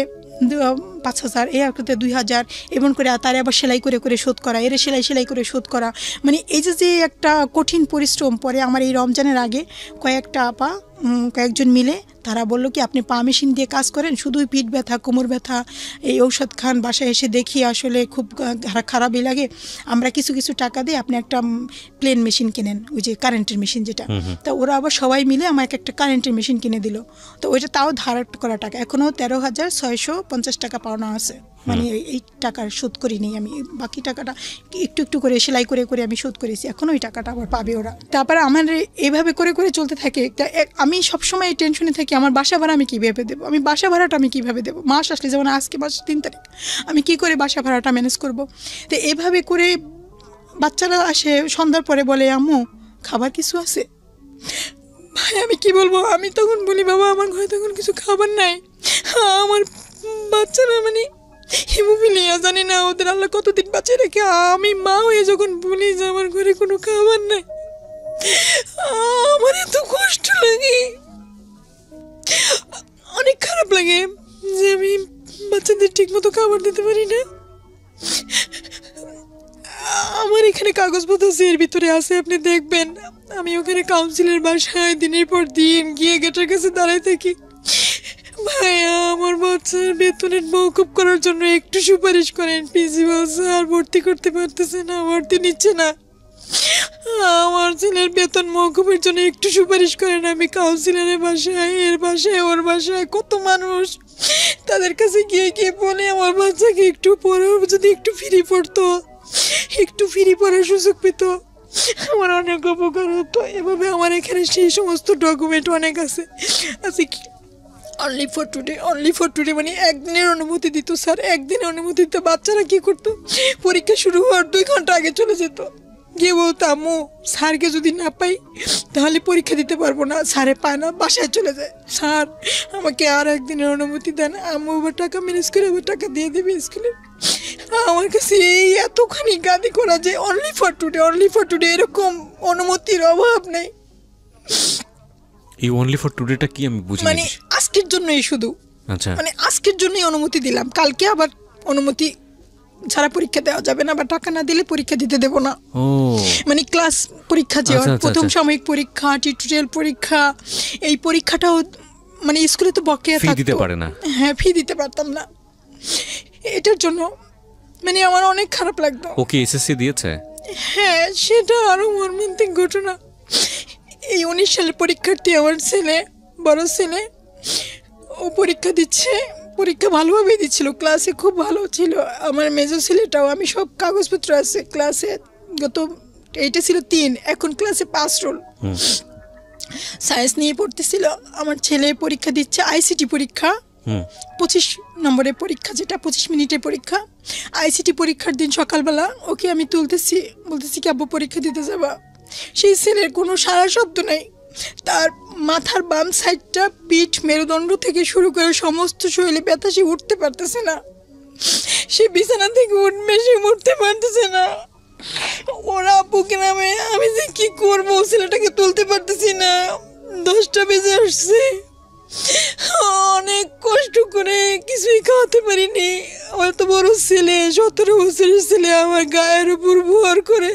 5,000, এই আপাতে 2,000, এমন করে তার আবার সেলাই করে শোধ করা, এর সেলাই করে শোধ করা, মানে এই যে একটা কঠিন পরিশ্রম। পরে আমার এই রমজানের আগে কয়েকজন মিলে তারা বললো কি, আপনি পা মেশিন দিয়ে কাজ করেন, শুধুই পিঠ ব্যথা, কোমর ব্যথা, এই ঔষধ খান, বাসায় এসে দেখি আসলে খুব খারাপই লাগে, আমরা কিছু টাকা দিয়ে আপনি একটা প্লেন মেশিন কিনেন, ওই যে কারেন্টের মেশিন যেটা। তা ওরা আবার সবাই মিলে আমাকে একটা কারেন্টের মেশিন কিনে দিল। তো ওইটা তাও ধার করা টাকা, এখনও 13,650 টাকা পাওনা আছে। মানে এই টাকার শোধ করিনি আমি, বাকি টাকাটা একটু একটু করে সেলাই করে করে আমি শোধ করেছি, এখন ওই টাকাটা আবার পাবে ওরা। তারপরে আমার এইভাবে করে করে চলতে থাকে। আমি সবসময় টেনশনে থাকি আমার বাসা ভাড়া আমি কীভাবে দেবো, আমি বাসা ভাড়াটা আমি কীভাবে দেবো, মাস আসলে যেমন আজকে মাস 3 তারিখ, আমি কী করে বাসা ভাড়াটা ম্যানেজ করব। তো এভাবে করে বাচ্চারা আসে সন্ধ্যার পরে বলে আম্মু খাবার কিছু আছে। ভাই আমি কি বলবো, আমি তখন বলি বাবা আমার ঘরে তখন কিছু খাবার নাই, আমার বাচ্চারা মানে হিমোফিলিয়া জানি না ওদের আল্লাহ কতদিন বাঁচিয়ে রেখে, আমি মা হয়ে যখন বলি যে আমার ঘরে কোনো খাবার নাই, আমার এত কষ্ট লাগে, অনেক খারাপ লাগে যে আমি বাচ্চাদের ঠিক মতো খাবার দিতে পারি না। আমার এখানে কাগজপত্র এর ভিতরে আছে, আপনি দেখবেন আমি ওখানে কাউন্সিলের বাসায় দিনের পর দিন গিয়ে গেটের কাছে দাঁড়ায় থাকি। ভাইয়া আমার বাচ্চার বেতনের মওকুফ করার জন্য একটু সুপারিশ করেন, প্রিন্সিপাল স্যার ভর্তি করতে পারতেছে না, ভর্তি নিচ্ছে না, আমার ছেলের বেতন মওকুফের জন্য একটু সুপারিশ করেন। আমি কাউন্সিলরের বাসায়, এর বাসায়, ওর বাসায় কত মানুষ, তাদের কাছে গিয়ে গিয়ে বলে আমার বাচ্চাকে একটু পড়ার যদি একটু ফ্রি পড়তো, একটু ফ্রি পড়ার সুযোগ পেত, আমার অনেক উপকার হতো। এভাবে আমার এখানে সেই সমস্ত ডকুমেন্ট অনেক আছে। আচ্ছা কি অনলি ফর টুডে মানে একদিনের অনুমতি দিত স্যার, একদিনের অনুমতি দিত। বাচ্চারা কি করতো, পরীক্ষা শুরু হওয়ার 2 ঘন্টা আগে চলে যেত, গিয়ে বলতো আম্মু স্যারকে যদি না পাই তাহলে পরীক্ষা দিতে পারবো না, স্যারে পায় না, বাসায় চলে যায়, স্যার আমাকে আর একদিনের অনুমতি দেন, আম্মু আবার টাকা ম্যানেজ করে আবার টাকা দিয়ে দেবে স্কুলে। আমার কাছে এই এতখানি গাদি করা যে অনলি ফর টুডে এরকম অনুমতির অভাব নেই। এই অনলি ফর টুডেটা কি আমি বুঝি মানে আজকের জন্যই শুধু, আচ্ছা মানে আজকের জন্যই অনুমতি দিলাম, কালকে আবার অনুমতি ছাড়া পরীক্ষা দেওয়া যাবে না, বা টাকা না দিলে পরীক্ষা দিতে দেবো না। মানে ক্লাস পরীক্ষা যে প্রথম সাময়িক পরীক্ষা, টিউটোরিয়াল পরীক্ষা, এই পরীক্ষাটাও মানে স্কুলে তো বকেয়া দিতে পারে না। হ্যাঁ ফি দিতে পারতাম না, এটার জন্য মানে আমার অনেক খারাপ লাগতো। ওকে এসএসসি দিয়েছে? হ্যাঁ সেটা আরো মর্মান্তিক ঘটনা। এই 19 সালের পরীক্ষার্থী আমার ছেলে, বড় ছেলে, ও পরীক্ষা দিচ্ছে, পরীক্ষা ভালোভাবেই দিচ্ছিল, ক্লাসে খুব ভালো ছিল। আমার মেজো ছেলেটাও, আমি সব কাগজপত্র আছে ক্লাসে, গত এইটা ছিল 3, এখন ক্লাসে 5 রোল, সায়েন্স নিয়ে পড়তেছিল। আমার ছেলে পরীক্ষা দিচ্ছে আইসিটি পরীক্ষা, 25 নম্বরের পরীক্ষা, যেটা 25 মিনিটের পরীক্ষা। আইসিটি পরীক্ষার দিন সকালবেলা ওকে আমি তুলতেছি, বলতেছি কি আব্বু পরীক্ষা দিতে যাবা। সেই ছেলের কোনো সারা শব্দ নেই, তার মাথার বাম সাইডটা, পিঠ, মেরুদণ্ড থেকে শুরু করে সমস্ত শরীরে ব্যথা, সে উঠতে পারতেছে না, সে বিছানা থেকে উঠবে, সে উঠতে পারতেছে না। ওরা আব্বুকে নামে, আমি যে কি করবো, ছেলেটাকে তুলতে পারতেছি না। 10টা বেজে আসছে, অনেক কষ্ট করে কিছুই খাওয়াতে পারিনি। আমার তো বড় ছেলে, 17 বছরের ছেলে, আমার গায়ের উপর ভর করে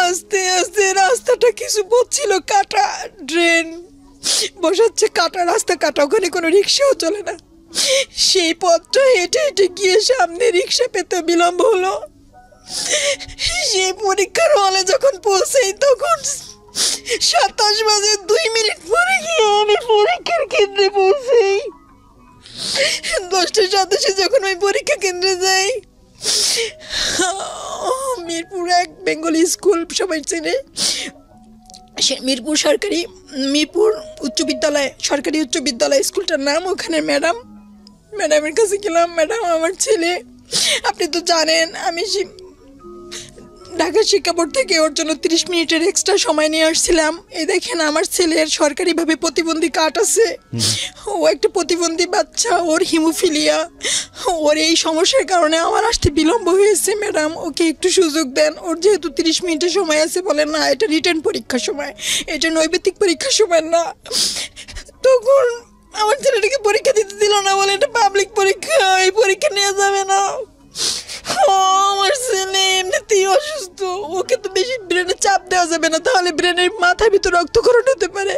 আস্তে আস্তে রাস্তাটা কিছু পথ ছিল কাটা, ড্রেন বসাচ্ছে, কাটা রাস্তা, কাটা, ওখানে কোনো রিক্সাও চলে না। সেই পথটা হেঁটে হেঁটে গিয়ে সামনে রিক্সা পেতে বিলম্ব হলো। সেই পরীক্ষার হলে যখন পৌঁছাই তখন 27:02 পরে গিয়ে আমি পরীক্ষার কেন্দ্রে পৌঁছাই। 10:27 যখন ওই পরীক্ষা কেন্দ্রে যাই, মিরপুর 1 বেঙ্গলি স্কুল, সবাই চেনে, মিরপুর সরকারি, মিরপুর উচ্চ বিদ্যালয়, সরকারি উচ্চ বিদ্যালয় স্কুলটার নাম। ওখানে ম্যাডামের কাছে গেলাম, ম্যাডাম আমার ছেলে, আপনি তো জানেন আমি ঢাকা শিক্ষা বোর্ড থেকে ওর জন্য 30 মিনিটের এক্সট্রা সময় নিয়ে আসছিলাম। এই দেখেন আমার ছেলের সরকারিভাবে প্রতিবন্ধী কার্ড আছে, ও একটা প্রতিবন্ধী বাচ্চা, ওর হিমোফিলিয়া, ওর এই সমস্যার কারণে আমার আসতে বিলম্ব হয়েছে, ম্যাডাম ওকে একটু সুযোগ দেন। ওর যেহেতু 30 মিনিটের সময় আছে, বলেন না এটা রিটার্ন পরীক্ষার সময়, এটা নৈবেদিক পরীক্ষার সময় না। তখন আমার ছেলেটাকে পরীক্ষা দিতে দিল না, বলে এটা পাবলিক পরীক্ষা, এই পরীক্ষা নেওয়া যাবে না। আমার ছেলে এমনিতেই অসুস্থ, ওকে তো বেশি ব্রেনে চাপ দেওয়া যাবে না, তাহলে ব্রেনের মাথার ভিতর রক্তক্ষরণ হতে পারে।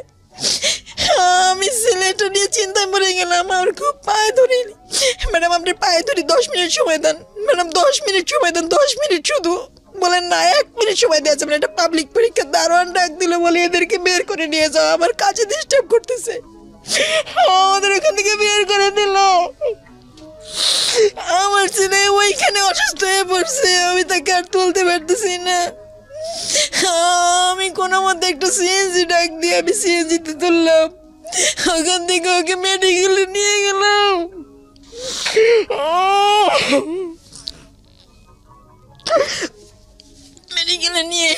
আমি ছেলেটা নিয়ে চিন্তায় পড়ে গেলাম, আমার খুব পায়ে ধরি, ম্যাডাম আপনি পায়ে ধরি 10 মিনিট সময় দেন, ম্যাডাম 10 মিনিট সময় দেন, 10 মিনিট শুধু। বলেন না 1 মিনিট সময় দেওয়া যাবে না, এটা পাবলিক পরীক্ষা। দারোয়ান ডাক দিল, বলে এদেরকে বের করে নিয়ে যাও, আমার কাজে ডিস্টার্ব করতেছে। আমাদের ওখান থেকে বের করে দিল। আমার অসুস্থ হয়ে পড়ছে, আমি তাকে আর তুলতে পারতেছি না। আমি কোনো মতে একটা সিএনজি ডাক দিয়ে আমি সিএনজিতে তুললাম, ওখান থেকে ওকে মেডিকেলে নিয়ে গেলাম। মেডিকেলে নিয়ে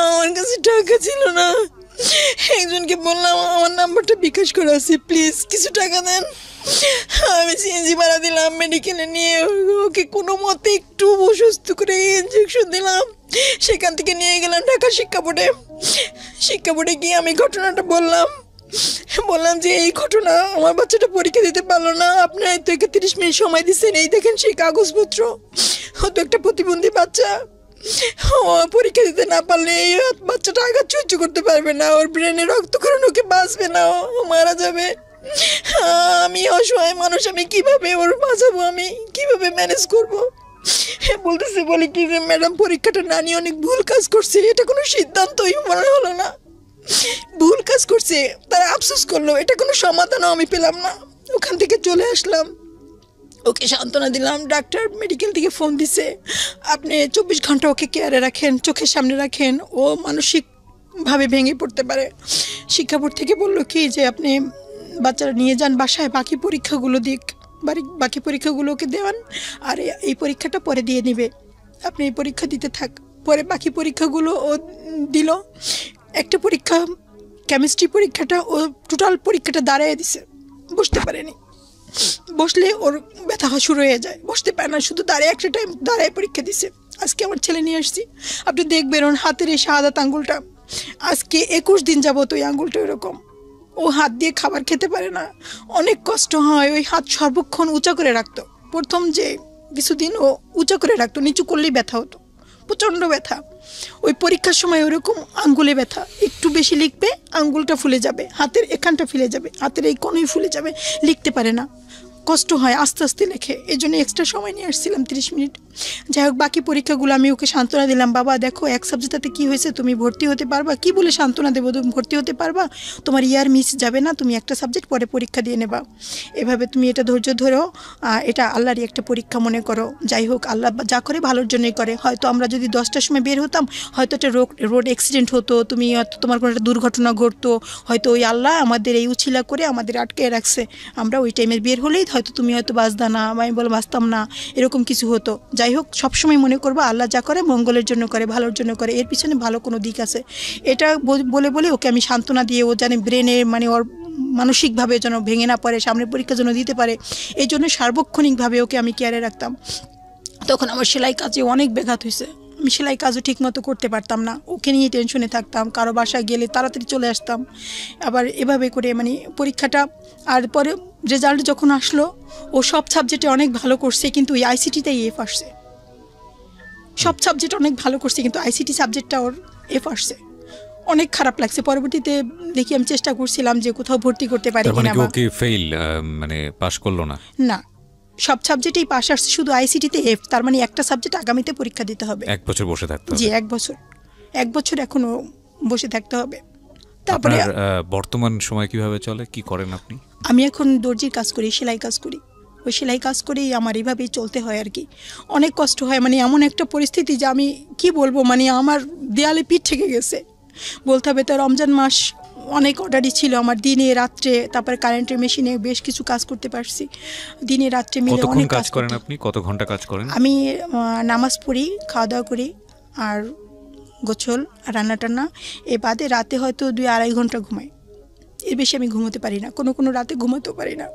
আমার কাছে টাকা ছিল না, একজনকে বললাম আমার নাম্বারটা বিকাশ করা আছে, প্লিজ কিছু টাকা দেন। আমি সিএনজি ভাড়া দিলাম, মেডিকেলে নিয়ে ওকে কোনো মতে একটু অসুস্থ করে ইঞ্জেকশন দিলাম, সেখান থেকে নিয়ে গেলাম ঢাকা শিক্ষা বোর্ডে গিয়ে আমি ঘটনাটা বললাম যে এই ঘটনা, আমার বাচ্চাটা পরীক্ষা দিতে পারলো না, আপনার তো 31 মিনিট সময় দিচ্ছেন, এই দেখেন সেই কাগজপত্র, ও তো একটা প্রতিবন্ধী বাচ্চা, ও পরীক্ষা দিতে না পারলে এই বাচ্চাটা আঘাত সহ্য করতে পারবে না, ওর ব্রেনে রক্তক্ষরণ, ওকে বাঁচবে না, ও মারা যাবে। আমি অসহায় মানুষ, আমি কিভাবে ওর বাঁচাবো, আমি কিভাবে ম্যানেজ করবো? বলতেছে বলে কি যে ম্যাডাম পরীক্ষাটা না নিয়ে অনেক ভুল কাজ করছে, এটা কোনো সিদ্ধান্তই মনে হলো না, ভুল কাজ করছে, তারা আফসোস করলো, এটা কোনো সমাধানও আমি পেলাম না। ওখান থেকে চলে আসলাম, ওকে সান্ত্বনা দিলাম, ডাক্তার মেডিকেল থেকে ফোন দিছে, আপনি 24 ঘন্টা ওকে কেয়ারে রাখেন, চোখের সামনে রাখেন, ও মানসিকভাবে ভেঙে পড়তে পারে। শিক্ষা বোর্ড থেকে বললো কি যে আপনি বাচ্চারা নিয়ে যান বাসায়, বাকি পরীক্ষাগুলো বাকি পরীক্ষাগুলো ওকে দেওয়ান, আর এই পরীক্ষাটা পরে দিয়ে নেবে, আপনি এই পরীক্ষা দিতে থাক। পরে বাকি পরীক্ষাগুলো ও দিল। একটা পরীক্ষা কেমিস্ট্রি পরীক্ষাটা ও টোটাল পরীক্ষাটা দাঁড়ায় দিছে, বসতে পারেনি, বসলে ওর ব্যথা শুরু হয়ে যায়, বসতে পারে না, শুধু একটা টাইম দাঁড়ায় পরীক্ষা দিছে। আজকে আমার ছেলে নিয়ে আসছি, আপনি দেখবেন ওর হাতের এই শাহাদাত আঙ্গুলটা, আজকে 21 দিন যাবত ওই আঙ্গুলটা এরকম, ও হাত দিয়ে খাবার খেতে পারে না, অনেক কষ্ট হয়, ওই হাত সর্বক্ষণ উঁচা করে রাখতো, প্রথম যে কিছুদিন ও উঁচা করে রাখতো, নিচু করলেই ব্যথা হতো, প্রচণ্ড ব্যথা। ওই পরীক্ষার সময় ওরকম আঙ্গুলে ব্যথা, একটু বেশি লিখবে আঙ্গুলটা ফুলে যাবে, হাতের এখানটা ফুলে যাবে, হাতের এই কোণই ফুলে যাবে, লিখতে পারে না, কষ্ট হয়, আস্তে আস্তে লেখে, এই জন্য এক্সট্রা সময় নিয়ে আসছিলাম 30 মিনিট। যাই হোক, বাকি পরীক্ষাগুলো আমি ওকে সান্ত্বনা দিলাম, বাবা দেখো এক সাবজেক্টটাতে কী হয়েছে, তুমি ভর্তি হতে পারবা, কি বলে সান্ত্বনা দেবো, তুমি ভর্তি হতে পারবা, তোমার ইয়ার মিস যাবে না, তুমি একটা সাবজেক্ট পরে পরীক্ষা দিয়ে নেবা, এভাবে তুমি এটা ধৈর্য ধরো, এটা আল্লাহরই একটা পরীক্ষা মনে করো। যাই হোক, আল্লাহ যা করে ভালোর জন্যই করে, হয়তো আমরা যদি 10টার সময় বের হতাম, হয়তো একটা রোড অ্যাক্সিডেন্ট হতো, তুমি তোমার কোনো একটা দুর্ঘটনা ঘটতো, হয়তো ওই আল্লাহ আমাদের এই উছিলা করে আমাদের আটকে রাখছে, আমরা ওই টাইমে বের হলেই হয়তো তুমি হয়তো বাঁচতা না, আমি বলে বাঁচতাম না, এরকম কিছু হতো। যাই হোক, সবসময় মনে করবো আল্লাহ যা করে মঙ্গলের জন্য করে, ভালোর জন্য করে, এর পিছনে ভালো কোনো দিক আছে, এটা বলে ওকে আমি সান্ত্বনা দিয়ে, ও জানে ব্রেনে মানে ওর মানসিকভাবে যেন ভেঙে না পড়ে, সামনের পরীক্ষা যেন দিতে পারে, এই জন্য সার্বক্ষণিকভাবে ওকে আমি কেয়ারে রাখতাম। তখন আমার সেলাই কাজে অনেক ব্যাঘাত হয়েছে, আমি সেলাই কাজও ঠিকমতো করতে পারতাম না, ওকে নিয়ে টেনশনে থাকতাম, কারো বাসায় গেলে তাড়াতাড়ি চলে আসতাম, আবার এভাবে করে মানে পরীক্ষাটা। আর পরে রেজাল্ট যখন আসলো, ও সব সাবজেক্টে অনেক ভালো করছে, কিন্তু ওই আইসিটিতেই এফ আসছে, সব সাবজেক্ট অনেক ভালো করছে, কিন্তু আইসিটি সাবজেক্টটা ওর এফ আসছে, অনেক খারাপ লাগছে। পরবর্তীতে দেখি আমি চেষ্টা করছিলাম যে কোথাও ভর্তি করতে পারি কিনা, ওকে ফেল মানে পাস করলো না, না সব সাবজেক্টেই পাস আসছে, শুধু আইসিটিতে এফ, তার মানে একটা সাবজেক্ট আগামীতে পরীক্ষা দিতে হবে, 1 বছর বসে থাকতে হবে। জি 1 বছর এখনো বসে থাকতে হবে। তারপরে বর্তমান সময় কিভাবে চলে, কি করেন আপনি? আমি এখন দর্জির কাজ করি, সেলাই কাজ করি, ওই সেলাই কাজ করেই আমার এইভাবেই চলতে হয় আর কি, অনেক কষ্ট হয়, মানে এমন একটা পরিস্থিতি যে আমি কি বলবো, মানে আমার দেয়ালে পিঠ থেকে গেছে বলতে হবে। তো রমজান মাস অনেক অর্ডারই ছিল আমার, দিনে রাত্রে, তারপরে কারেন্টের মেশিনে বেশ কিছু কাজ করতে পারছি, দিনে রাত্রে মিলে অনেক কাজ করেন। আপনি কত ঘন্টা কাজ করেন? আমি নামাজ পড়ি, খাওয়া দাওয়া করি, আর গোছল আর রান্না টান্না, এ বাদে রাতে হয়তো 2-2.5 ঘন্টা ঘুমাই, এর বেশি আমি ঘুমোতে পারি না, কোনো রাতে ঘুমাতেও পারি না,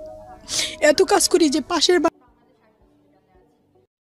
এত কাজ করি যে পাশের